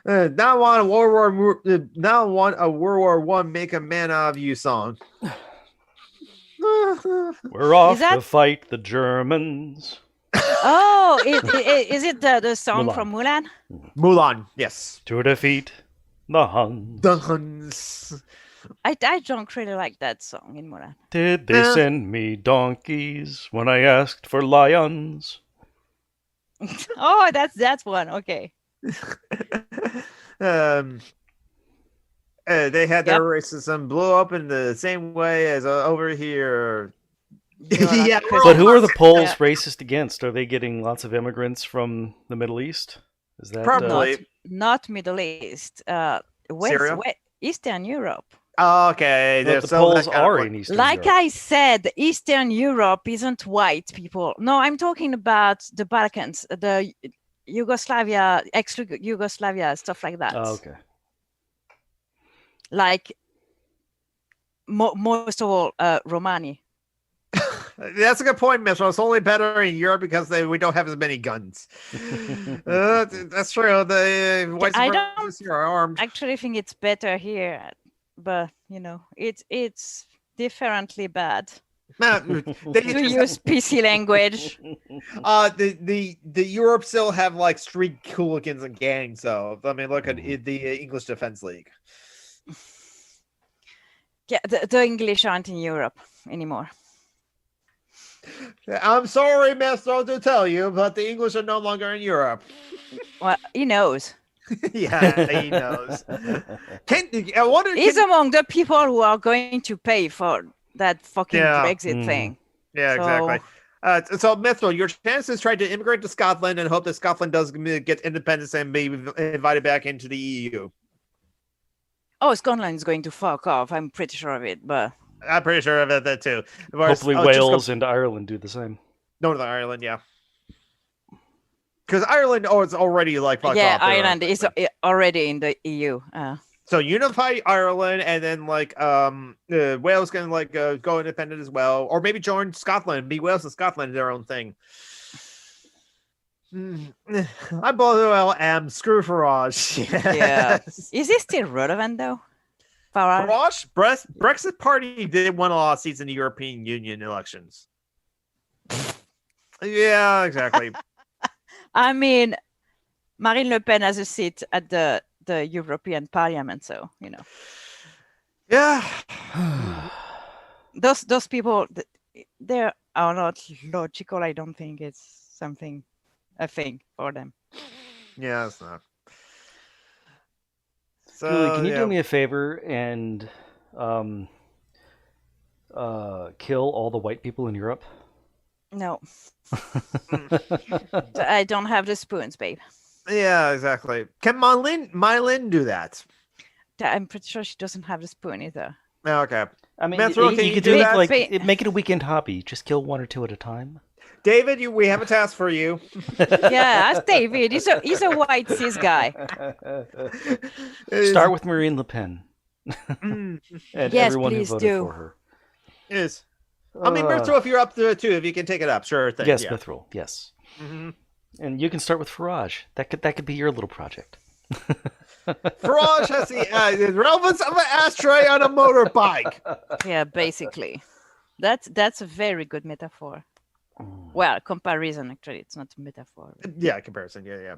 Now want a World War I make a man out of you song.
We're off to fight the Germans.
Oh, is it the song
Mulan.
from Mulan?
Mulan, yes.
To defeat the Huns.
The Huns.
I don't really like that song in Mulan.
Did they send me donkeys when I asked for lions?
Oh, that's one. Okay.
They had their racism blew up in the same way as over here. Yeah,
But who are the Poles racist against? Are they getting lots of immigrants from the Middle East? Is that
Probably.
Not Middle East.
Syria?
Eastern Europe.
Okay,
the Poles are in Eastern
Like
Europe.
I said, Eastern Europe isn't white people. No, I'm talking about the Balkans, the Yugoslavia, ex-Yugoslavia, stuff like that.
Oh, okay.
Like most of all, Romani.
That's a good point, Mitchell. It's only better in Europe because we don't have as many guns. That's true. The white supremacists here are armed.
I actually think it's better here, but it's differently bad. To use PC language.
The Europe still have like street hooligans and gangs. So I mean, look at the English Defense League.
Yeah, the English aren't in Europe anymore.
I'm sorry, Master, to tell you, but the English are no longer in Europe.
Well, he knows.
Yeah, he knows.
He's among the people who are going to pay for that fucking Brexit thing.
Yeah, exactly. So, Mithril, your chance is trying to immigrate to Scotland and hope that Scotland does get independence and be invited back into the EU.
Oh, Scotland is going to fuck off. I'm pretty sure of it, but...
I'm pretty sure of that too.
Hopefully Wales and Ireland do the same.
Northern Ireland, yeah. Because Ireland, it's already like fucked off.
Ireland is already in the EU.
So unify Ireland, and then like Wales can like go independent as well, or maybe join Scotland, be Wales and Scotland their own thing. I both am screw Farage. Yes.
Yeah. Is this still relevant though?
Farage, Brexit Party did win a lot of seats in the European Union elections. Yeah, exactly.
I mean, Marine Le Pen has a seat at the European Parliament, so
Yeah.
Those people, they are not logical. I don't think it's a thing for them.
Yeah, it's not. So,
Julie, can you do me a favor and kill all the white people in Europe?
No. I don't have the spoons, babe.
Yeah, exactly. Can Mylin do that?
I'm pretty sure she doesn't have the spoon either.
Okay.
I mean,
Mithril,
you could do it make it a weekend hobby. Just kill one or two at a time.
David, we have a task for you.
Yeah, ask David. He's a white cis guy.
Start with Marine Le Pen. And
yes,
everyone
please
who voted
do.
for her.
Yes. I mean, Mithril, if you're up to it too, if you can take it up, sure thing.
Yes,
yeah.
Mithril, yes.
Mm-hmm.
And you can start with Farage. That could be your little project.
Farage has the relevance of an ashtray on a motorbike.
Yeah, basically. That's a very good metaphor. Well, comparison, actually. It's not a metaphor.
Yeah, comparison. Yeah.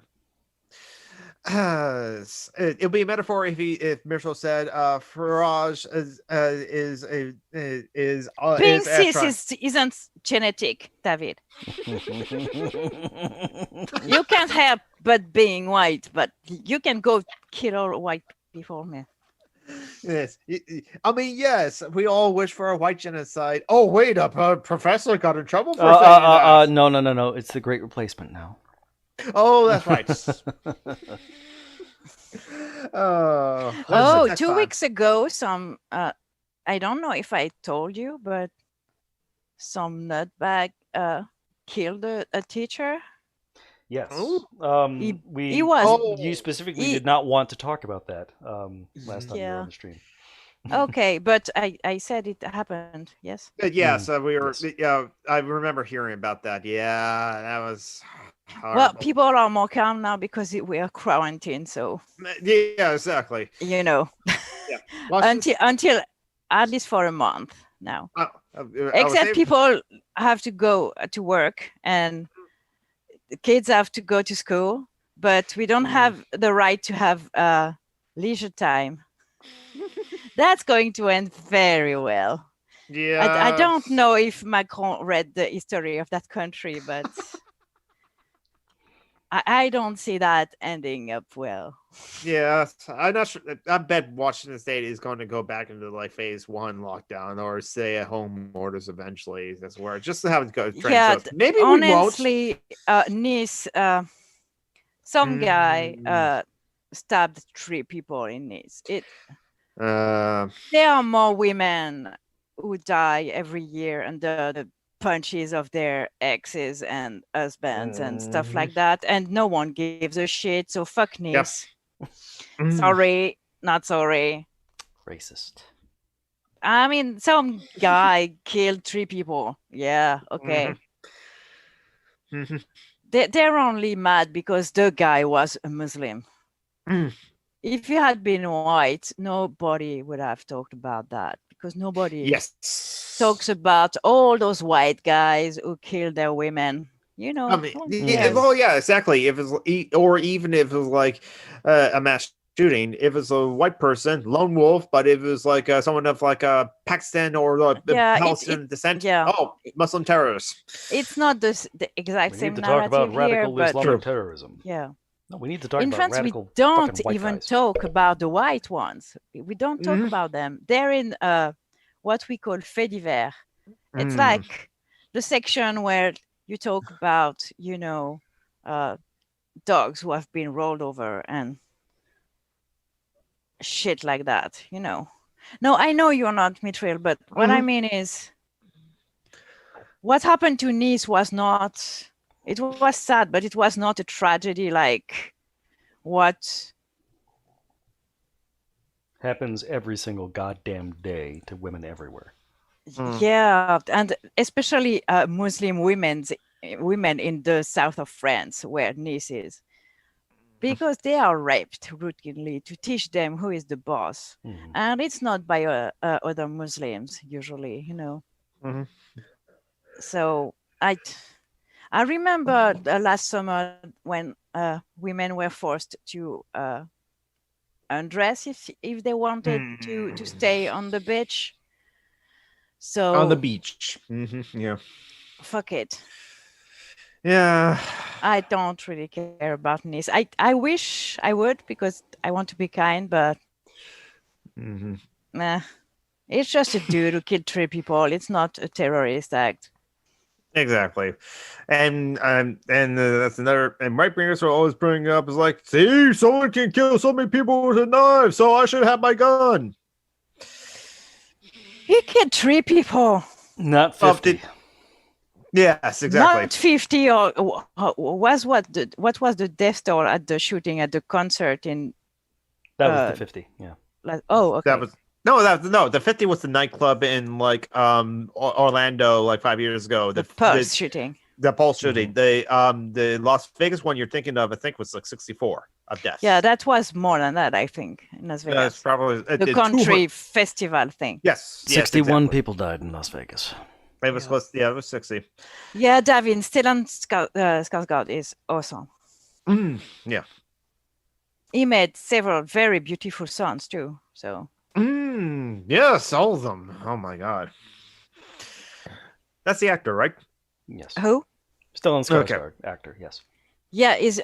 It'll be a metaphor if Mitchell said Farage
being cis isn't genetic, David. You can't help but being white, but you can go kill all white people, man.
Yes, I mean, yes, we all wish for a white genocide. Oh, wait, a professor got in trouble for saying that.
No. It's the Great Replacement now.
Oh, that's right.
2 weeks ago, some I don't know if I told you, but some nutbag killed a teacher.
Yes. You specifically did not want to talk about that last time you were on the stream.
Okay, but I said it happened. Yes.
Yeah. So we were. Yeah, I remember hearing about that. Yeah, that was. Horrible.
Well, people are more calm now because we are quarantined. So.
Yeah, exactly.
Yeah. Until at least for a month now. Except people have to go to work and the kids have to go to school, but we don't have the right to have leisure time. That's going to end very well.
Yeah.
I don't know if Macron read the history of that country, but I don't see that ending up well.
Yeah, I'm not sure. I bet Washington State is going to go back into like phase 1 lockdown or stay at home orders eventually. That's where just to have it go.
Yeah,
Maybe
honestly, Nice, some
we
guy
won't.
stabbed 3 people in Nice.
Uh,
There are more women who die every year under the punches of their exes and husbands and stuff like that, and no one gives a shit. So fuck Nice. Sorry, not sorry.
Racist.
I mean, some guy killed 3 people. Yeah, okay. They're only mad because the guy was a Muslim. If he had been white, nobody would have talked about that, because nobody talks about all those white guys who killed their women. You know,
I mean, well, yeah, exactly. If it's or even if it was like a mass shooting, if it's a white person, lone wolf, but if it was like someone of like Pakistan or Palestinian descent, Muslim terrorists.
It's not the exact same narrative
talk about radical
here,
Islamic terrorism.
Yeah.
No, we need to talk
in
about
France,
radical
we don't
white
even
guys.
talk about the white ones. We don't talk about them. They're in what we call faits divers. It's like the section where you talk about, you know, dogs who have been rolled over and shit like that, you know. No, I know you're not Mithril, but what I mean is what happened to Nice was not, it was sad, but it was not a tragedy like what
happens every single goddamn day to women everywhere.
Yeah, and especially Muslim women in the south of France, where Nice is, because they are raped routinely to teach them who is the boss, and it's not by other Muslims usually, you know. So I remember last summer when women were forced to undress if they wanted to stay on the beach. So
on the beach. Yeah.
Fuck it.
Yeah.
I don't really care about Nice. I wish I would, because I want to be kind, but nah. It's just a dude who killed 3 people. It's not a terrorist act.
Exactly, and that's another. And right wingers will always bring up is like, see, someone can kill so many people with a knife, so I should have my gun.
He killed 3 people.
Not 50.
Yes, exactly.
Not 50, or was what was the death toll at the shooting at the concert in?
That was the 50. Yeah.
Okay.
That was the 50 was the nightclub in like Orlando like 5 years ago.
The Pulse shooting.
The Pulse shooting. The Las Vegas one you're thinking of, I think, was like 64 of deaths.
Yeah, that was more than that, I think, in Las Vegas.
That's probably
the country festival thing.
Yes.
61 people died in Las Vegas.
It was supposed to, it was 60.
Yeah, Davin, Stellan Skarsgård is awesome.
Yeah.
He made several very beautiful songs too. So.
Yes, all of them. Oh my god. That's the actor, right?
Yes.
Who?
Stellan Skarsgård, actor. Yes.
Yeah, is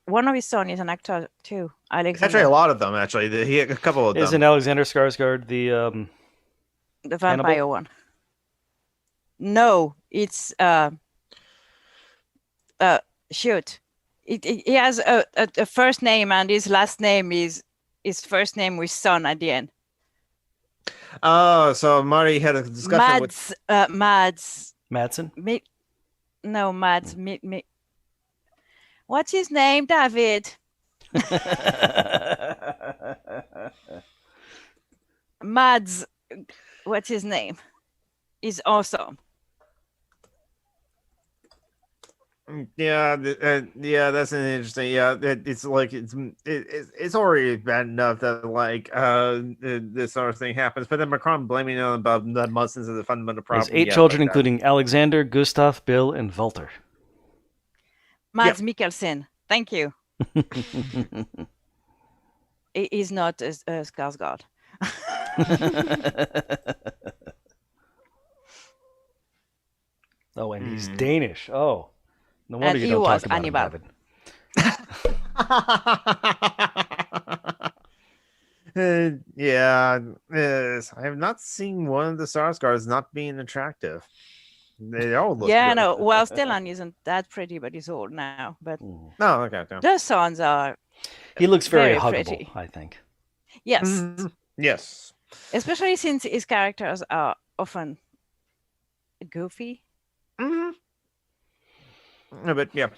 one of his sons is an actor too. Alexander.
Actually, a lot of them. Actually, he had a couple of them.
Isn't Alexander Skarsgård the
vampire
Hannibal?
one? No, it's shoot. He has a first name, and his last name is his first name with son at the end.
Oh, so Marty had a discussion with
Mads
Madsen?
No, Mads. What's his name, David? Mads. What's his name? Is awesome.
Yeah, that's an interesting. Yeah, it's like it's already bad enough that like this sort of thing happens, but then Macron blaming it about the Muslims as the fundamental problem.
There's 8 children, including Alexander, Gustav, Bill, and Walter.
Mads Mikkelsen. Thank you. He is not a Skarsgård.
Oh, and he's Danish. Oh, no wonder
And
you
he
don't
was
talk about
Hannibal.
him, David.
Yeah, I have not seen one of the Skarsgårds not being attractive. They all look
Yeah,
good.
no. Well, Stellan isn't that pretty, but he's old now. But
Oh, okay.
the sons are
He looks very,
very
huggable,
pretty.
I think.
Yes,
Yes.
especially since his characters are often goofy.
No, but yeah.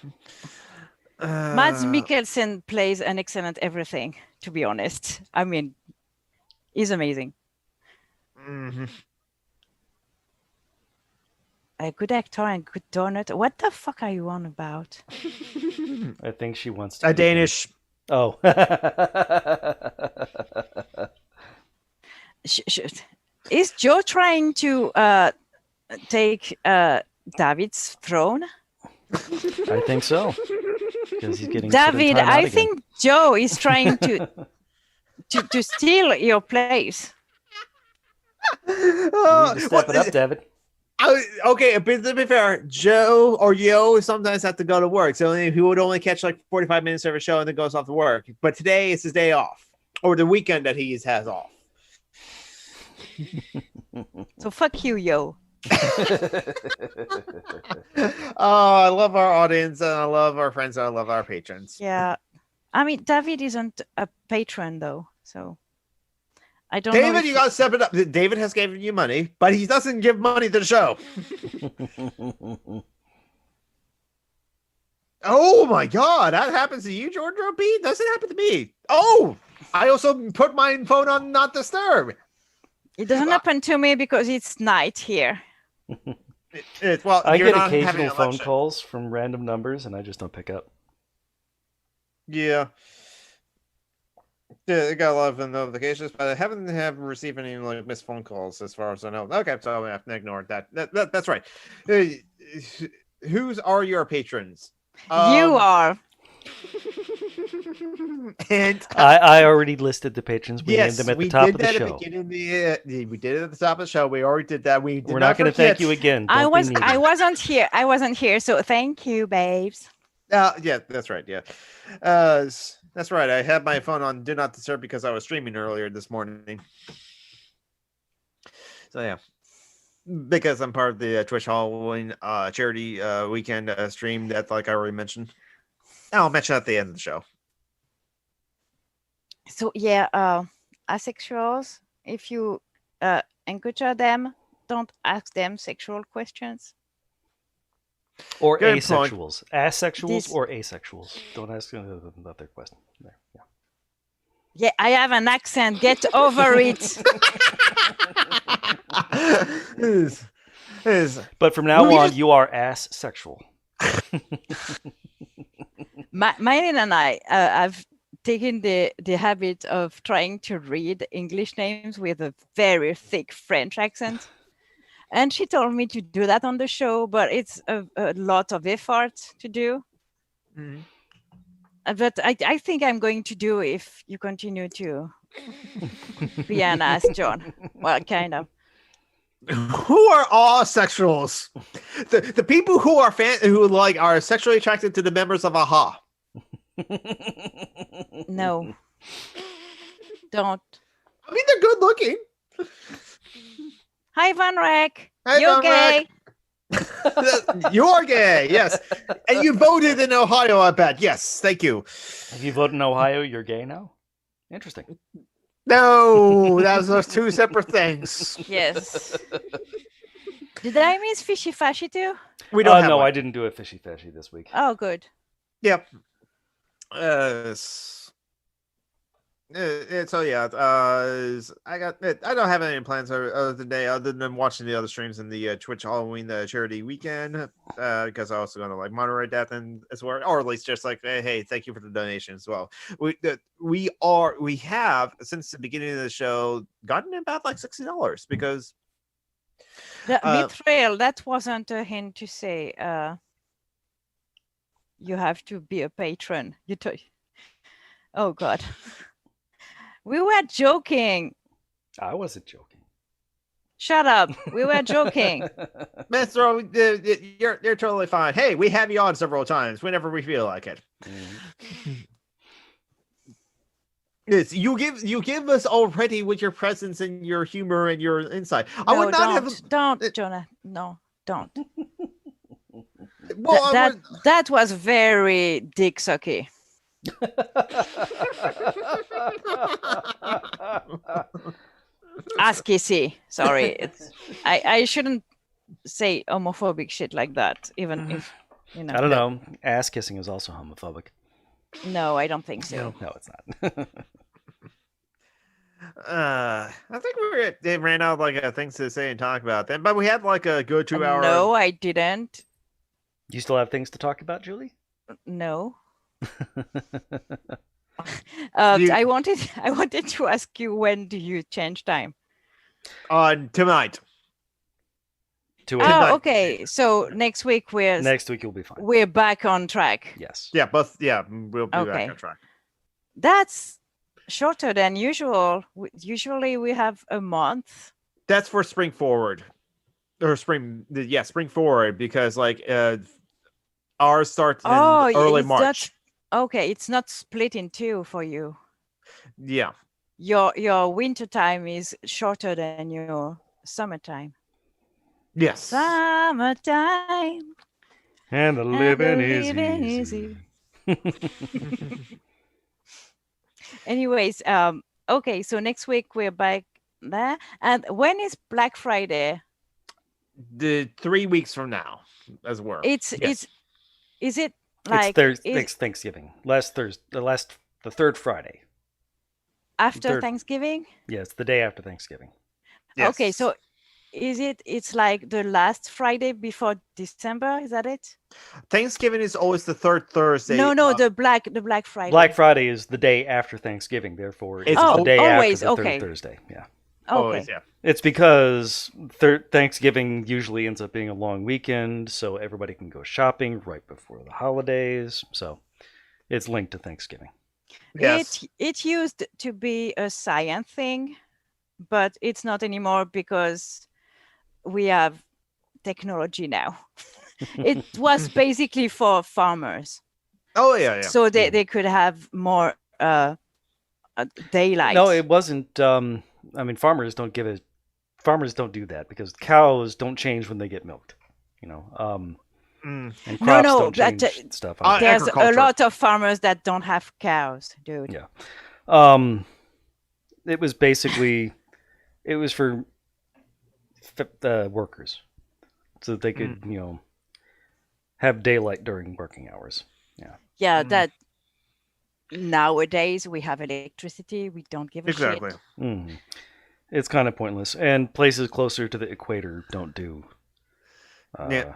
Mads Mikkelsen plays an excellent everything. To be honest, I mean, he's amazing. A good actor and good donut. What the fuck are you on about?
I think she wants to.
A Danish.
Oh.
Is Joe trying to take David's throne?
I think so. Because he's getting
David,
I
think Joe is trying to steal your place.
You need to step it up, David.
Okay, but to be fair, Joe or Yo sometimes have to go to work, so he would only catch like 45 minutes of a show and then goes off to work. But today is his day off, or the weekend that he has off.
So fuck you, Yo.
Oh, I love our audience, and I love our friends, and I love our patrons.
Yeah, I mean, David isn't a patron though, so I don't know.
David, you gotta step it up. David has given you money, but he doesn't give money to the show. Oh my god, that happens to you, George B? Doesn't happen to me. Oh, I also put my phone on not disturb.
It doesn't happen to me because it's night here.
Well,
I
you're
get
not having
occasional
an
phone
election.
calls from random numbers, and I just don't pick up.
Yeah. Yeah, I got a lot of notifications, but I haven't received any like missed phone calls as far as I know. Okay, so I have to ignore that. That's right. Whose are your patrons?
You are.
And
I already listed the patrons. We named them at the top of the show.
We did it at the top of the show. We already did that. We're
not going to thank you again.
I wasn't here. I wasn't here. So thank you, babes.
Yeah, that's right. Yeah, that's right. I had my phone on Do Not Disturb because I was streaming earlier this morning. So yeah, because I'm part of the Twitch Halloween charity weekend stream that, like I already mentioned. I'll mention at the end of the show.
So yeah, asexuals, if you encounter them, don't ask them sexual questions.
Or
Good
asexuals. Asexuals or asexuals. Don't ask them about their question. There. Yeah.
Yeah, I have an accent. Get over it.
But from now on, you are ass-sexual.
Mylene and I have taken the habit of trying to read English names with a very thick French accent. And she told me to do that on the show, but it's a lot of effort to do.
Mm-hmm.
But I think I'm going to do if you continue to be an ass, John. Well, kind of.
Who are all sexuals? The people who are are sexually attracted to the members of AHA.
No. Don't.
I mean, they're good looking.
Hi, Van Rek.
Hi,
You're
Van
gay.
You're gay, yes. And you voted in Ohio, I bet. Yes, thank you.
If you vote in Ohio, you're gay now? Interesting.
No, those are two separate things.
Yes. Did I miss Fishy Fashy too?
We don't have
no,
one.
I didn't do a fishy fashy this week.
Oh, good.
Yep. So yeah, I don't have any plans other than watching the other streams in the Twitch Halloween charity weekend because I'm also going to like moderate that and as well, or at least just like hey, thank you for the donation as well. We have since the beginning of the show gotten about like $60 because
Betrayal, that wasn't a hint to say you have to be a patron. Oh God, we were joking.
I wasn't joking.
Shut up. We were joking.
Master, you're totally fine. Hey, we have you on several times whenever we feel like it. Yes, you give us already with your presence and your humor and your insight. I
No,
would not
don't, Jonah. No, don't.
Well,
that was very dick sucky. Ass kissy. Sorry, I shouldn't say homophobic shit like that, even if
I don't know. Ass kissing is also homophobic.
No, I don't think so.
No, it's not.
I think they ran out of things to say and talk about then, but we had like a good 2 hour.
No, I didn't.
You still have things to talk about, Julie?
No. I wanted to ask you, when do you change time?
Tonight.
Oh, okay. So next week
you'll be fine.
We're back on track.
Yes.
Yeah, we'll be back on track.
That's shorter than usual. Usually we have a month.
That's for spring forward. Or spring forward, because ours starts in early March.
Okay, it's not split in two for you.
Yeah.
Your winter time is shorter than your summertime.
Yes.
Summertime.
And the living is easy.
Anyways, okay, so next week we're back there. And when is Black Friday?
The 3 weeks from now, as well.
Is it
it's Thanksgiving. The third Friday.
After Thanksgiving?
Yeah, it's the day after Thanksgiving.
Yes.
Okay, so it's like the last Friday before December, is that it?
Thanksgiving is always the third Thursday.
No, the Black Friday.
Black Friday is the day after Thanksgiving, therefore it's the day after the third Thursday. Yeah.
Okay.
Always, yeah.
It's because Thanksgiving usually ends up being a long weekend, so everybody can go shopping right before the holidays. So it's linked to Thanksgiving.
Yes.
It used to be a science thing, but it's not anymore because we have technology now. It was basically for farmers.
Oh yeah.
So they could have more daylight.
No, it wasn't. I mean, farmers don't do that because cows don't change when they get milked. And crops don't change stuff.
There's a lot of farmers that don't have cows, dude.
Yeah. It was basically, it was for the workers, so that they could, have daylight during working hours. Yeah.
Yeah, that nowadays we have electricity. We don't give a shit.
Mm-hmm. It's kind of pointless, and places closer to the equator don't do that.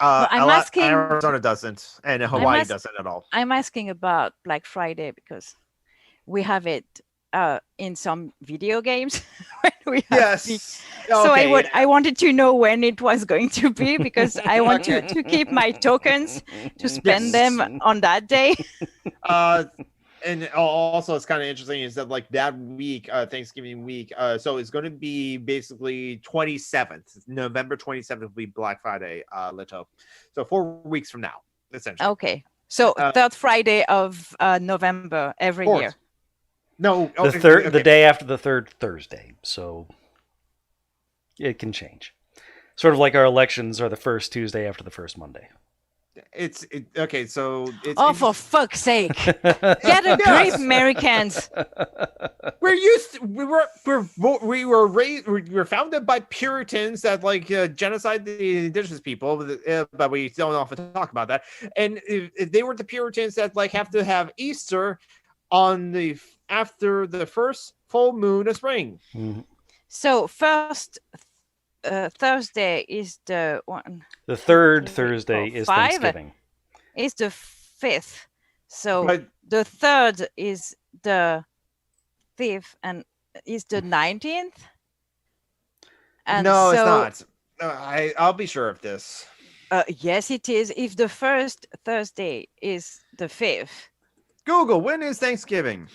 I'm asking.
Arizona doesn't, and Hawaii doesn't at all.
I'm asking about Black Friday because we have it in some video games. When we have So I wanted to know when it was going to be because I want to keep my tokens to spend them on that day.
And also, it's kind of interesting is that that week, Thanksgiving week, so it's going to be basically 27th, November 27th will be Black Friday, let's hope. So 4 weeks from now, essentially.
Okay. So third Friday of November every year.
No.
The day after the third Thursday. So it can change. Sort of like our elections are the first Tuesday after the first Monday.
Okay, so it's
for fuck's sake, get a grip, Americans.
We were founded by Puritans that genocide the indigenous people, but we don't often talk about that. And if they were the Puritans that have to have Easter on after the first full moon of spring.
Mm-hmm.
So first Thursday is the one.
The third Thursday is Thanksgiving.
It's the 5th. So the 3rd is the 5th and is the 19th. And
no, it's not. I'll be sure of this.
Yes, it is. If the first Thursday is the 5th.
Google, when is Thanksgiving?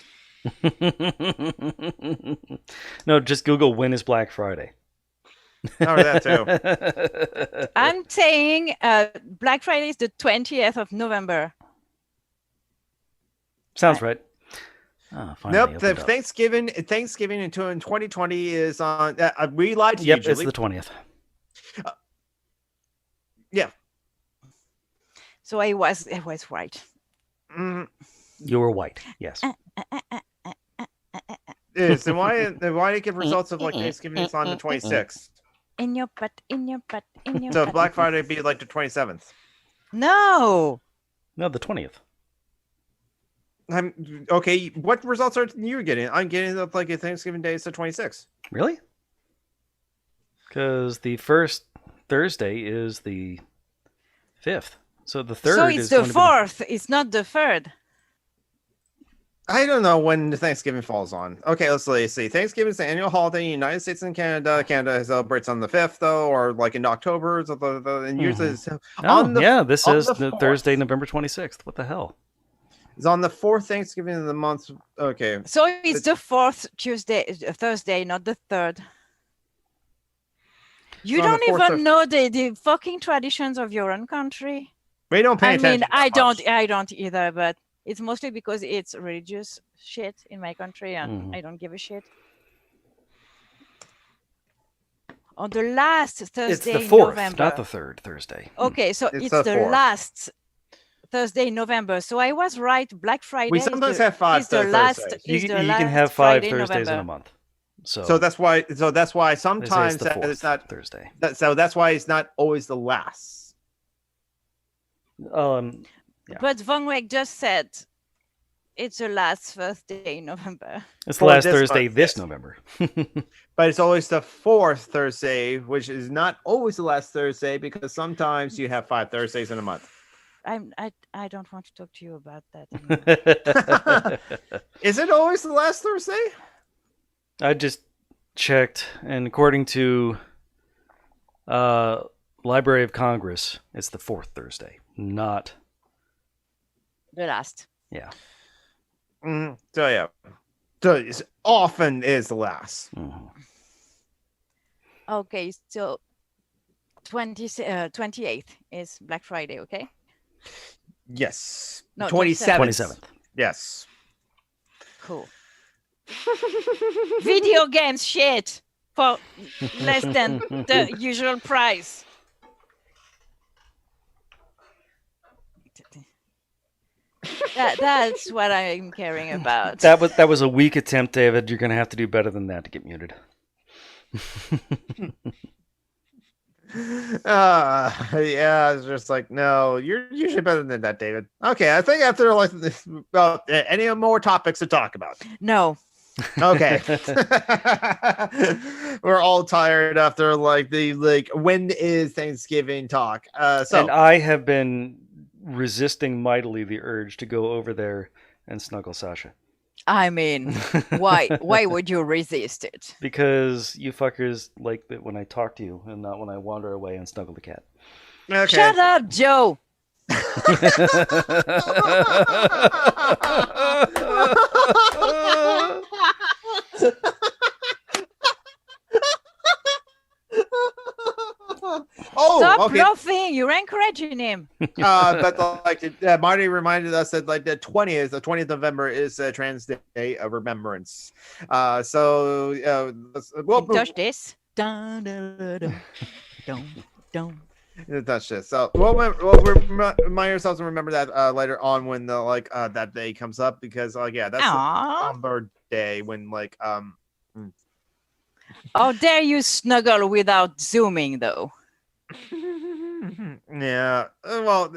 No, just Google when is Black Friday.
Oh, that too.
I'm saying Black Friday is the 20th of November.
Sounds right. Oh, finally
Nope. The
opened up.
Thanksgiving in 2020 is on. We lied to you.
Yep,
Julie.
it's the 20th.
Yeah.
So I was right.
You were white. Yes.
Is and why do you get results of like Thanksgiving is on the 26th?
In your butt, in your butt, in your
So
butt.
Black Friday would be like the 27th.
No.
No, the 20th.
Okay. What results are you getting? I'm getting that like a Thanksgiving Day is the 26th.
Really? Because the first Thursday is the 5th. So the 3rd
So
is
it's the
going to be
4th. It's not the 3rd.
I don't know when the Thanksgiving falls on. Okay, let's see. Thanksgiving is the annual holiday in the United States and Canada. Canada celebrates on the 5th, though, or like in October. And usually it's on the,
yeah, this
on
is
the
the
4th.
Thursday, November 26th. What the hell?
It's on the 4th Thanksgiving of the month. Okay.
So it's the 4th Thursday, not the 3rd. You
It's on
don't
the 4th
even know the fucking traditions of your own country.
We don't pay
I
attention.
mean, I don't either, but it's mostly because it's religious shit in my country and I don't give a shit. On the last Thursday
It's the
in
4th,
November.
not the 3rd Thursday.
Okay, so
It's
it's
the
the
4th.
last Thursday in November. So I was right. Black Friday.
We sometimes have 5
is the last.
Thursdays.
You
Is the
can
last
have 5
Friday
Thursdays in a
November.
month.
So that's why.
they say
Sometimes
it's the 4th
it's not.
Thursday.
So that's why it's not always the last.
Yeah.
But Von Weck just said it's the last Thursday in November.
It's the
For
last
this
Thursday
month,
this
yes.
November.
But it's always the 4th Thursday, which is not always the last Thursday because sometimes you have 5 Thursdays in a month.
I don't want to talk to you about that anymore.
Is it always the last Thursday?
I just checked, and according to Library of Congress, it's the 4th Thursday, not.
The last.
Yeah.
So yeah, so it often is the last.
Okay, so 28th is Black Friday, okay?
Yes.
No,
27th.
27th.
Yes.
Cool. Video games shit for less than the usual price. That's what I'm caring about.
That was a weak attempt, David. You're going to have to do better than that to get muted.
Yeah, it's just like, no, you're usually better than that, David. Okay, I think after like any more topics to talk about.
No.
Okay. We're all tired after like when is Thanksgiving talk.
And I have been resisting mightily the urge to go over there and snuggle Sasha.
I mean, why would you resist it?
Because you fuckers like it when I talk to you and not when I wander away and snuggle the cat.
Okay.
Shut up, Joe. Stop
okay.
laughing. You're encouraging him.
But like Marty reminded us that like the 20th of November is a Trans Day of Remembrance. Well,
Touch this. Dun, dun, dun, dun, dun.
Touch this. So we'll remind ourselves and remember that later on when the that day comes up because that's a somber day when
How dare you snuggle without zooming though?
Yeah. Well.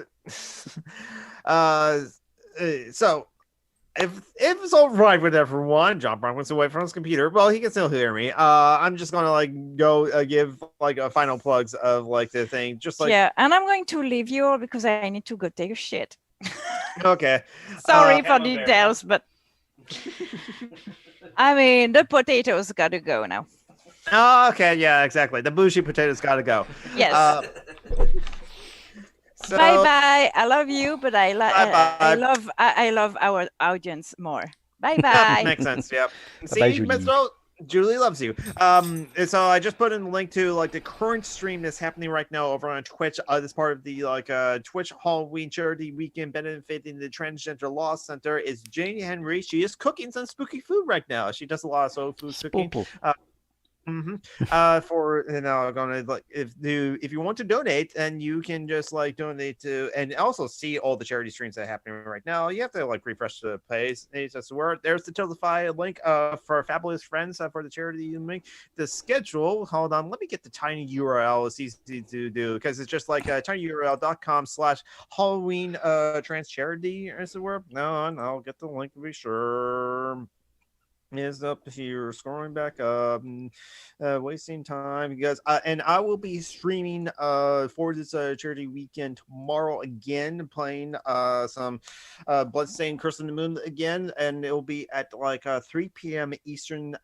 So. If it's all right with everyone, John Brown's away from his computer. Well, he can still hear me. I'm just gonna go give a final plugs of the thing.
Yeah, and I'm going to leave you all because I need to go take a shit.
Okay.
Sorry for details, but I mean the potatoes gotta go now.
Okay, yeah, exactly. The bougie potatoes gotta go.
Yes.
So,
bye. I love you, but I
bye-bye.
love our audience more. Bye bye.
Makes sense. Yep.
Bye,
See,
Julie.
Julie loves you. And so I just put in the link to like the current stream that's happening right now over on Twitch. This part of the Twitch Halloween charity weekend benefiting the Transgender Law Center is Jane Henry. She is cooking some spooky food right now. She does a lot of soul food cooking. For gonna like if you want to donate, and you can just like donate to and also see all the charity streams that are happening right now. You have to like refresh the page. There's the Tiltify link for Fabulous Friends for the charity link. The schedule. Hold on, let me get the tiny URL. It's easy to do because it's just like tinyurl.com/Halloween trans charity. Is the word? No, I'll get the link to be sure. Is up here, scrolling back up, wasting time because and I will be streaming for this charity weekend tomorrow again, playing some Bloodstained Curse of the Moon again, and it will be at like 3 p.m. Eastern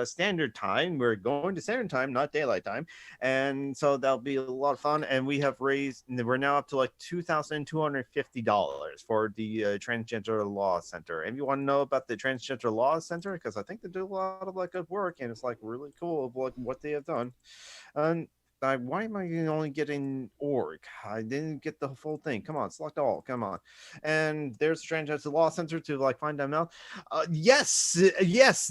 Standard Time. We're going to Standard Time, not Daylight Time, and so that'll be a lot of fun. And we're now up to like $2,250 for the Transgender Law Center. And if you want to know about the Transgender Law Center, because I think they do a lot of like good work, and it's like really cool like what they have done. Why am I only getting org? I didn't get the full thing. Come on, select all. Come on. And there's the Transgender Law Center to like find them out. Yes,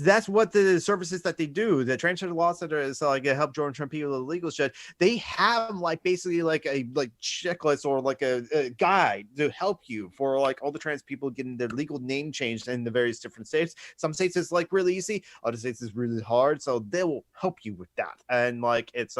that's what the services that they do. The Transgender Law Center is like a help Jordan Trump people with legal shit. They have like basically like a checklist or like a guide to help you for like all the trans people getting their legal name changed in the various different states. Some states is like really easy, other states is really hard. So they will help you with that. And like it's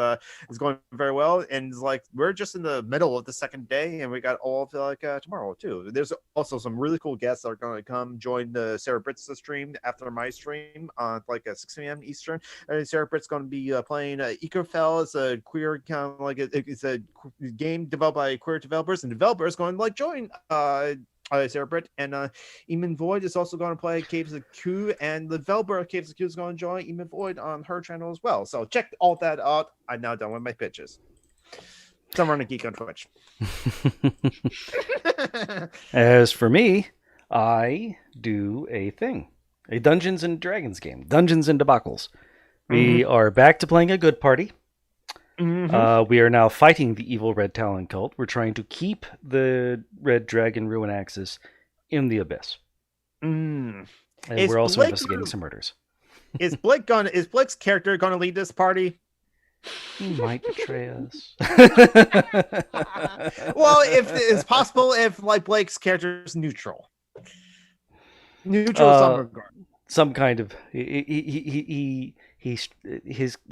going very well, and like we're just in the middle of the second day, and we got all of like tomorrow too. There's also some really cool guests that are going to come join the Sarah Britt's stream after my stream on like at 6 p.m. Eastern. And Sarah Britt's going to be playing Ecofell. It's a queer kind of like it's a game developed by queer developers, and developers going to like join Sarah Britt, and Eamon Void is also going to play Caves of Q, and the developer of Caves of Q is going to join Eamon Void on her channel as well. So check all that out. I'm now done with my pitches. So I'm running Geek on Twitch.
As for me, I do a Dungeons and Dragons game, Dungeons and Debacles. We are back to playing a good party. We are now fighting the evil Red Talon cult. We're trying to keep the Red Dragon Ruin Axis in the abyss. And we're also investigating some murders.
Is Blake's character gonna lead this party?
He might betray us.
Well, if it's possible, if like Blake's character is neutral some regard.
Some kind of his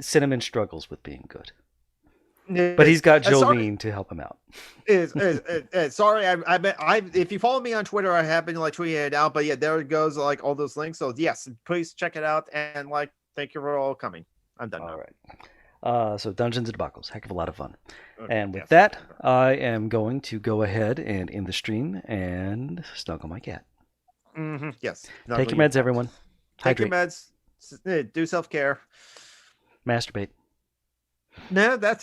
cinnamon struggles with being good. But he's got Jolene to help him out.
Sorry, if you follow me on Twitter, I have been like tweeting it out. But yeah, there it goes, like all those links. So yes, please check it out, and like thank you for all coming. I'm done now.
All right. So Dungeons and Debacles, heck of a lot of fun. Okay, and with that, I am going to go ahead and end the stream and snuggle my cat.
Yes.
Take your meds, everyone.
Take
Hydrate.
your meds. Do self-care.
Masturbate.
No, that's